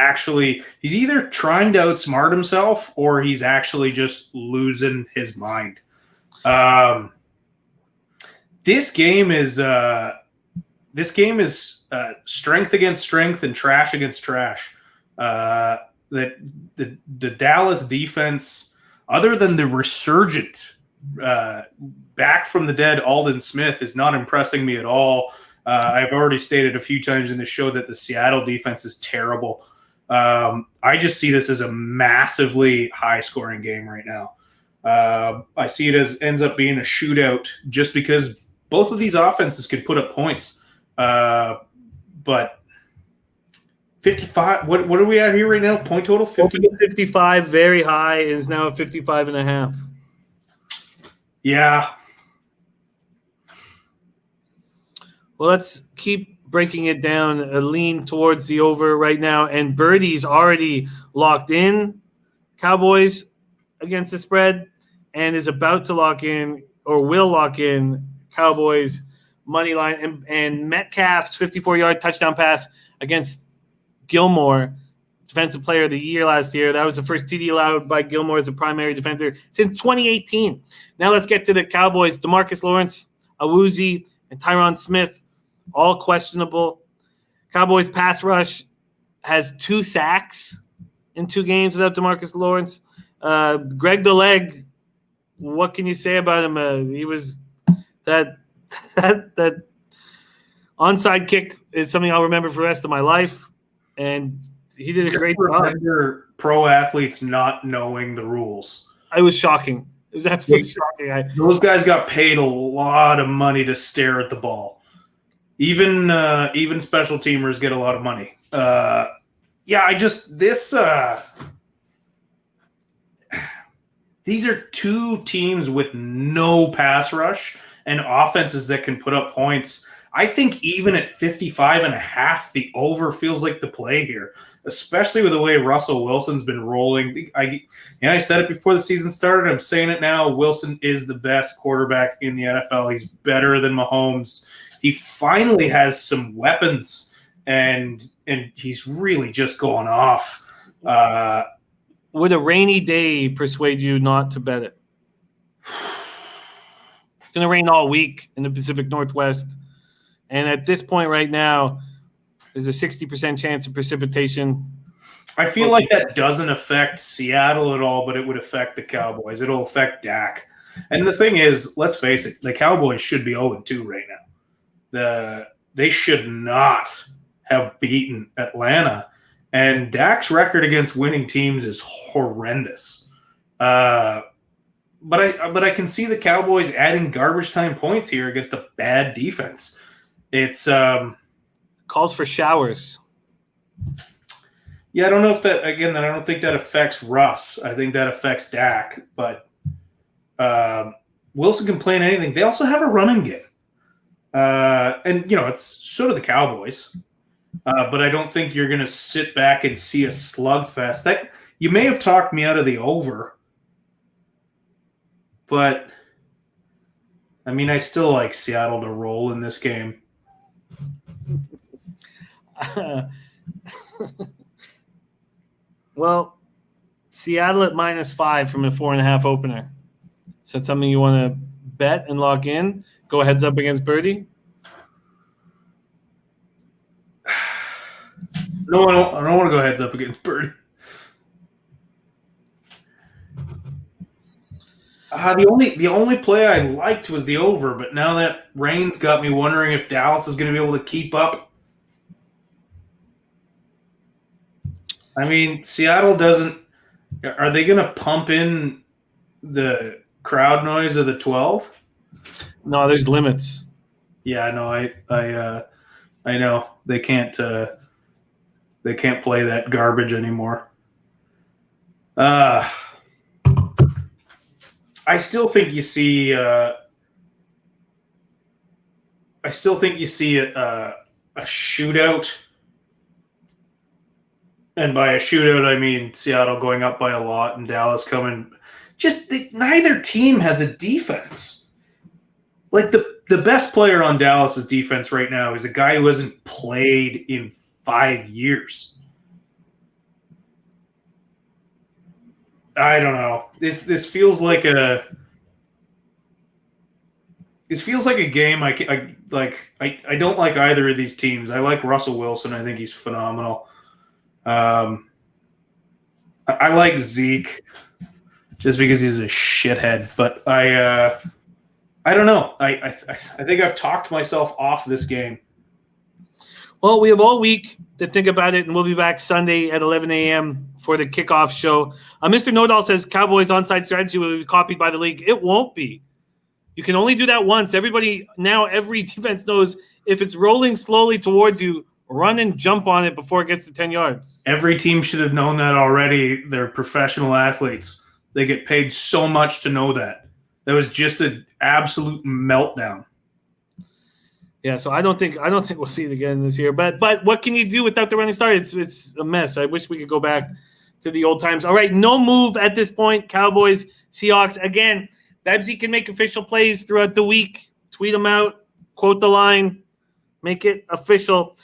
he's either trying to outsmart himself or he's actually just losing his mind. This game is strength against strength and trash against trash. That the Dallas defense, other than the resurgent back from the dead Aldon Smith, is not impressing me at all. I've already stated a few times in the show that the Seattle defense is terrible. I just see this as a massively high-scoring game right now. I see it as ends up being a shootout just because both of these offenses could put up points. But 55, what are we at here right now? Point total? 55, very high, is now at 55.5. Yeah. Well, let's keep breaking it down, a lean towards the over right now. And Birdie's already locked in Cowboys against the spread and is about to lock in or will lock in Cowboys money line. And Metcalf's 54-yard touchdown pass against Gilmore, Defensive Player of the Year last year. That was the first TD allowed by Gilmore as a primary defender since 2018. Now let's get to the Cowboys. DeMarcus Lawrence, Awuzie, and Tyron Smith, all questionable. Cowboys pass rush has 2 sacks in 2 games without DeMarcus Lawrence. Greg the Leg, what can you say about him? He was that onside kick is something I'll remember for the rest of my life, and he did a great job. Pro athletes not knowing the rules. It was shocking. It was absolutely shocking. Those guys got paid a lot of money to stare at the ball. Even special teamers get a lot of money. These are 2 teams with no pass rush and offenses that can put up points. I think even at 55.5, the over feels like the play here, especially with the way Russell Wilson's been rolling. I said it before the season started. I'm saying it now. Wilson is the best quarterback in the NFL. He's better than Mahomes. He finally has some weapons, and he's really just going off. Would a rainy day persuade you not to bet it? It's going to rain all week in the Pacific Northwest. And at this point right now, there's a 60% chance of precipitation. I feel like that doesn't affect Seattle at all, but it would affect the Cowboys. It'll affect Dak. And the thing is, let's face it, the Cowboys should be 0-2 right now. They should not have beaten Atlanta. And Dak's record against winning teams is horrendous. But I can see the Cowboys adding garbage time points here against a bad defense. It's calls for showers. Yeah, I don't know if that I don't think that affects Russ. I think that affects Dak. But Wilson can play in anything. They also have a running game. And it's so do the Cowboys. But I don't think you're going to sit back and see a slugfest. That you may have talked me out of the over, but I still like Seattle to roll in this game. Well, Seattle at -5 from a 4.5 opener. Is that something you want to bet and lock in? Go heads up against Birdie. No, I don't want to go heads up against Bird. The only play I liked was the over, but now that rain's got me wondering if Dallas is going to be able to keep up. I mean, Seattle doesn't. Are they going to pump in the crowd noise of the 12? No, there's limits. Yeah, no, I know they can't play that garbage anymore. I still think you see. I still think you see a shootout, and by a shootout I mean Seattle going up by a lot and Dallas coming. Neither team has a defense. Like the best player on Dallas's defense right now is a guy who hasn't played in 5 years. I don't know. This feels like a game I don't like either of these teams. I like Russell Wilson. I think he's phenomenal. I like Zeke just because he's a shithead, but I don't know. I think I've talked myself off this game. Well, we have all week to think about it, and we'll be back Sunday at 11 a.m. for the kickoff show. Mr. Nodal says Cowboys onside strategy will be copied by the league. It won't be. You can only do that once. Every defense knows if it's rolling slowly towards you, run and jump on it before it gets to 10 yards. Every team should have known that already. They're professional athletes. They get paid so much to know that. That was just an absolute meltdown. Yeah, so I don't think we'll see it again this year. But what can you do without the running start? It's a mess. I wish we could go back to the old times. All right, no move at this point. Cowboys, Seahawks. Again, Babsy can make official plays throughout the week. Tweet them out. Quote the line. Make it official.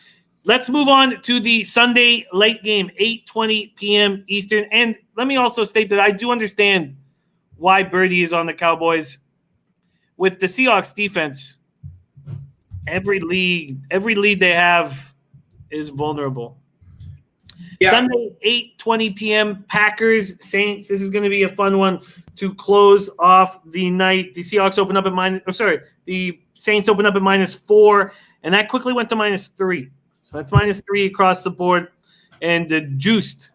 Let's move on to the Sunday late game, 8:20 p.m. Eastern. And let me also state that I do understand why Birdie is on the Cowboys. With the Seahawks defense, every lead they have is vulnerable. Yeah. Sunday, 8:20 p.m. Packers, Saints. This is going to be a fun one to close off the night. The Seahawks open up at the Saints open up at -4, and that quickly went to -3. So that's -3 across the board, and the juiced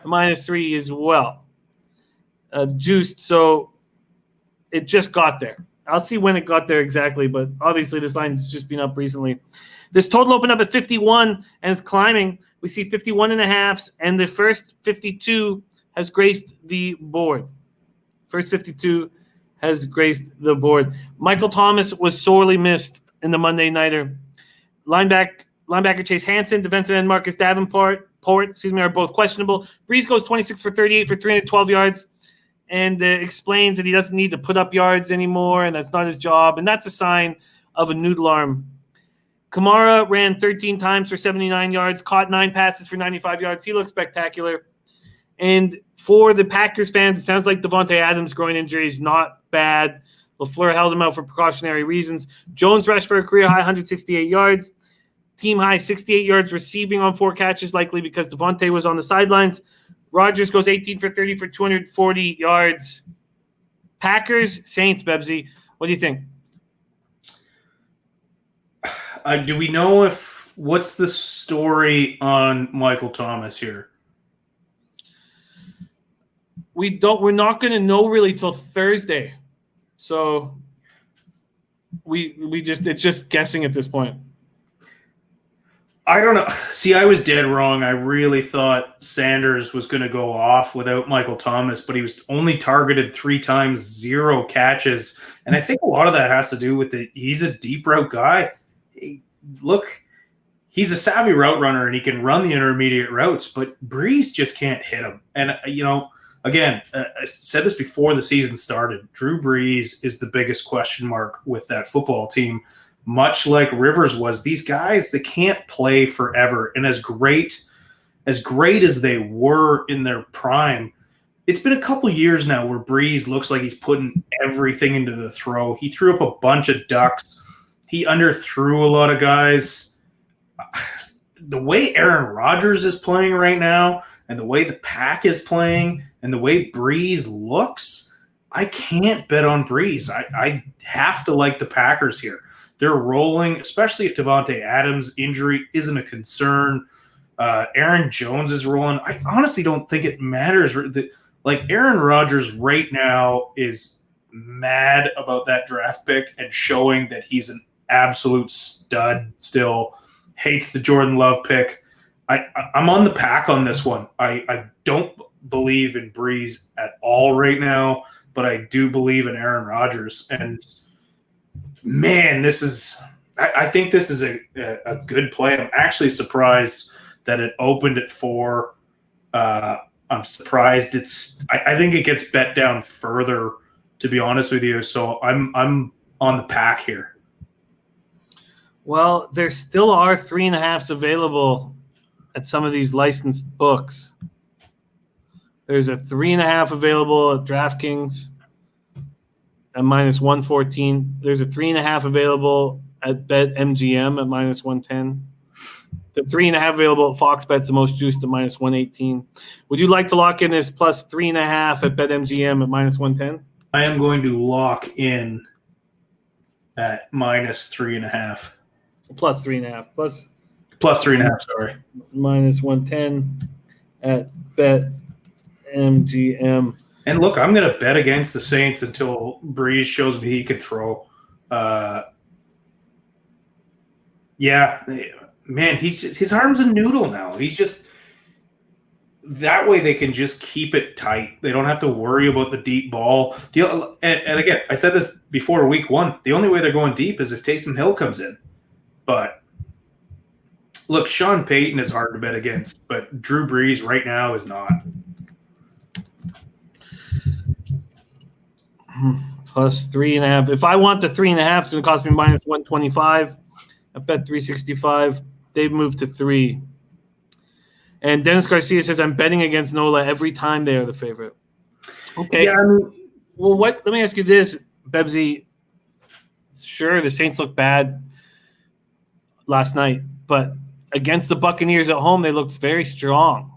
-3 as well. Juiced, so it just got there. I'll see when it got there exactly, but obviously this line has just been up recently. This total opened up at 51 and is climbing. We see 51.5, and the first 52 has graced the board. First 52 has graced the board. Michael Thomas was sorely missed in the Monday Nighter. Linebacker Chase Hansen, defensive end Marcus Davenport, are both questionable. Breeze goes 26 for 38 for 312 yards. And explains that he doesn't need to put up yards anymore, and that's not his job, and that's a sign of a noodle arm. Kamara ran 13 times for 79 yards, caught 9 passes for 95 yards. He looks spectacular. And for the Packers fans, it sounds like Devontae Adams' groin injury is not bad. LaFleur held him out for precautionary reasons. Jones rushed for a career-high 168 yards. Team-high 68 yards receiving on 4 catches, likely because Devontae was on the sidelines. Rodgers goes 18 for 30 for 240 yards. Packers, Saints, Bebsy. What do you think? Do we know what's the story on Michael Thomas here? We're not going to know really till Thursday. So it's just guessing at this point. I don't know. See, I was dead wrong. I really thought Sanders was going to go off without Michael Thomas, but he was only targeted 3 times, 0 catches. And I think a lot of that has to do with he's a deep route guy. He's a savvy route runner and he can run the intermediate routes, but Breeze just can't hit him. And, again, I said this before the season started. Drew Brees is the biggest question mark with that football team. Much like Rivers was, these guys, they can't play forever. And as great as they were in their prime, it's been a couple years now where Breeze looks like he's putting everything into the throw. He threw up a bunch of ducks. He underthrew a lot of guys. the way Aaron Rodgers is playing right now, and the way the pack is playing, and the way Breeze looks, I can't bet on Breeze. I have to like the Packers here. They're rolling, especially if Devontae Adams' injury isn't a concern. Aaron Jones is rolling. I honestly don't think it matters. Like, Aaron Rodgers right now is mad about that draft pick and showing that he's an absolute stud still. Hates the Jordan Love pick. I'm on the pack on this one. I don't believe in Breeze at all right now, but I do believe in Aaron Rodgers. And man, I think this is a good play. I'm actually surprised that it opened at 4. I'm surprised I think it gets bet down further, to be honest with you. So I'm on the pack here. Well, there still are 3.5s available at some of these licensed books. There's a 3.5 available at DraftKings at -114. There's a 3.5 available at BetMGM at -110. The 3.5 available at Fox Bet's the most juiced at -118. Would you like to lock in this plus 3.5 at BetMGM at -110? I am going to lock in at -3.5. Plus 3.5. Plus 3.5, sorry. -110 at BetMGM. And look, I'm going to bet against the Saints until Breeze shows me he can throw. Yeah, man, his arm's a noodle now. He's just that way they can just keep it tight. They don't have to worry about the deep ball. And again, I said this before week 1. The only way they're going deep is if Taysom Hill comes in. But look, Sean Payton is hard to bet against, but Drew Brees right now is not. Plus 3.5. If I want the 3.5, it's going to cost me -125. I bet 365. They've moved to 3. And Dennis Garcia says, I'm betting against NOLA every time they are the favorite. Okay. Yeah, well, let me ask you this, Bebsy. Sure, the Saints look bad last night, but against the Buccaneers at home, they looked very strong.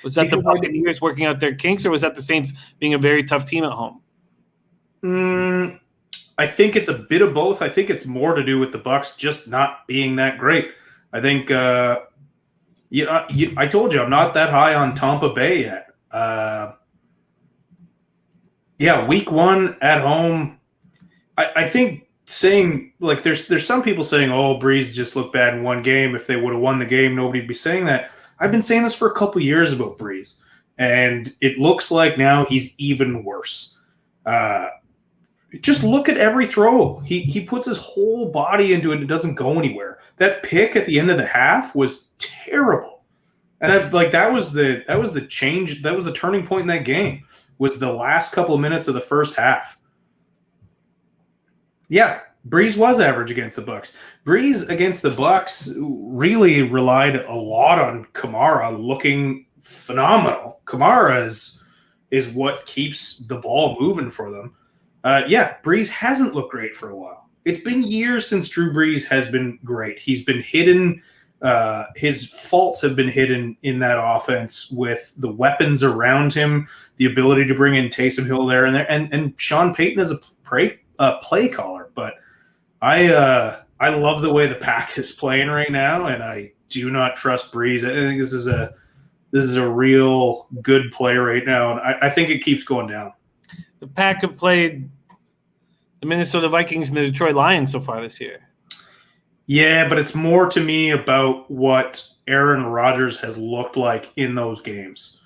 Was that the Buccaneers working out their kinks, or was that the Saints being a very tough team at home? I think it's a bit of both. I think it's more to do with the Bucs just not being that great. I think, I told you I'm not that high on Tampa Bay yet. Week 1 at home. I think saying like there's some people saying, oh, Breeze just looked bad in one game. If they would have won the game, nobody'd be saying that. I've been saying this for a couple years about Breeze, and it looks like now he's even worse. Just look at every throw. He puts his whole body into it. It doesn't go anywhere. That pick at the end of the half was terrible. And that was the change. That was the turning point in that game, was the last couple of minutes of the first half. Yeah, Breeze was average against the Bucs. Breeze against the Bucs really relied a lot on Kamara looking phenomenal. Kamara is what keeps the ball moving for them. Breeze hasn't looked great for a while. It's been years since Drew Brees has been great. He's been hidden. His faults have been hidden in that offense with the weapons around him, the ability to bring in Taysom Hill there and there, and Sean Payton is a play caller. But I love the way the pack is playing right now, and I do not trust Breeze. I think this is a real good play right now, and I think it keeps going down. The pack have played the Minnesota Vikings and the Detroit Lions so far this year. Yeah, but it's more to me about what Aaron Rodgers has looked like in those games.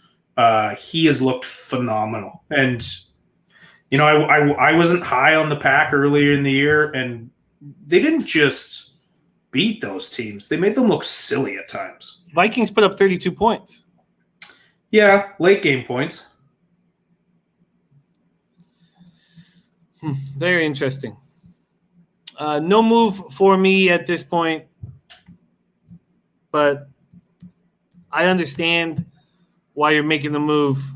He has looked phenomenal. And, I wasn't high on the pack earlier in the year, and they didn't just beat those teams. They made them look silly at times. Vikings put up 32 points. Yeah, late game points. Very interesting. No move for me at this point, but I understand why you're making the move.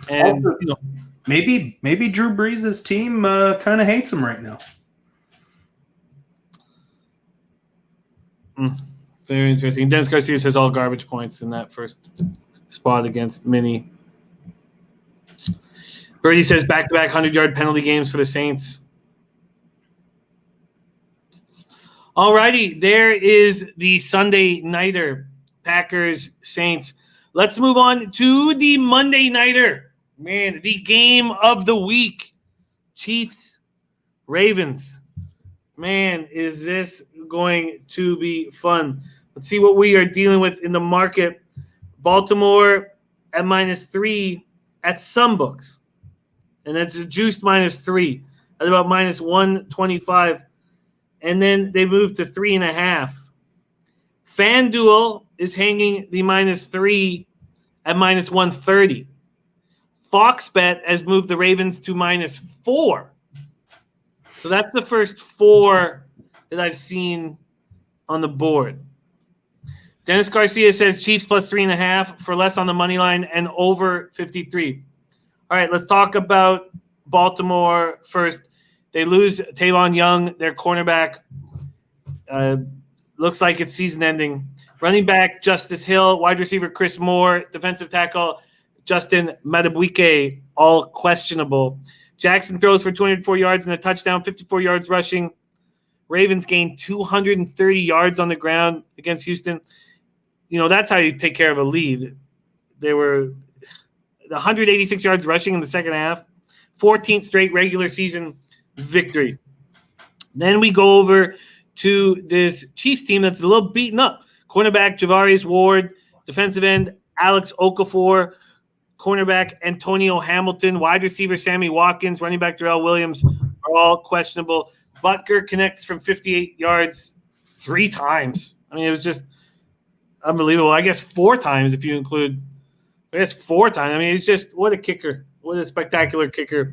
And also, maybe Drew Brees' team kind of hates him right now. Very interesting. Dennis Garcia says all garbage points in that first spot against Mini. Birdie says back-to-back 100-yard penalty games for the Saints. All righty, there is the Sunday nighter, Packers, Saints. Let's move on to the Monday nighter. Man, the game of the week, Chiefs, Ravens. Man, is this going to be fun. Let's see what we are dealing with in the market. Baltimore at -3 at some books. And that's a juiced -3 at about -125. And then they moved to 3.5. FanDuel is hanging the -3 at -130. FoxBet has moved the Ravens to -4. So that's the first 4 that I've seen on the board. Dennis Garcia says Chiefs plus 3.5 for less on the money line and over 53. All right, let's talk about Baltimore first. They lose Tavon Young, their cornerback. Looks like it's season ending. Running back Justice Hill, wide receiver Chris Moore, defensive tackle Justin Madubuike, all questionable. Jackson throws for 204 yards and a touchdown, 54 yards rushing. Ravens gained 230 yards on the ground against Houston. You know, that's how you take care of a lead. They were 186 yards rushing in the second half, 14th straight regular season victory. Then we go over to this Chiefs team that's a little beaten up. Cornerback Javarius Ward, defensive end Alex Okafor, cornerback Antonio Hamilton, wide receiver Sammy Watkins, running back Darrell Williams are all questionable. Butker connects from 58 yards 3 times. I mean, it was just unbelievable. I guess 4 times if you include – I guess 4 times. I mean, it's just – what a kicker. What a spectacular kicker.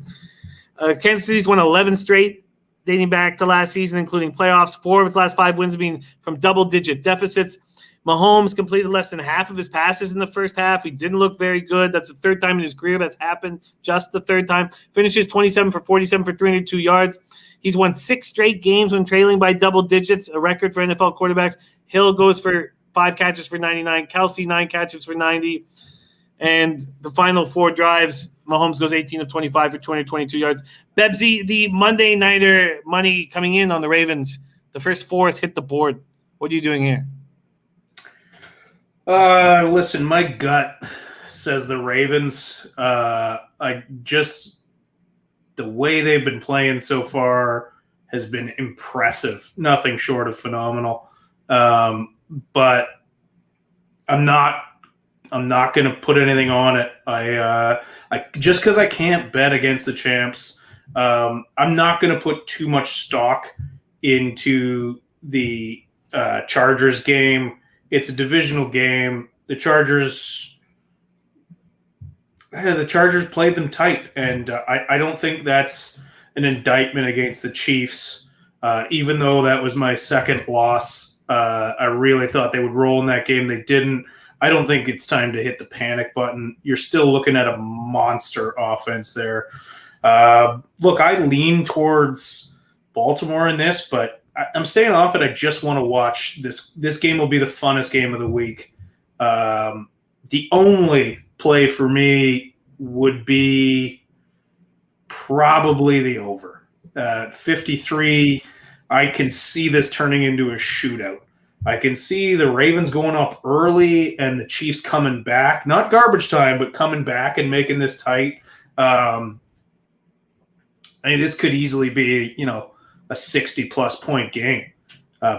Kansas City's won 11 straight dating back to last season, including playoffs. 4 of its last 5 wins being from double-digit deficits. Mahomes completed less than half of his passes in the first half. He didn't look very good. That's the 3rd time in his career that's happened, just the 3rd time. Finishes 27 for 47 for 302 yards. He's won 6 straight games when trailing by double digits, a record for NFL quarterbacks. Hill goes for 5 catches for 99. Kelsey, 9 catches for 90. And the final 4 drives, Mahomes goes 18 of 25 for 222 yards. Bebsy, the Monday nighter money coming in on the Ravens. The first 4 has hit the board. What are you doing here? Listen, my gut says the Ravens. The way they've been playing so far has been impressive. Nothing short of phenomenal. But I'm not going to put anything on it. I just because I can't bet against the champs. I'm not going to put too much stock into the Chargers game. It's a divisional game. The Chargers played them tight, and I don't think that's an indictment against the Chiefs. Even though that was my second loss, I really thought they would roll in that game. They didn't. I don't think it's time to hit the panic button. You're still looking at a monster offense there. Look, I lean towards Baltimore in this, but I'm staying off it. I just want to watch this. This game will be the funnest game of the week. The only play for me would be probably the over. 53, I can see this turning into a shootout. I can see the Ravens going up early and the Chiefs coming back. Not garbage time, but coming back and making this tight. I mean, this could easily be, a 60-plus point game.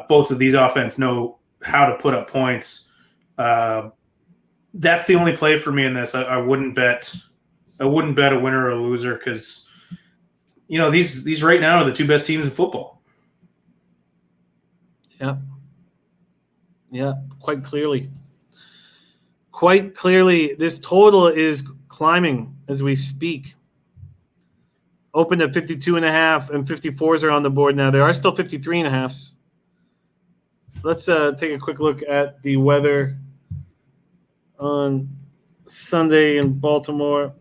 Both of these offenses know how to put up points. That's the only play for me in this. I wouldn't bet a winner or a loser because these right now are the 2 best teams in football. Yeah, quite clearly. Quite clearly, this total is climbing as we speak. Opened at 52.5 and 54s are on the board now. There are still 53.5s. Let's take a quick look at the weather on Sunday in Baltimore.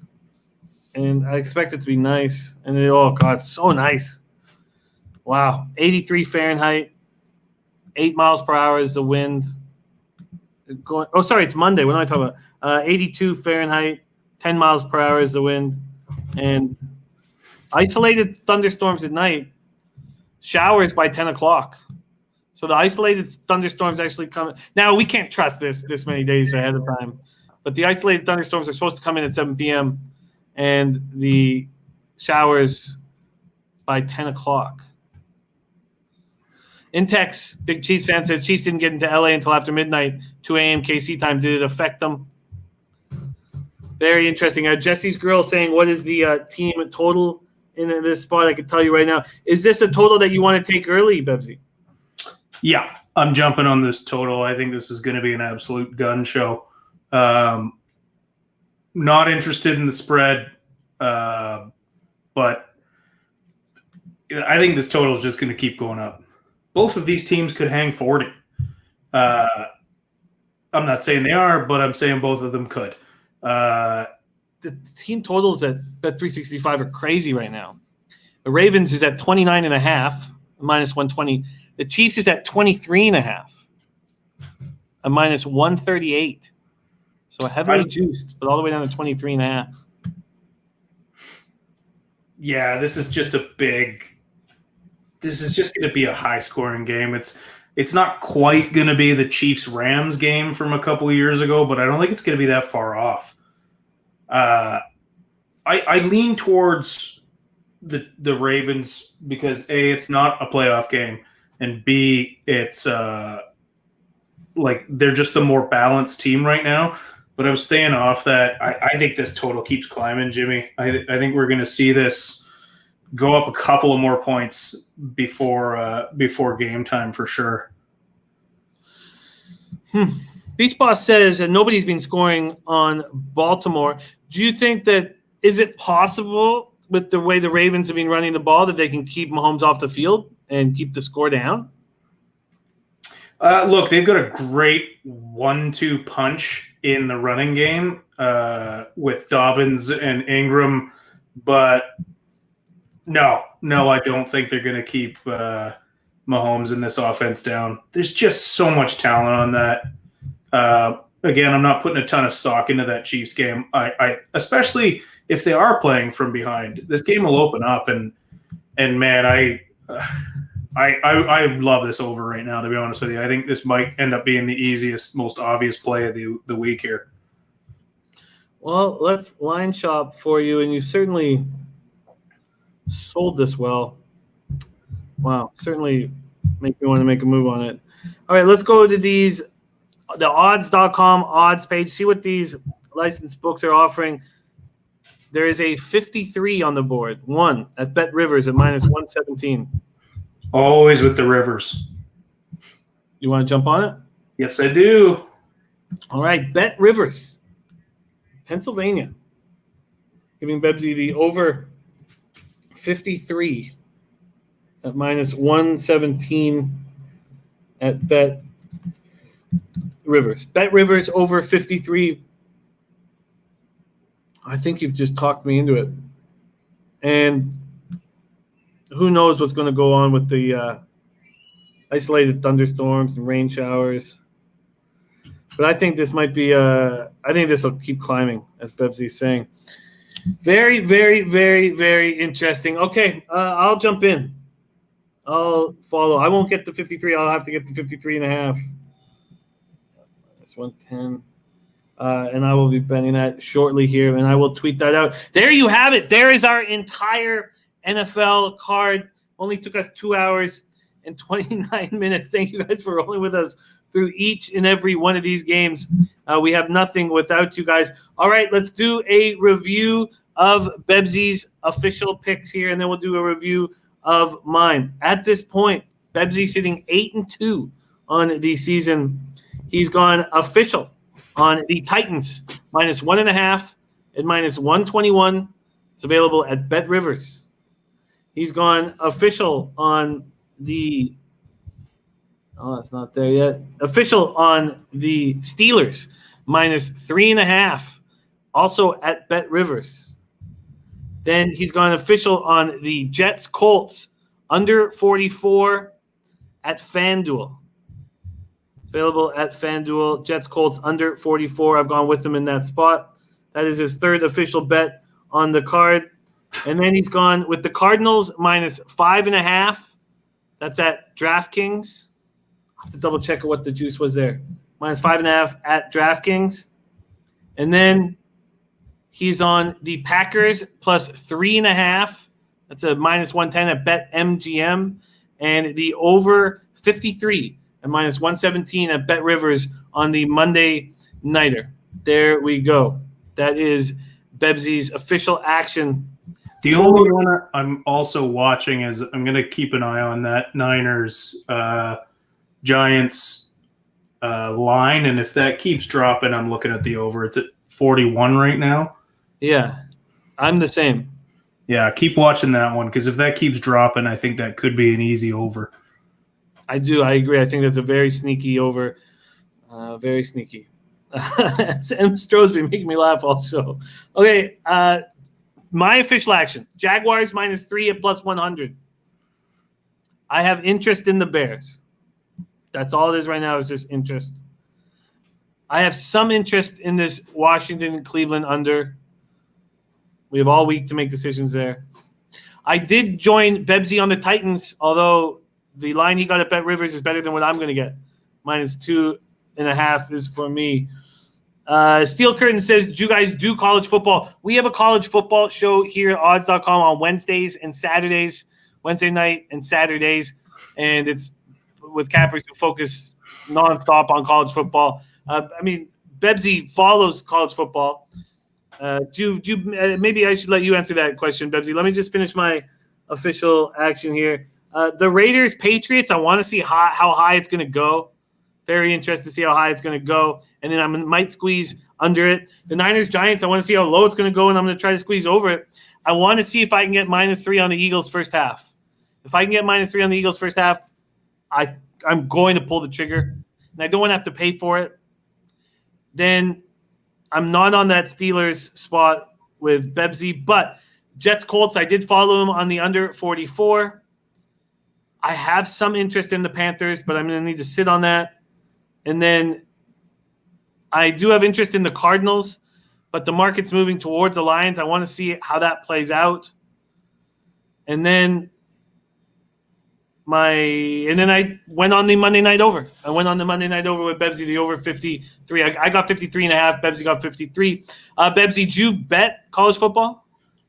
And I expect it to be nice. And it's so nice. Wow. 83 Fahrenheit. 8 miles per hour is the wind. going. Oh, sorry, it's Monday. What am I talking about? 82 Fahrenheit, 10 miles per hour is the wind, and isolated thunderstorms at night. Showers by 10 o'clock. So the isolated thunderstorms actually come. Now we can't trust this many days ahead of time, but the isolated thunderstorms are supposed to come in at 7 p.m. and the showers by 10 o'clock. Intex, big Chiefs fan, says Chiefs didn't get into LA until after midnight, 2 a.m. KC time. Did it affect them? Very interesting. Jesse's girl saying, what is the team total in this spot? I can tell you right now. Is this a total that you want to take early, Bebsy? Yeah, I'm jumping on this total. I think this is going to be an absolute gun show. Not interested in the spread, but I think this total is just going to keep going up. Both of these teams could hang 40. I'm not saying they are, but I'm saying both of them could. The team totals at Bet365 are crazy right now. The Ravens is at 29.5, minus 120. The Chiefs is at 23.5, a minus 138. So heavily juiced, but all the way down to 23.5. Yeah, this is just going to be a high-scoring game. It's not quite going to be the Chiefs-Rams game from a couple of years ago, but I don't think it's going to be that far off. I lean towards the Ravens because A, it's not a playoff game, and B, it's like they're just the more balanced team right now. But I'm staying off that. I think this total keeps climbing, Jimmy. I think we're going to see this go up a couple of more points before game time for sure. Beach Boss says that nobody's been scoring on Baltimore. Do you think that is it possible with the way the Ravens have been running the ball that they can keep Mahomes off the field and keep the score down? Look, they've got a great 1-2 punch in the running game with Dobbins and Ingram, but no, I don't think they're going to keep Mahomes in this offense down. There's just so much talent on that. Again, I'm not putting a ton of stock into that Chiefs game. I especially if they are playing from behind. This game will open up, and man, I love this over right now, to be honest with you. I think this might end up being the easiest, most obvious play of the week here. Well, let's line shop for you, and you certainly sold this well. Wow, certainly make me want to make a move on it. All right, let's go to the odds.com odds page, see what these licensed books are offering. There is a 53 on the board, one at Bet Rivers at minus 117. Always with the Rivers. You want to jump on it? Yes, I do. All right, Bet Rivers, Pennsylvania, giving Bebsy the over 53 at minus 117 at Bet Rivers. Bet Rivers over 53. I think you've just talked me into it. And who knows what's going to go on with the isolated thunderstorms and rain showers. But I think this might be I think this will keep climbing, as Bebsy's saying. Very, very, very, very interesting. Okay, I'll jump in. I'll follow. I won't get the 53. I'll have to get the 53.5. That's 110. And I will be betting that shortly here, and I will tweet that out. There you have it. There is our entire NFL card. Only took us 2 hours and 29 minutes. Thank you guys for rolling with us through each and every one of these games. We have nothing without you guys. All right, let's do a review of Bebsy's official picks here, and then we'll do a review of mine. At this point, Bebsy sitting 8-2 on the season. He's gone official on the Titans, minus 1.5 and minus 121. It's available at Bet Rivers. He's gone official on the that's not there yet. Official on the Steelers, minus 3.5, also at Bet Rivers. Then he's gone official on the Jets Colts, under 44 at FanDuel. Available at FanDuel. Jets Colts under 44. I've gone with him in that spot. That is his third official bet on the card. And then he's gone with the Cardinals minus 5.5. That's at DraftKings. I'll have to double check what the juice was there. Minus 5.5 at DraftKings. And then he's on the Packers plus 3.5. That's a minus 110 at BetMGM. And the over 53 at minus 117 at Bet Rivers on the Monday Nighter. There we go. That is Bebsy's official action. The only one I'm also watching is I'm going to keep an eye on that Niners Giants line, and if that keeps dropping, I'm looking at the over. It's at 41 right now. Yeah, I'm the same. Yeah, keep watching that one because if that keeps dropping, I think that could be an easy over. I do. I agree. I think that's a very sneaky over. Very sneaky. Sam Stroh's been making me laugh all show. Okay, my official action. Jaguars minus 3 at plus 100. I have interest in the Bears. That's all it is right now is just interest. I have some interest in this Washington-Cleveland under. We have all week to make decisions there. I did join Bebsy on the Titans, although the line he got at Bet Rivers is better than what I'm going to get. Minus 2.5 is for me. Steel Curtain says, do you guys do college football? We have a college football show here at odds.com on Wednesdays and Saturdays, Wednesday night and Saturdays. And it's with cappers who focus nonstop on college football. Bebsy follows college football. Maybe I should let you answer that question, Bebsy. Let me just finish my official action here. The Raiders, Patriots, I want to see how high it's going to go. Very interested to see how high it's going to go. And then I might squeeze under it. The Niners, Giants, I want to see how low it's going to go, and I'm going to try to squeeze over it. I want to see if I can get minus 3 on the Eagles first half. If I can get minus 3 on the Eagles first half, I'm going to pull the trigger. And I don't want to have to pay for it. Then I'm not on that Steelers spot with Bebsy, but Jets Colts, I did follow him on the under 44. I have some interest in the Panthers, but I'm going to need to sit on that. And then I do have interest in the Cardinals, but the market's moving towards the Lions. I want to see how that plays out. And then I went on the Monday night over. I went on the Monday night over with Bebsy, the over 53. I got 53.5. Bebsy got 53. Bebsy, did you bet college football?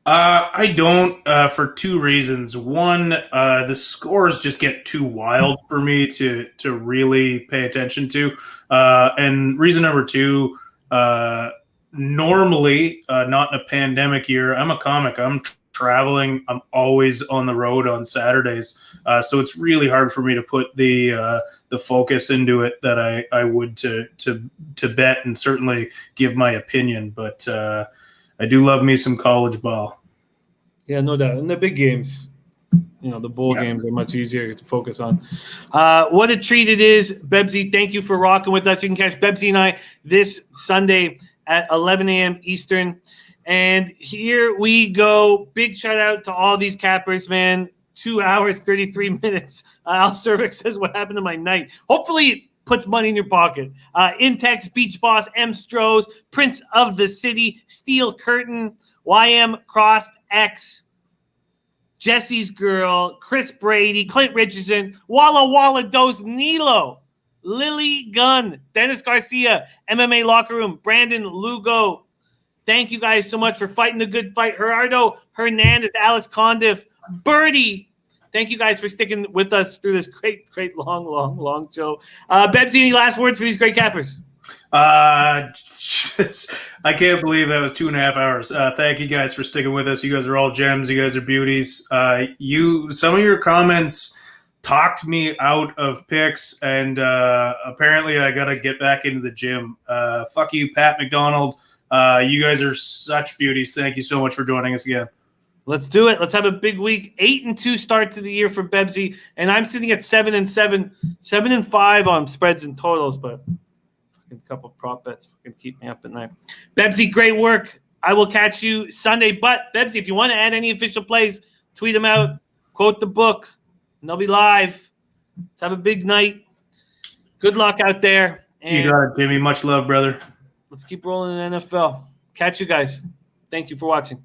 I don't for two reasons. One, the scores just get too wild for me to really pay attention to. And reason number two, normally, not in a pandemic year, I'm a comic. I'm traveling. I'm always on the road on Saturdays. So it's really hard for me to put the focus into it that I would to bet and certainly give my opinion. But I do love me some college ball. Yeah, no doubt. And the big games, the bowl games are much easier to focus on. What a treat it is. Bebsy, thank you for rocking with us. You can catch Bebsy and I this Sunday at 11 a.m. Eastern. And here we go. Big shout out to all these cappers, man. 2 hours, 33 minutes. Al Cervix says, what happened to my night? Hopefully it puts money in your pocket. Intex, Beach Boss, M. Strohs, Prince of the City, Steel Curtain, YM Crossed X, Jesse's Girl, Chris Brady, Clint Richardson, Walla Walla Dose, Nilo, Lily Gunn, Dennis Garcia, MMA Locker Room, Brandon Lugo. Thank you guys so much for fighting the good fight. Gerardo Hernandez, Alex Condiff, Birdie. Thank you guys for sticking with us through this great, long show. Bebsy, any last words for these great cappers? I can't believe that was 2.5 hours. Thank you guys for sticking with us. You guys are all gems. You guys are beauties. Some of your comments talked me out of picks, and apparently I got to get back into the gym. Fuck you, Pat McDonald. You guys are such beauties. Thank you so much for joining us again. Let's do it. Let's have a big week. 8-2 start to the year for Bebsy, and I'm sitting at 7-7, 7-5 on spreads and totals, but fucking couple prop bets fucking keep me up at night. Bebsy, great work. I will catch you Sunday. But Bebsy, if you want to add any official plays, tweet them out, quote the book, and they'll be live. Let's have a big night. Good luck out there. And You got it, Jimmy. Much love, brother. let's keep rolling in the NFL. Catch you guys. Thank you for watching.